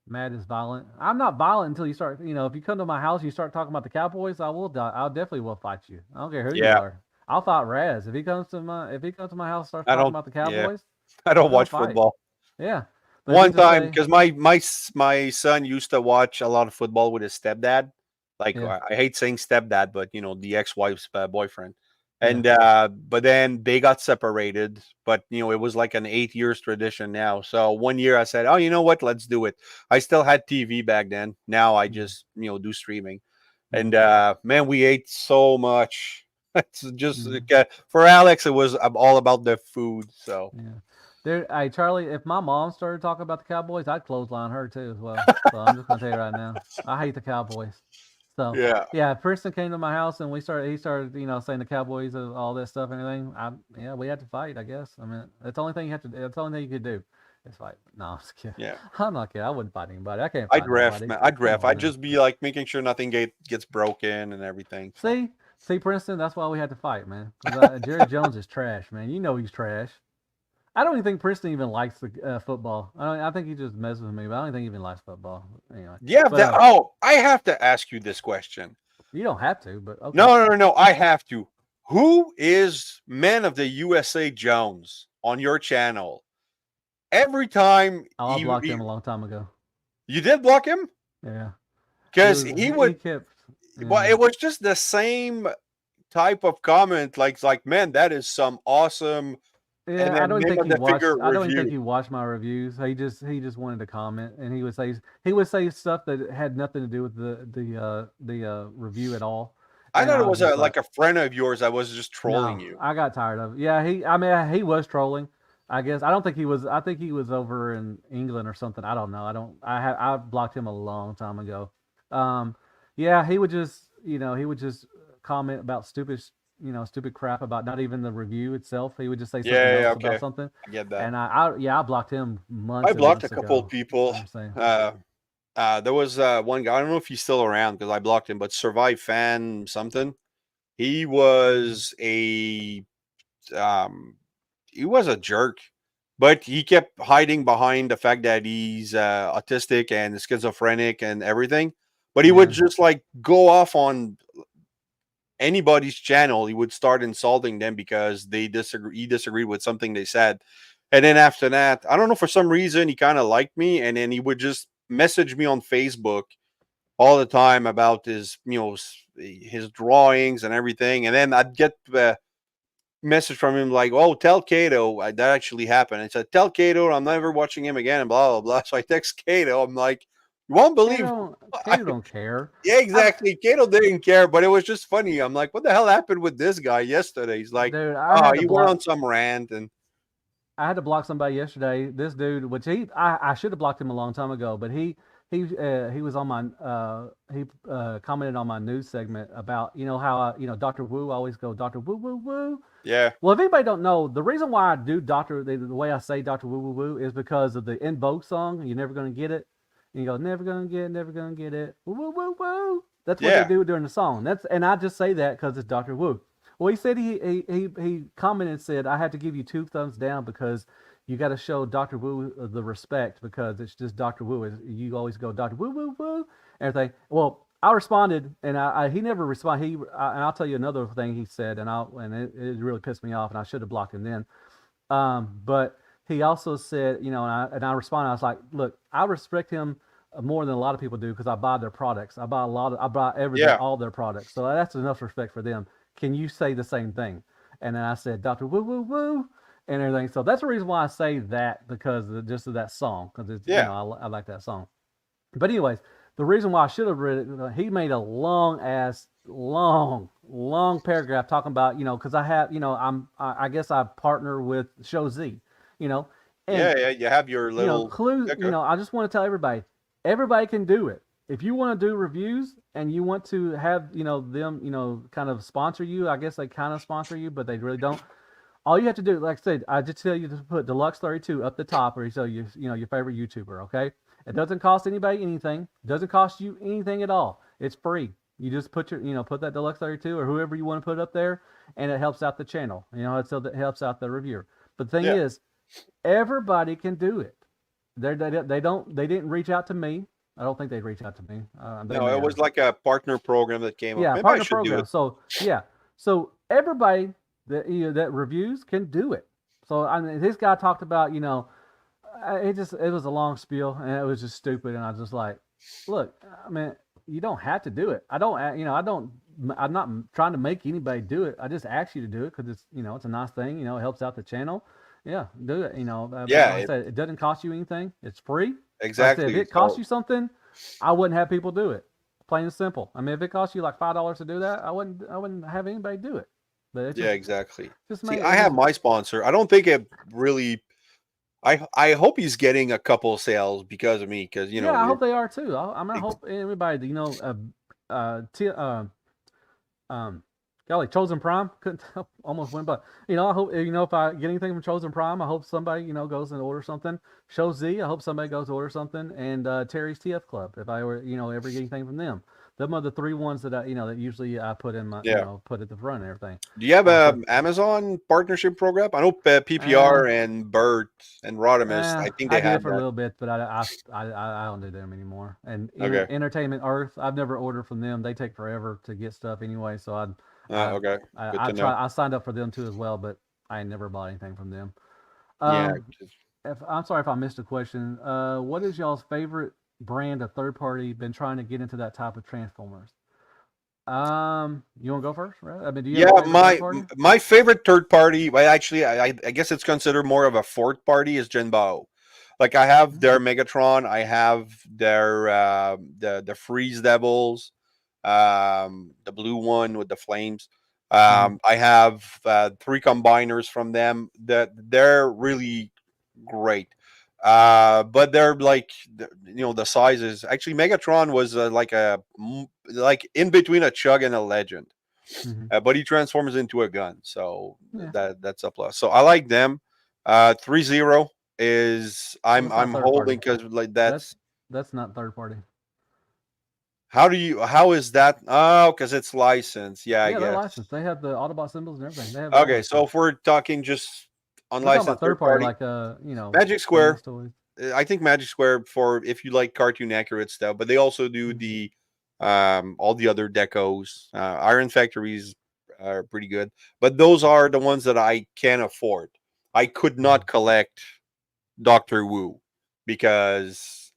Matt is violent. I'm not violent until you start. If you come to my house, you start talking about the Cowboys, I will die. I'll definitely will fight you. I don't care who you are. I'll fight Raz if he comes to my house, starts talking about the Cowboys. I don't watch football. Yeah. One time, because my son used to watch a lot of football with his stepdad. Like I hate saying stepdad, but the ex-wife's boyfriend. And but then they got separated. But it was like an 8 years tradition now. So one year I said, "Oh, you know what? Let's do it." I still had TV back then. Now I just do streaming. And man, we ate so much. It's just for Alex, it was all about the food. So Hey Charlie, if my mom started talking about the Cowboys, I'd clothesline her too as well. So I'm just gonna tell you right now, I hate the Cowboys. So yeah, Princeton came to my house and he started saying the Cowboys and all this stuff and everything. We had to fight, I guess. I mean, that's the only thing that's the only thing you could do is fight. No, I'm just kidding. Yeah, I'm not kidding. I wouldn't fight anybody. I can't. I'd ref, man. I'd just be like making sure nothing gets broken and everything. See, Princeton. That's why we had to fight, man. Jerry Jones is trash, man. You know he's trash. I don't even think Princeton even likes the football. I think he just messes with me, but I don't think he even likes football. Anyway. Yeah. I have to ask you this question. You don't have to, but okay. No. I have to. Who is Man of the USA Jones on your channel? Every time I blocked him a long time ago. You did block him? Yeah. Because well, it was just the same type of comment, like man, that is some awesome. Yeah, I don't think he watched my reviews. He just wanted to comment, and he would say stuff that had nothing to do with the review at all. I thought it was like a friend of yours that was just trolling you. I got tired of it. Yeah, he was trolling. I guess I don't think he was. I think he was over in England or something. I don't know. I blocked him a long time ago. Yeah, he would just comment about stupid crap about not even the review itself. He would just say something else about something. I get that. And I blocked him months. I blocked a couple of people. There was one guy. I don't know if he's still around because I blocked him, but Survive Fan something. He was a jerk, but he kept hiding behind the fact that he's autistic and schizophrenic and everything. But he would just like go off on anybody's channel. He would start insulting them because he disagreed with something they said. And then after that, I don't know, for some reason he kind of liked me, and then he would just message me on Facebook all the time about his drawings and everything. And then I'd get a message from him like, "Oh, tell Kato that actually happened." I said, "Tell Kato I'm never watching him again," and blah blah blah. So I text Kato. I'm like, "You won't believe." Kato don't care. Yeah, exactly. Kato didn't care, but it was just funny. I'm like, "What the hell happened with this guy yesterday?" He's like, dude, he went on some rant, and I had to block somebody yesterday. This dude, which I should have blocked him a long time ago, but he was on my he commented on my news segment about how Dr. Wu always go Dr. Woo Woo Woo. Yeah. Well, if anybody don't know, the reason why I do the way I say Dr. Woo Woo Woo is because of the In Vogue song. You're never gonna get it. And you go, never gonna get it. Woo woo woo woo. That's what they do during the song. And I just say that because it's Dr. Wu. Well, he said he commented and said I had to give you 2 thumbs down because you got to show Doctor Wu the respect because it's just Doctor Wu. You always go Doctor Wu Woo Woo everything. Well, I responded and he never responded. And I'll tell you another thing he said and it really pissed me off and I should have blocked him then. But he also said, you know, and I responded. I was like, look, I respect him more than a lot of people do because I buy their products. I buy Yeah. all their products. So that's enough respect for them. Can you say the same thing? And then I said, Doctor Woo Woo Woo, and everything. So that's the reason why I say that because just of that song because it's Yeah. you know I like that song. But anyways, the reason why I should have read it, he made a long paragraph talking about because I have I guess I partner with Show Z, you know, and Yeah. You have your little clues. sticker. I just want to tell everybody can do it. If you want to do reviews and you want to have them kind of sponsor you, I guess they kind of sponsor you, but they really don't. All you have to do, like I said, I just tell you to put Deluxe 32 up the top, or so your favorite YouTuber. Okay, it doesn't cost anybody anything. It doesn't cost you anything at all. It's free. You just put put that Deluxe 32 or whoever you want to put up there, and it helps out the channel. It helps out the reviewer. But the thing is, everybody can do it. They didn't reach out to me. I don't think they'd reach out to me. No, it was like a partner program that came up. Yeah, Maybe I partner should do program. it. So everybody that reviews can do it. So I mean, this guy talked about it was a long spiel and it was just stupid and I was just like, look, I mean, you don't have to do it. I'm not trying to make anybody do it. I just ask you to do it because it's a nice thing. It helps out the channel. Yeah, do it. Like I said, it doesn't cost you anything. It's free. Exactly. Like I said, if it costs you something, I wouldn't have people do it. Plain and simple. I mean, if it costs you like $5 to do that, I wouldn't have anybody do it. But it's exactly. Just See, I have my sponsor. I don't think it really. I hope he's getting a couple sales because of me. Because I hope they are too. I'm gonna hope everybody. Golly, Chosen Prime couldn't almost win, but I hope if I get anything from Chosen Prime, I hope somebody goes and orders something. Show Z, I hope somebody goes to order something, and Terry's TF Club if I ever get anything from them. Them are the 3 ones that that usually I put in my put at the front and everything. Do you have a Amazon partnership program? I know PPR and Bert and Rodimus. I think they did have it for that. a little bit, but I don't do them anymore. And Okay. Entertainment Earth, I've never ordered from them. They take forever to get stuff anyway, so Okay. I signed up for them too as well, but I never bought anything from them. I'm sorry if I missed a question. What is y'all's favorite brand of third party been trying to get into that type of Transformers? You want to go first, right? I mean, do you have a favorite third party? My favorite third party, well, actually, I guess it's considered more of a fourth party is Jinbao. Like I have their Megatron, I have their the Freeze Devils, the blue one with the flames. I have 3 combiners from them that they're really great. But they're like the sizes. Actually, Megatron was like in between a Chug and a Legend, but he transforms into a gun, so that's a plus. So I like them. 3-0 is I'm holding because like that's not third party. How is that? Oh, because it's licensed. Yeah, I guess. They're licensed. They have the Autobot symbols and everything. They have okay, so if we're talking just unlicensed third party, like Magic Square. I think Magic Square for if you like cartoon accurate stuff, but they also do the all the other decos. Iron Factories are pretty good, but those are the ones that I can afford. I could not collect Doctor Wu because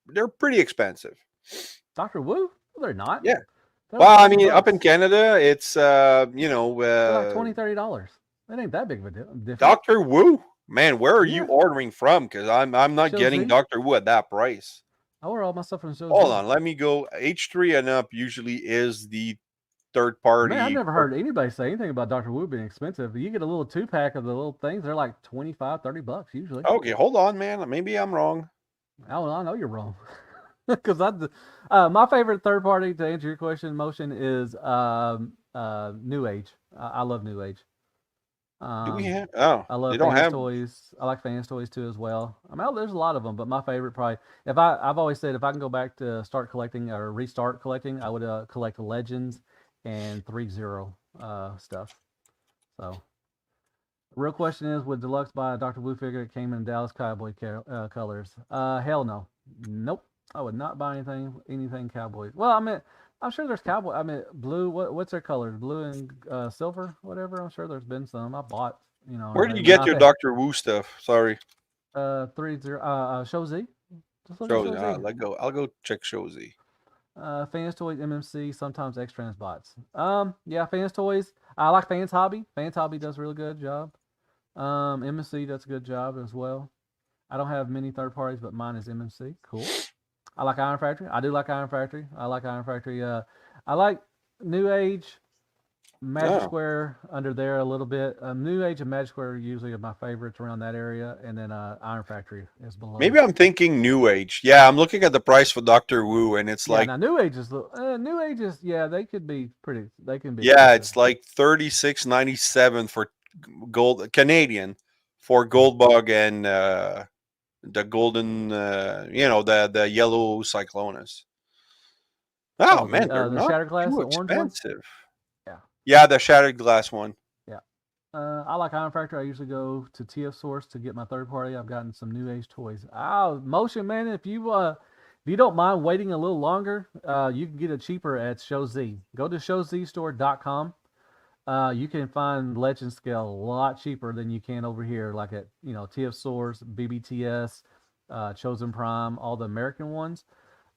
they're pretty expensive. Doctor Wu? Well, they're not. Yeah. They're well, like I mean, $20. up in Canada, it's they're like $20-$30. That ain't that big of a difference. Doctor Wu, man, where are you ordering from? Because I'm not getting Doctor Wu at that price. I order all my stuff from Show Z. Hold on, let me go. H3 and up usually is the third party. Man, I've never heard anybody say anything about Doctor Wu being expensive. You get a little 2-pack of the little things; they're like $25-$30 usually. Okay, hold on, man. Maybe I'm wrong. I know you're wrong. Because my favorite third party, to answer your question, Motion, is New Age. I love New Age. Do we have? Oh, I love Fans Toys. I like Fans Toys too as well. I mean, there's a lot of them, but my favorite probably, I've always said if I can go back to start collecting or restart collecting, I would collect Legends and 3-0. stuff. So, real question is: would Deluxe buy a Dr. Blue figure that came in Dallas Cowboy colors? Hell no, nope. I would not buy anything Cowboys. Well, I mean, I'm sure there's Cowboy. I mean, blue. What's their colors? Blue and silver, whatever. I'm sure there's been some. I bought, Where do you maybe get not your that. Doctor Wu stuff? Sorry, 30 Show Z. Just look at Shows. Show Z. I'll go check Shozy. Fans Toys, MMC, sometimes X-Trans bots. Yeah, Fans Toys. I like Fans Hobby. Fans Hobby does a really good job. MMC does a good job as well. I don't have many third parties, but mine is MMC. Cool. I like Iron Factory. I do like Iron Factory. I like Iron Factory. I like New Age, Magic Oh, Square under there a little bit. New Age and Magic Square are usually my favorites around that area, and then Iron Factory is below. maybe I'm thinking New Age. Yeah, I'm looking at the price for Doctor Wu, and it's Yeah, like, now New Age is New Age is yeah, they could be pretty. They can be yeah, expensive. it's like 36.97 for gold Canadian for Mm-hmm. Goldbug and the golden, the yellow Cyclonus. Oh Oh, man, they're the not Shattered Glass, too the orange one. expensive. Yeah, Yeah, the shattered glass one. yeah. I like Iron Factory. I usually go to TF Source to get my third party. I've gotten some New Age toys. Oh, Motion Man, if you don't mind waiting a little longer, you can get it cheaper at Show Z. Go to showzstore.com. You can find Legend Scale a lot cheaper than you can over here, like at TF Source, BBTS, Chosen Prime, all the American ones.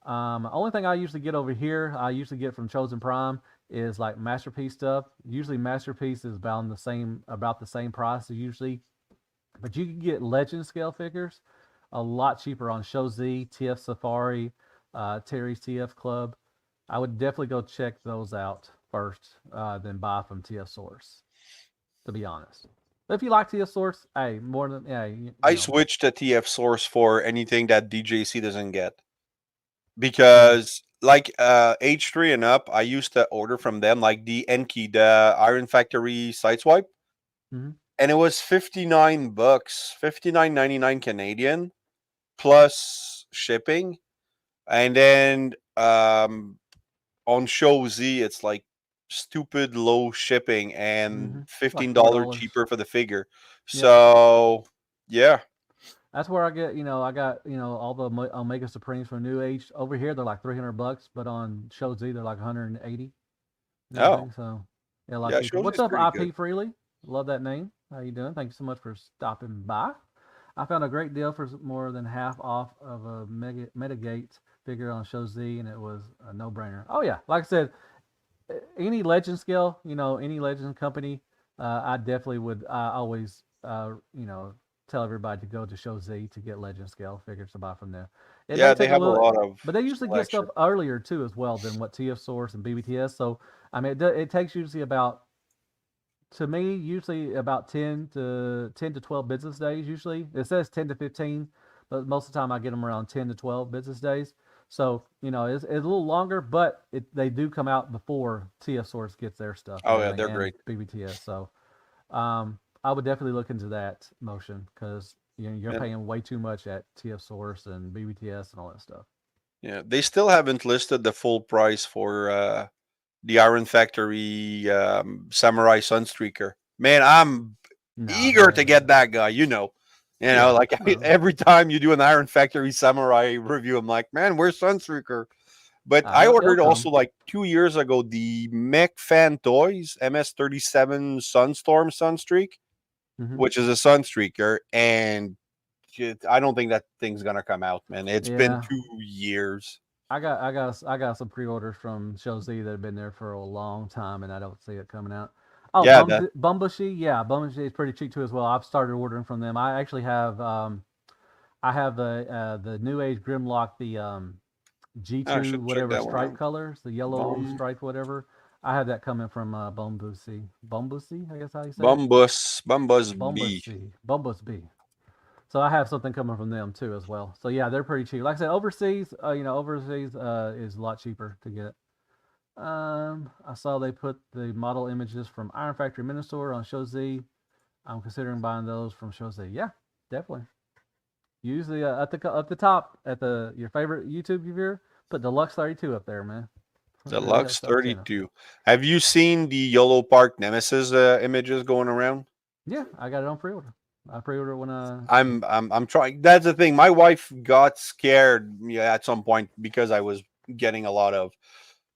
Only thing I usually get over here, I usually get from Chosen Prime is like Masterpiece stuff. Usually Masterpiece is about the same price usually, but you can get Legend Scale figures a lot cheaper on Show Z, TF Safari, Terry's TF Club. I would definitely go check those out first, then buy from TF Source. To be honest, but if you like TF Source, hey, more than yeah, I switched to TF Source for anything that DJC doesn't get mm, because like H3 and up, I used to order from them like the Enki, the Iron Factory Sideswipe, mm-hmm. and it was $59, 59.99 Canadian plus shipping, and then on Show Z, it's like stupid low shipping Mm-hmm. and Like $15 $4. cheaper for the figure. Yep. So yeah, That's where I get, I got, all the Omega Supremes from New Age. Over here, they're like $300, but on Show Z, they're like 180 and oh everything. So, yeah, a lot yeah, cheaper. Show Z What's is up, pretty good. IP Freely? Love that name. How you doing? Thank you so much for stopping by. I found a great deal for more than half off of a Metagate figure on Show Z, and it was a no-brainer. Oh, yeah. Like I said, any Legend scale, any Legend company, I definitely would. I always, tell everybody to go to Show Z to get Legend scale figures to buy from them. It may Yeah, they take a have a little, lot of but they usually get selection. stuff earlier too as well than what TF Source and BBTS. So I mean, it takes usually about, to me, usually about 10 to 12 business days. Usually it says 10 to 15, but most of the time I get them around 10 to 12 business days. So it's a little longer, but they do come out before TF Source gets their stuff and Oh yeah, everything, they're and great. BBTS. So I would definitely look into that Motion, because you're And paying way too much at TF Source and BBTS and all that stuff. yeah, they still haven't listed the full price for the Iron Factory Samurai Sunstreaker. Man, I'm No, they eager to haven't. get that guy. Yeah. Like Oh, every time you do an Iron Factory Samurai review, I'm like, man, where's Sunstreaker? But I it'll ordered come. also like 2 years ago the Mech Fan Toys MS-37 Sunstorm Sunstreak, Hmm. which is a Sunstreaker, and I don't think that thing's gonna come out, man. It's been Yeah. 2 years. I got some pre-orders from Show Z that have been there for a long time, and I don't see it coming out. Oh, Yeah, that Bumblebee, yeah, Bumblebee is pretty cheap too as well. I've started ordering from them. I actually have I have the New Age Grimlock, the I G2 should check whatever that one stripe out. colors, the yellow stripe whatever. I have that coming from Bumblebee, I guess how you say it. Bumbus B. Bumblebee. So I have something coming from them too as well. So yeah, they're pretty cheap. Like I said, overseas, overseas is a lot cheaper to get. I saw they put the model images from Iron Factory Minosaur on Show Z. I'm considering buying those from Show Z. Yeah, definitely. Usually at the top at your favorite YouTube viewer, put Deluxe 32 up there, man. Deluxe Stop channel. 32. Have you seen the Yolo Park Nemesis images going around? Yeah, I got it on pre-order. I pre-ordered when I'm trying. That's the thing. My wife got scared at some point because I was getting a lot of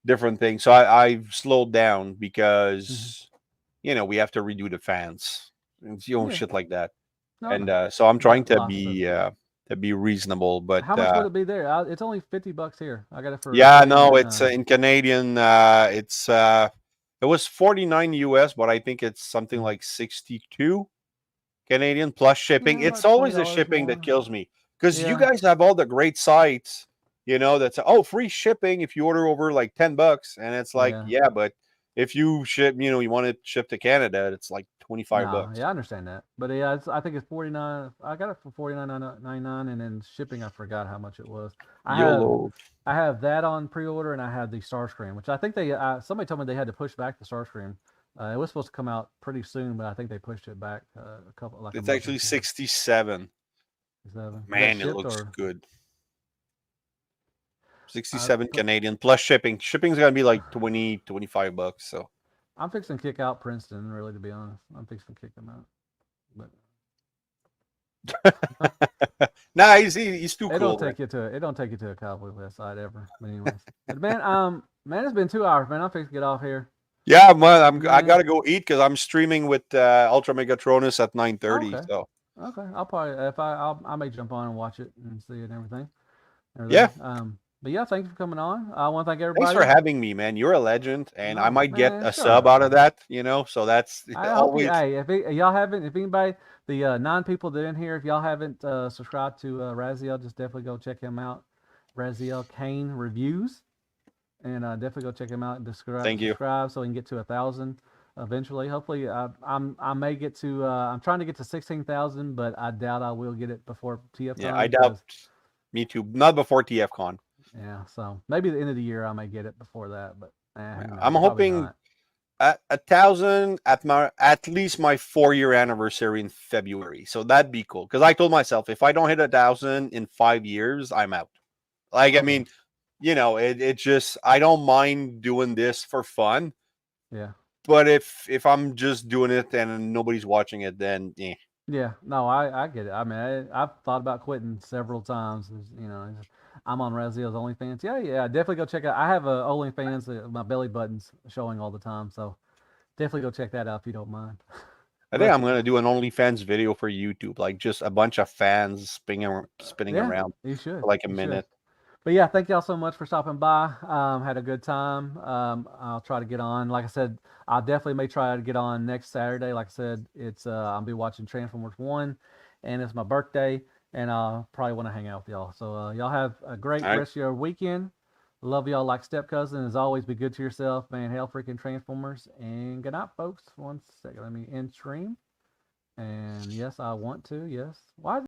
different things. So I've slowed down because we have to redo the fans and Yeah. shit like that. No, And no. so I'm trying Lots of- to be reasonable. But How much would it be there? It's only $50 here. I got it for yeah, no, 49. it's in Canadian. It was 49 US, but I think it's something like 62 Canadian plus shipping. Yeah, It's about always the $20 shipping that more. kills me because you Yeah. guys have all the great sites, that's free shipping if you order over like $10, and it's like, yeah, but if you ship, you want it shipped to Canada, it's like $25. Yeah, I understand that, but yeah, I think it's 49. I got it for 49.99, and then shipping, I forgot how much it was. YOLO. I have that on pre-order, and I have the Starscream, which I think somebody told me they had to push back the Starscream. It was supposed to come out pretty soon, but I think they pushed it back a couple. Like It's actually 67. Man, it looks good. 67 Canadian plus shipping. Shipping's gonna be like $25. So I'm fixing to kick out Princeton. Really, to be honest, I'm fixing to kick them out. But nah, he's too cool. It don't take you to a Cowboy West side ever. But anyways, but man, it's been 2 hours, man. I'm fixing to get off here. Yeah, man, I gotta go eat because I'm streaming with Ultra Megatronus at 9:30. Okay. So okay, I'll probably I may jump on and watch it and see it and everything. Yeah. But yeah, thank you for coming on. I want to thank everybody. Thanks for having me, man. You're a legend, and I might get a sub out of that. So that's always. If y'all haven't, if anybody, the 9 people that are in here, if y'all haven't subscribed to Raziel, just definitely go check him out. Raziel Kane Reviews, and definitely go check him out and subscribe so we can get to 1,000 eventually. Hopefully, I may get to. I'm trying to get to 16,000, but I doubt I will get it before TFCon. Yeah, I doubt. Me too. Not before TFCon. Yeah, so maybe the end of the year I may get it before that, but I'm hoping at 1,000 at least my 4-year anniversary in February. So that'd be cool because I told myself if I don't hit 1,000 in 5 years, I'm out. I mean, it just I don't mind doing this for fun. Yeah. But if I'm just doing it and nobody's watching it, then yeah. Yeah, no, I get it. I mean, I've thought about quitting several times. I'm on Raziel's OnlyFans. Yeah, definitely go check out. I have a OnlyFans. My belly button's showing all the time, so definitely go check that out if you don't mind. I think I'm gonna do an OnlyFans video for YouTube, like just a bunch of fans spinning around. You should for like a minute. But yeah, thank y'all so much for stopping by. Had a good time. I'll try to get on. Like I said, I definitely may try to get on next Saturday. Like I said, it's I'll be watching Transformers 1, and it's my birthday, and I'll probably want to hang out with y'all. So y'all have a great rest of your weekend. Love y'all like step cousin. As always, be good to yourself, man. Hail freaking Transformers, and good night, folks. 1 second, let me end stream. And yes, I want to. Yes, why?